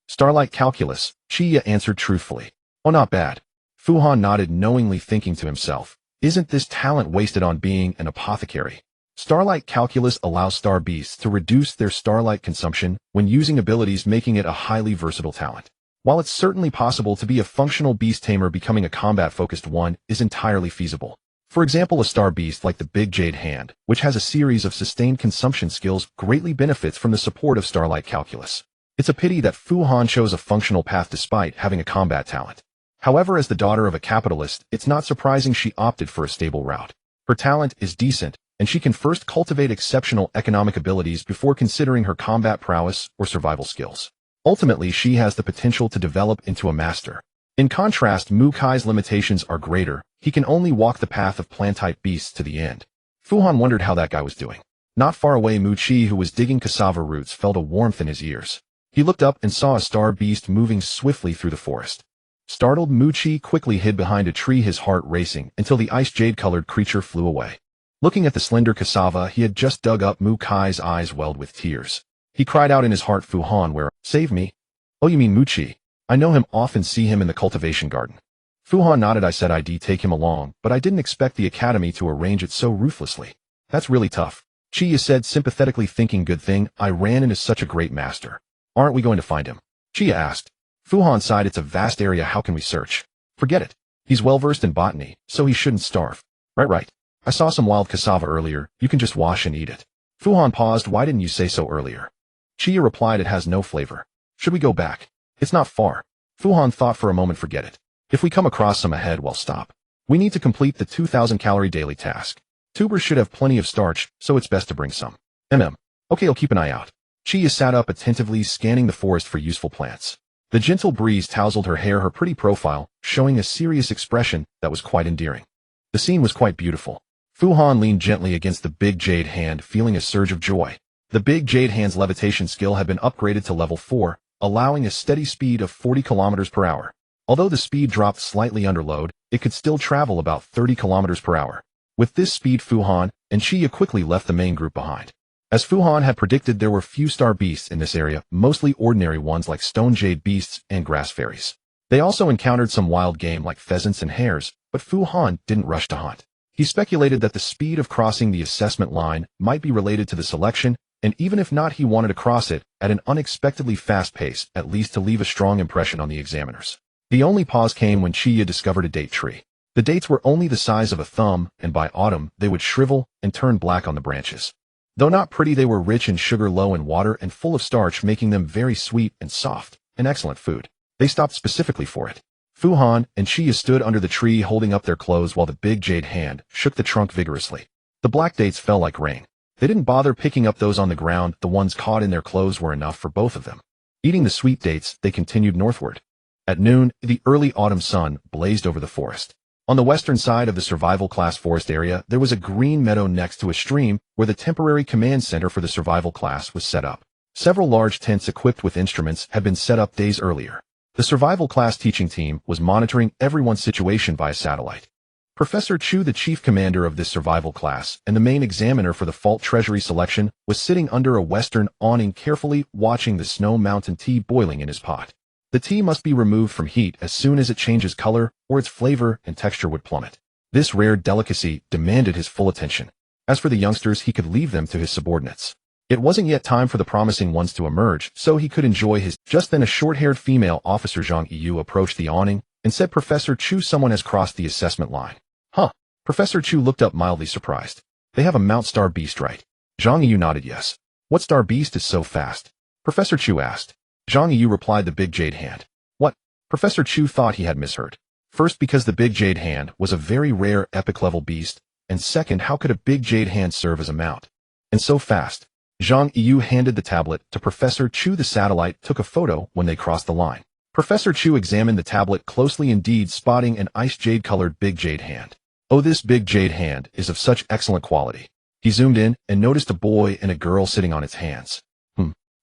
Starlight calculus, Qixing answered truthfully. Oh, not bad. Fu Han nodded knowingly, thinking to himself, isn't this talent wasted on being an apothecary? Starlight calculus allows star beasts to reduce their starlight consumption when using abilities, making it a highly versatile talent. While it's certainly possible to be a functional beast tamer, becoming a combat-focused one is entirely feasible. For example, a star beast like the Big Jade Hand, which has a series of sustained consumption skills, greatly benefits from the support of Starlight calculus. It's a pity that Fu Han chose a functional path despite having a combat talent. However, as the daughter of a capitalist, it's not surprising she opted for a stable route. Her talent is decent, and she can first cultivate exceptional economic abilities before considering her combat prowess or survival skills. Ultimately, she has the potential to develop into a master. In contrast, Mu Kai's limitations are greater. He can only walk the path of plant-type beasts to the end. Fu Han wondered how that guy was doing. Not far away, Mu Qi, who was digging cassava roots, felt a warmth in his ears. He looked up and saw a star beast moving swiftly through the forest. Startled, Mu Qi quickly hid behind a tree, his heart racing, until the ice jade-colored creature flew away. Looking at the slender cassava he had just dug up, Mu Kai's eyes welled with tears. He cried out in his heart, Fu Han, where? Save me. Oh, you mean Mu Qi? I know him, often see him in the cultivation garden. Fu Han nodded. I said I'd take him along, but I didn't expect the academy to arrange it so ruthlessly. That's really tough. Qixing said sympathetically, thinking, good thing I ran into such a great master. Aren't we going to find him? Qixing asked. Fu Han sighed. It's a vast area. How can we search? Forget it. He's well-versed in botany, so he shouldn't starve. Right. I saw some wild cassava earlier. You can just wash and eat it. Fu Han paused. Why didn't you say so earlier? Qixing replied, it has no flavor. Should we go back? It's not far. Fu Han thought for a moment. Forget it. If we come across some ahead, well, stop. We need to complete the 2,000-calorie daily task. Tubers should have plenty of starch, so it's best to bring some. Okay, I'll keep an eye out. Qixing sat up attentively, scanning the forest for useful plants. The gentle breeze tousled her hair, her pretty profile, showing a serious expression that was quite endearing. The scene was quite beautiful. Fu Han leaned gently against the Big Jade Hand, feeling a surge of joy. The Big Jade Hand's levitation skill had been upgraded to level 4, allowing a steady speed of 40 kilometers per hour. Although the speed dropped slightly under load, it could still travel about 30 kilometers per hour. With this speed, Fu Han and Qixing quickly left the main group behind. As Fu Han had predicted, there were few star beasts in this area, mostly ordinary ones like stone jade beasts and grass fairies. They also encountered some wild game like pheasants and hares, but Fu Han didn't rush to hunt. He speculated that the speed of crossing the assessment line might be related to the selection, and even if not, he wanted to cross it at an unexpectedly fast pace, at least to leave a strong impression on the examiners. The only pause came when Qixing discovered a date tree. The dates were only the size of a thumb, and by autumn, they would shrivel and turn black on the branches. Though not pretty, they were rich in sugar, low in water, and full of starch, making them very sweet and soft, and excellent food. They stopped specifically for it. Fu Han and Qixing stood under the tree holding up their clothes while the Big Jade Hand shook the trunk vigorously. The black dates fell like rain. They didn't bother picking up those on the ground. The ones caught in their clothes were enough for both of them. Eating the sweet dates, they continued northward. At noon, the early autumn sun blazed over the forest. On the western side of the survival class forest area, there was a green meadow next to a stream where the temporary command center for the survival class was set up. Several large tents equipped with instruments had been set up days earlier. The survival class teaching team was monitoring everyone's situation via satellite. Professor Chu, the chief commander of this survival class and the main examiner for the Fault Treasury selection, was sitting under a western awning, carefully watching the Snow Mountain tea boiling in his pot. The tea must be removed from heat as soon as it changes color, or its flavor and texture would plummet. This rare delicacy demanded his full attention. As for the youngsters, he could leave them to his subordinates. It wasn't yet time for the promising ones to emerge, so he could enjoy his. Just then a short-haired female officer, Zhang Yu, approached the awning and said, Professor Chu, someone has crossed the assessment line. Huh? Professor Chu looked up, mildly surprised. They have a Mount Star Beast, right? Zhang Yu nodded yes. What star beast is so fast? Professor Chu asked. Zhang Yu replied the big jade hand. What? Professor Chu thought he had misheard. First, because the big jade hand was a very rare epic-level beast, and second, how could a big jade hand serve as a mount? And so fast. Zhang Yu handed the tablet to Professor Chu. The satellite took a photo when they crossed the line. Professor Chu examined the tablet closely, indeed spotting an ice jade-colored big jade hand. Oh, this big jade hand is of such excellent quality. He zoomed in and noticed a boy and a girl sitting on its hands.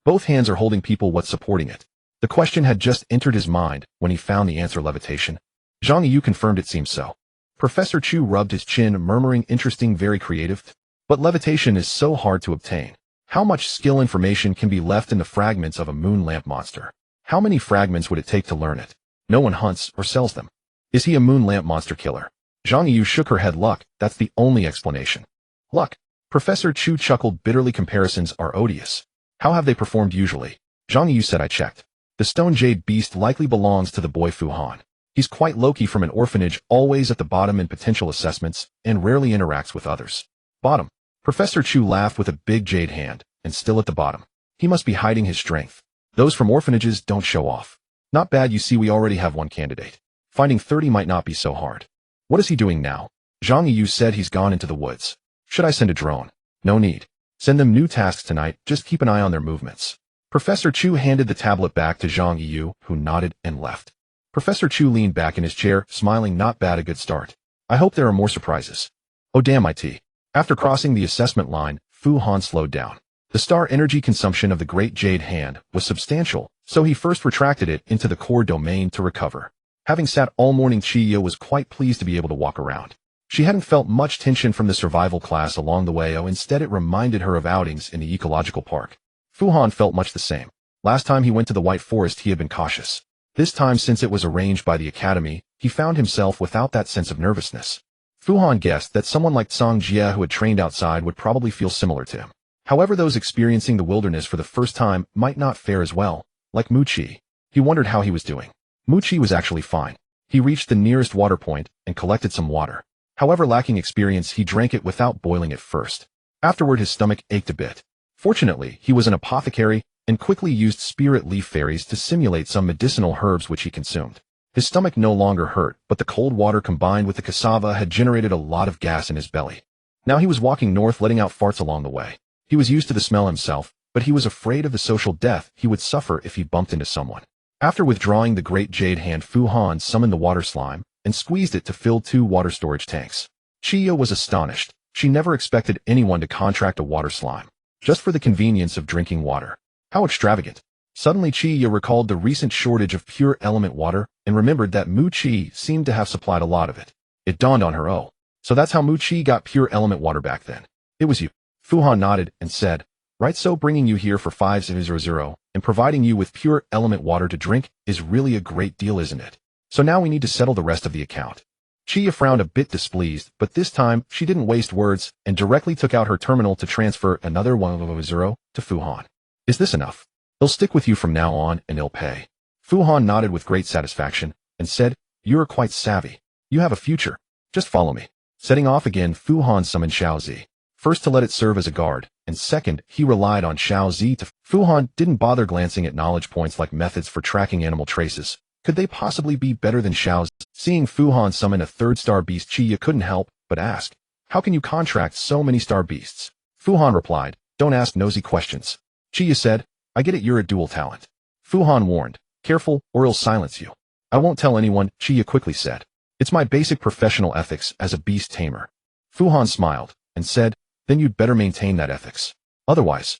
Both hands are holding people. What's supporting it? The question had just entered his mind when he found the answer: levitation. Zhang Yu confirmed it seems so. Professor Chu rubbed his chin, murmuring, interesting, very creative. But levitation is so hard to obtain. How much skill information can be left in the fragments of a moon lamp monster? How many fragments would it take to learn it? No one hunts or sells them. Is he a moon lamp monster killer? Zhang Yu shook her head. Luck, that's the only explanation. Luck. Professor Chu chuckled bitterly. Comparisons are odious. How have they performed usually? Zhang Yu said. I checked. The stone jade beast likely belongs to the boy Fu Han. He's quite low-key, from an orphanage, always at the bottom in potential assessments, and rarely interacts with others. Bottom. Professor Chu laughed. With a big jade hand, and still at the bottom. He must be hiding his strength. Those from orphanages don't show off. Not bad. You see, we already have one candidate. Finding 30 might not be so hard. What is he doing now? Zhang Yu said. He's gone into the woods. Should I send a drone? No need. Send them new tasks tonight, just keep an eye on their movements. Professor Chu handed the tablet back to Zhang Yu, who nodded and left. Professor Chu leaned back in his chair, smiling. Not bad, a good start. I hope there are more surprises. Oh damn it. After crossing the assessment line, Fu Han slowed down. The star energy consumption of the great jade hand was substantial, so he first retracted it into the core domain to recover. Having sat all morning, Qixing was quite pleased to be able to walk around. She hadn't felt much tension from the survival class along the way. Instead, it reminded her of outings in the ecological park. Fu Han felt much the same. Last time he went to the White Forest, he had been cautious. This time, since it was arranged by the Academy, he found himself without that sense of nervousness. Fu Han guessed that someone like Zhang Jie, who had trained outside, would probably feel similar to him. However, those experiencing the wilderness for the first time might not fare as well, like Mu Qi. He wondered how he was doing. Mu Qi was actually fine. He reached the nearest water point and collected some water. However, lacking experience, he drank it without boiling it first. Afterward, his stomach ached a bit. Fortunately, he was an apothecary and quickly used spirit leaf fairies to simulate some medicinal herbs which he consumed. His stomach no longer hurt, but the cold water combined with the cassava had generated a lot of gas in his belly. Now he was walking north, letting out farts along the way. He was used to the smell himself, but he was afraid of the social death he would suffer if he bumped into someone. After withdrawing the great jade hand, Fu Han summoned the water slime and squeezed it to fill 2 water storage tanks. Qixing was astonished. She never expected anyone to contract a water slime, just for the convenience of drinking water. How extravagant. Suddenly Qixing recalled the recent shortage of pure element water and remembered that Mu Qi seemed to have supplied a lot of it. It dawned on her, oh, so that's how Mu Qi got pure element water back then. It was you. Fu Han nodded and said, right, so bringing you here for 500 and providing you with pure element water to drink is really a great deal, isn't it? So now we need to settle the rest of the account. Qixing frowned a bit displeased, but this time she didn't waste words and directly took out her terminal to transfer another 100 to Fu Han. Is this enough? He'll stick with you from now on and he'll pay. Fu Han nodded with great satisfaction and said, you're quite savvy. You have a future. Just follow me. Setting off again, Fu Han summoned Xiaozi. First to let it serve as a guard, and second, he relied on Xiaozi to... Fu Han didn't bother glancing at knowledge points like methods for tracking animal traces. Could they possibly be better than Xiaozi? Seeing Fu Han summon a 3rd star beast, Qixing couldn't help but ask, how can you contract so many star beasts? Fu Han replied, don't ask nosy questions. Qixing said, I get it, you're a dual talent. Fu Han warned, careful or he'll silence you. I won't tell anyone, Qixing quickly said. It's my basic professional ethics as a beast tamer. Fu Han smiled and said, then you'd better maintain that ethics. Otherwise,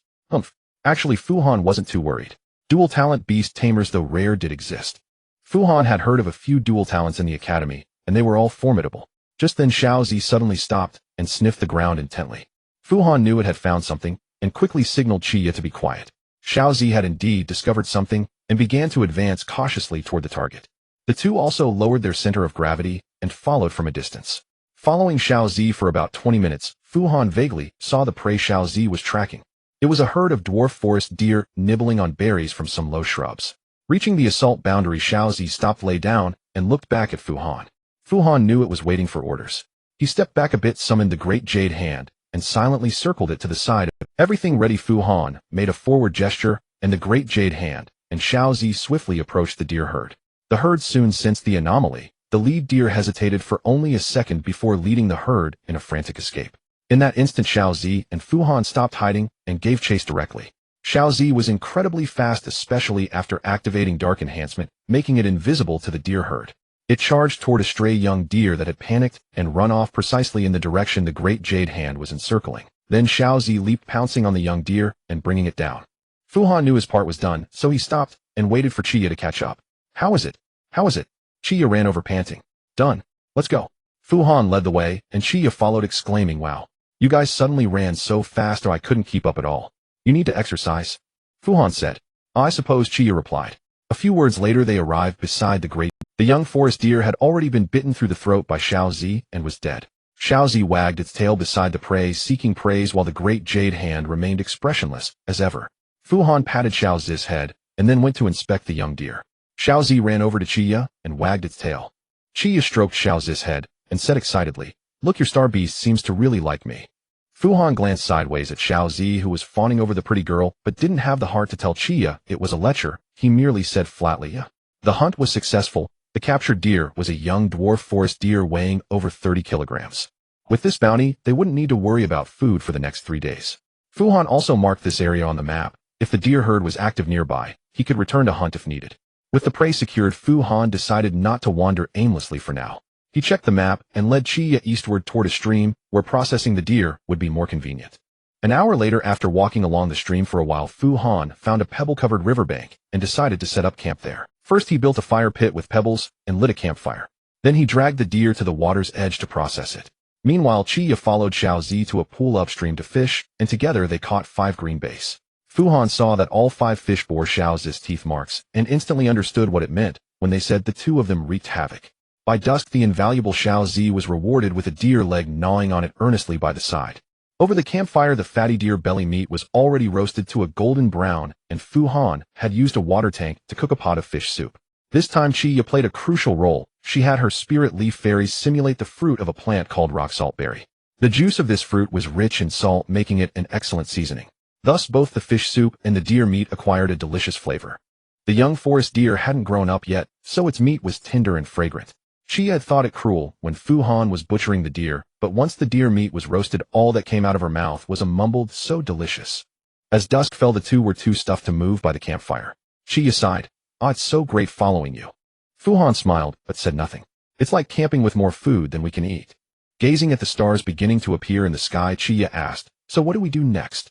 Actually, Fu Han wasn't too worried. Dual talent beast tamers, though rare, did exist. Fu Han had heard of a few dual talents in the academy, and they were all formidable. Just then Xiaozi suddenly stopped and sniffed the ground intently. Fu Han knew it had found something, and quickly signaled Qixing to be quiet. Xiaozi had indeed discovered something, and began to advance cautiously toward the target. The two also lowered their center of gravity, and followed from a distance. Following Xiaozi for about 20 minutes, Fu Han vaguely saw the prey Xiaozi was tracking. It was a herd of dwarf forest deer nibbling on berries from some low shrubs. Reaching the assault boundary, Xiaozi stopped, lay down, and looked back at Fu Han. Fu Han knew it was waiting for orders. He stepped back a bit, summoned the great jade hand, and silently circled it to the side. Everything ready. Fu Han made a forward gesture, and the great jade hand, and Xiaozi swiftly approached the deer herd. The herd soon sensed the anomaly. The lead deer hesitated for only a second before leading the herd in a frantic escape. In that instant, Xiaozi and Fu Han stopped hiding and gave chase directly. Xiaozi was incredibly fast, especially after activating Dark Enhancement, making it invisible to the deer herd. It charged toward a stray young deer that had panicked and run off precisely in the direction the great jade hand was encircling. Then Xiaozi leaped, pouncing on the young deer and bringing it down. Fu Han knew his part was done, so he stopped and waited for Qixing to catch up. How is it? How is it? Qixing ran over, panting. Done. Let's go. Fu Han led the way, and Qixing followed, exclaiming, wow. You guys suddenly ran so fast I couldn't keep up at all. You need to exercise. Fu Han said. I suppose, Qixing replied. A few words later they arrived beside the great. The young forest deer had already been bitten through the throat by Xiaozi and was dead. Xiaozi wagged its tail beside the prey, seeking praise, while the great jade hand remained expressionless as ever. Fu Han patted Xiaozi's head and then went to inspect the young deer. Xiaozi ran over to Qixing and wagged its tail. Qixing stroked Xiaozi's head and said excitedly, Look, your star beast seems to really like me. Fu Han glanced sideways at Xiaozi, who was fawning over the pretty girl, but didn't have the heart to tell Qixing it was a lecher. He merely said flatly, yeah. The hunt was successful. The captured deer was a young dwarf forest deer weighing over 30 kilograms. With this bounty, they wouldn't need to worry about food for the next 3 days. Fu Han also marked this area on the map. If the deer herd was active nearby, he could return to hunt if needed. With the prey secured, Fu Han decided not to wander aimlessly for now. He checked the map and led Qixing eastward toward a stream where processing the deer would be more convenient. An hour later, after walking along the stream for a while, Fu Han found a pebble-covered riverbank and decided to set up camp there. First, he built a fire pit with pebbles and lit a campfire. Then he dragged the deer to the water's edge to process it. Meanwhile, Qixing followed Xiaozi to a pool upstream to fish, and together they caught 5 green bass. Fu Han saw that all 5 fish bore Xiaozi's teeth marks and instantly understood what it meant when they said the 2 of them wreaked havoc. By dusk, the invaluable Xiaozi was rewarded with a deer leg gnawing on it earnestly by the side. Over the campfire, the fatty deer belly meat was already roasted to a golden brown, and Fu Han had used a water tank to cook a pot of fish soup. This time, Qixing played a crucial role. She had her spirit leaf fairies simulate the fruit of a plant called rock salt berry. The juice of this fruit was rich in salt, making it an excellent seasoning. Thus, both the fish soup and the deer meat acquired a delicious flavor. The young forest deer hadn't grown up yet, so its meat was tender and fragrant. Qixing had thought it cruel when Fu Han was butchering the deer, but once the deer meat was roasted, all that came out of her mouth was a mumbled, so delicious. As dusk fell, the 2 were too stuffed to move by the campfire. Qixing sighed, it's so great following you. Fu Han smiled, but said nothing. It's like camping with more food than we can eat. Gazing at the stars beginning to appear in the sky, Qixing asked, so what do we do next?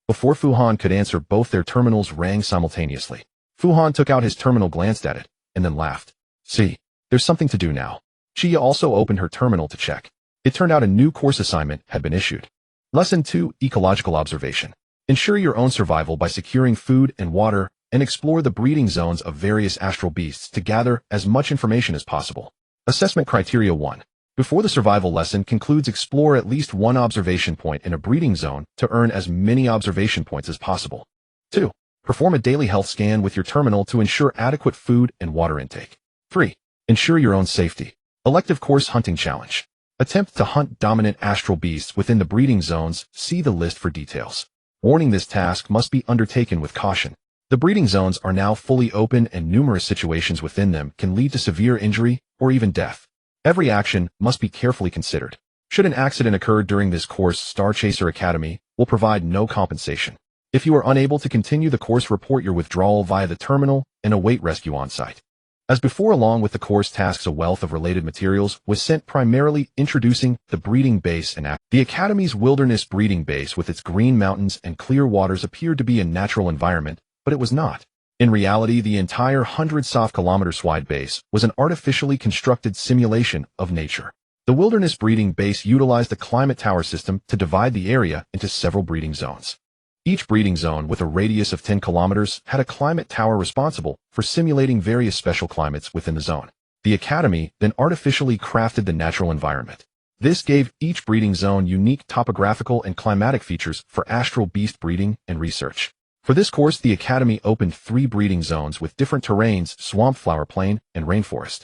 Before Fu Han could answer, both their terminals rang simultaneously. Fu Han took out his terminal, glanced at it, and then laughed. See, there's something to do now. Qixing also opened her terminal to check. It turned out a new course assignment had been issued. Lesson 2, Ecological Observation. Ensure your own survival by securing food and water, and explore the breeding zones of various astral beasts to gather as much information as possible. Assessment Criteria 1. Before the survival lesson concludes, explore at least 1 observation point in a breeding zone to earn as many observation points as possible. 2. Perform a daily health scan with your terminal to ensure adequate food and water intake. 3. Ensure your own safety. Elective Course Hunting Challenge. Attempt to hunt dominant astral beasts within the breeding zones. See the list for details. Warning: this task must be undertaken with caution. The breeding zones are now fully open, and numerous situations within them can lead to severe injury or even death. Every action must be carefully considered. Should an accident occur during this course, Zhuxing Academy will provide no compensation. If you are unable to continue the course, report your withdrawal via the terminal and await rescue on site. As before, along with the course tasks, a wealth of related materials was sent, primarily introducing the breeding base and the Academy's wilderness breeding base with its green mountains and clear waters appeared to be a natural environment, but it was not. In reality, the entire 100 soft kilometers wide base was an artificially constructed simulation of nature. The wilderness breeding base utilized the climate tower system to divide the area into several breeding zones. Each breeding zone, with a radius of 10 kilometers, had a climate tower responsible for simulating various special climates within the zone. The Academy then artificially crafted the natural environment. This gave each breeding zone unique topographical and climatic features for astral beast breeding and research. For this course, the Academy opened 3 breeding zones with different terrains: swamp, flower plain, and rainforest.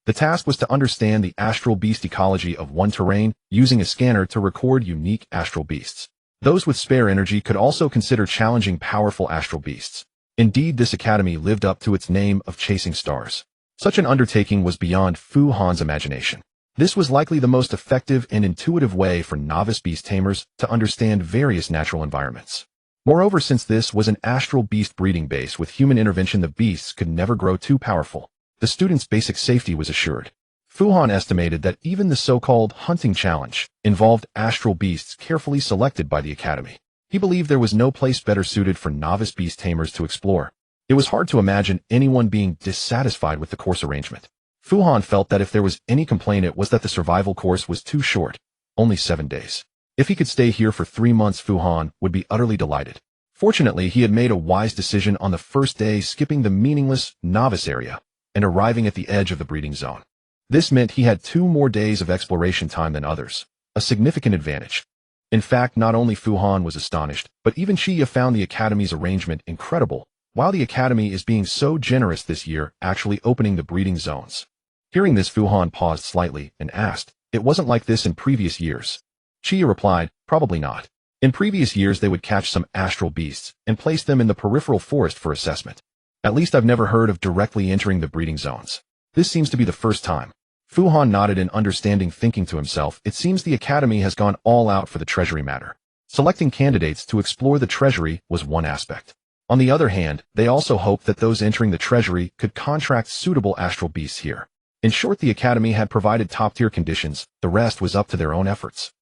The task was to understand the astral beast ecology of one terrain, using a scanner to record unique astral beasts. Those with spare energy could also consider challenging powerful astral beasts. Indeed, this academy lived up to its name of chasing stars. Such an undertaking was beyond Fu Han's imagination. This was likely the most effective and intuitive way for novice beast tamers to understand various natural environments. Moreover, since this was an astral beast breeding base with human intervention, the beasts could never grow too powerful. The students' basic safety was assured. Fu Han estimated that even the so-called hunting challenge involved astral beasts carefully selected by the academy. He believed there was no place better suited for novice beast tamers to explore. It was hard to imagine anyone being dissatisfied with the course arrangement. Fu Han felt that if there was any complaint, it was that the survival course was too short, only 7 days. If he could stay here for 3 months, Fu Han would be utterly delighted. Fortunately, he had made a wise decision on the first day, skipping the meaningless novice area and arriving at the edge of the breeding zone. This meant he had 2 more days of exploration time than others, a significant advantage. In fact, not only Fu Han was astonished, but even Qixing found the academy's arrangement incredible. While the academy is being so generous this year, actually opening the breeding zones. Hearing this, Fu Han paused slightly and asked, "It wasn't like this in previous years?" Qixing replied, "Probably not. In previous years they would catch some astral beasts and place them in the peripheral forest for assessment. At least I've never heard of directly entering the breeding zones. This seems to be the first time." Fu Han nodded in understanding, thinking to himself, it seems the academy has gone all out for the treasury matter. Selecting candidates to explore the treasury was one aspect. On the other hand, they also hoped that those entering the treasury could contract suitable astral beasts here. In short, the academy had provided top-tier conditions, the rest was up to their own efforts.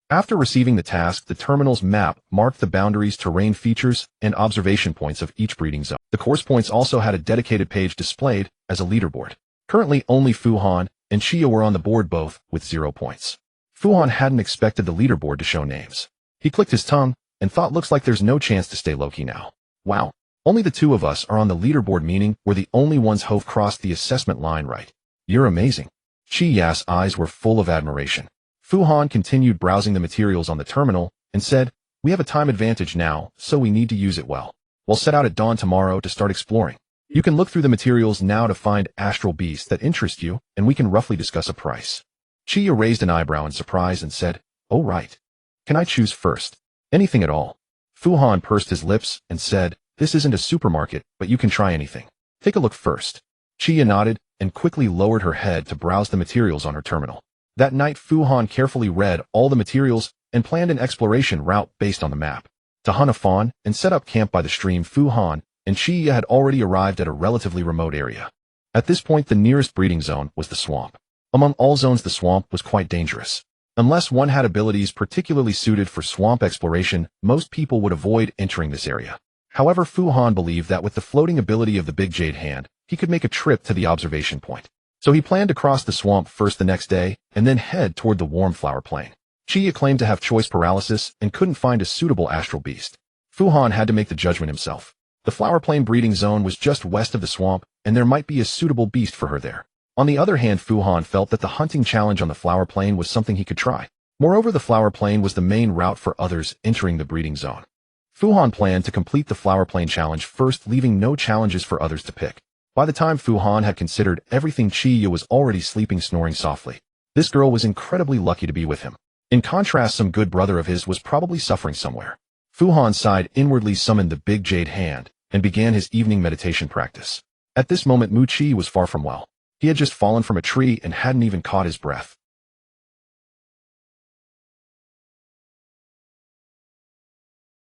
After receiving the task, the terminal's map marked the boundaries, terrain features, and observation points of each breeding zone. The course points also had a dedicated page displayed as a leaderboard. Currently, only Fu Han and Qixing were on the board, both with 0 points. Fu Han hadn't expected the leaderboard to show names. He clicked his tongue and thought, looks like there's no chance to stay low-key now. Wow, only the 2 of us are on the leaderboard, meaning we're the only ones who've crossed the assessment line, right? You're amazing. Qixing's eyes were full of admiration. Fu Han continued browsing the materials on the terminal and said, "We have a time advantage now, so we need to use it well. We'll set out at dawn tomorrow to start exploring. You can look through the materials now to find astral beasts that interest you, and we can roughly discuss a price." Qixing raised an eyebrow in surprise and said, "Oh right. Can I choose first? Anything at all?" Fu Han pursed his lips and said, "This isn't a supermarket, but you can try anything. Take a look first." Qixing nodded and quickly lowered her head to browse the materials on her terminal. That night, Fu Han carefully read all the materials and planned an exploration route based on the map. To hunt a fawn and set up camp by the stream, Fu Han and Qixing had already arrived at a relatively remote area. At this point, the nearest breeding zone was the swamp. Among all zones, the swamp was quite dangerous. Unless one had abilities particularly suited for swamp exploration, most people would avoid entering this area. However, Fu Han believed that with the floating ability of the Big Jade Hand, he could make a trip to the observation point. So he planned to cross the swamp first the next day, and then head toward the warm flower plain. Qixing claimed to have choice paralysis and couldn't find a suitable astral beast. Fu Han had to make the judgment himself. The flower plain breeding zone was just west of the swamp, and there might be a suitable beast for her there. On the other hand, Fu Han felt that the hunting challenge on the flower plain was something he could try. Moreover, the flower plain was the main route for others entering the breeding zone. Fu Han planned to complete the flower plain challenge first, leaving no challenges for others to pick. By the time Fu Han had considered everything, Qixing was already sleeping, snoring softly. This girl was incredibly lucky to be with him. In contrast, some good brother of his was probably suffering somewhere. Fu Han sighed inwardly, summoned the Big Jade Hand, and began his evening meditation practice. At this moment, Qixing was far from well. He had just fallen from a tree and hadn't even caught his breath.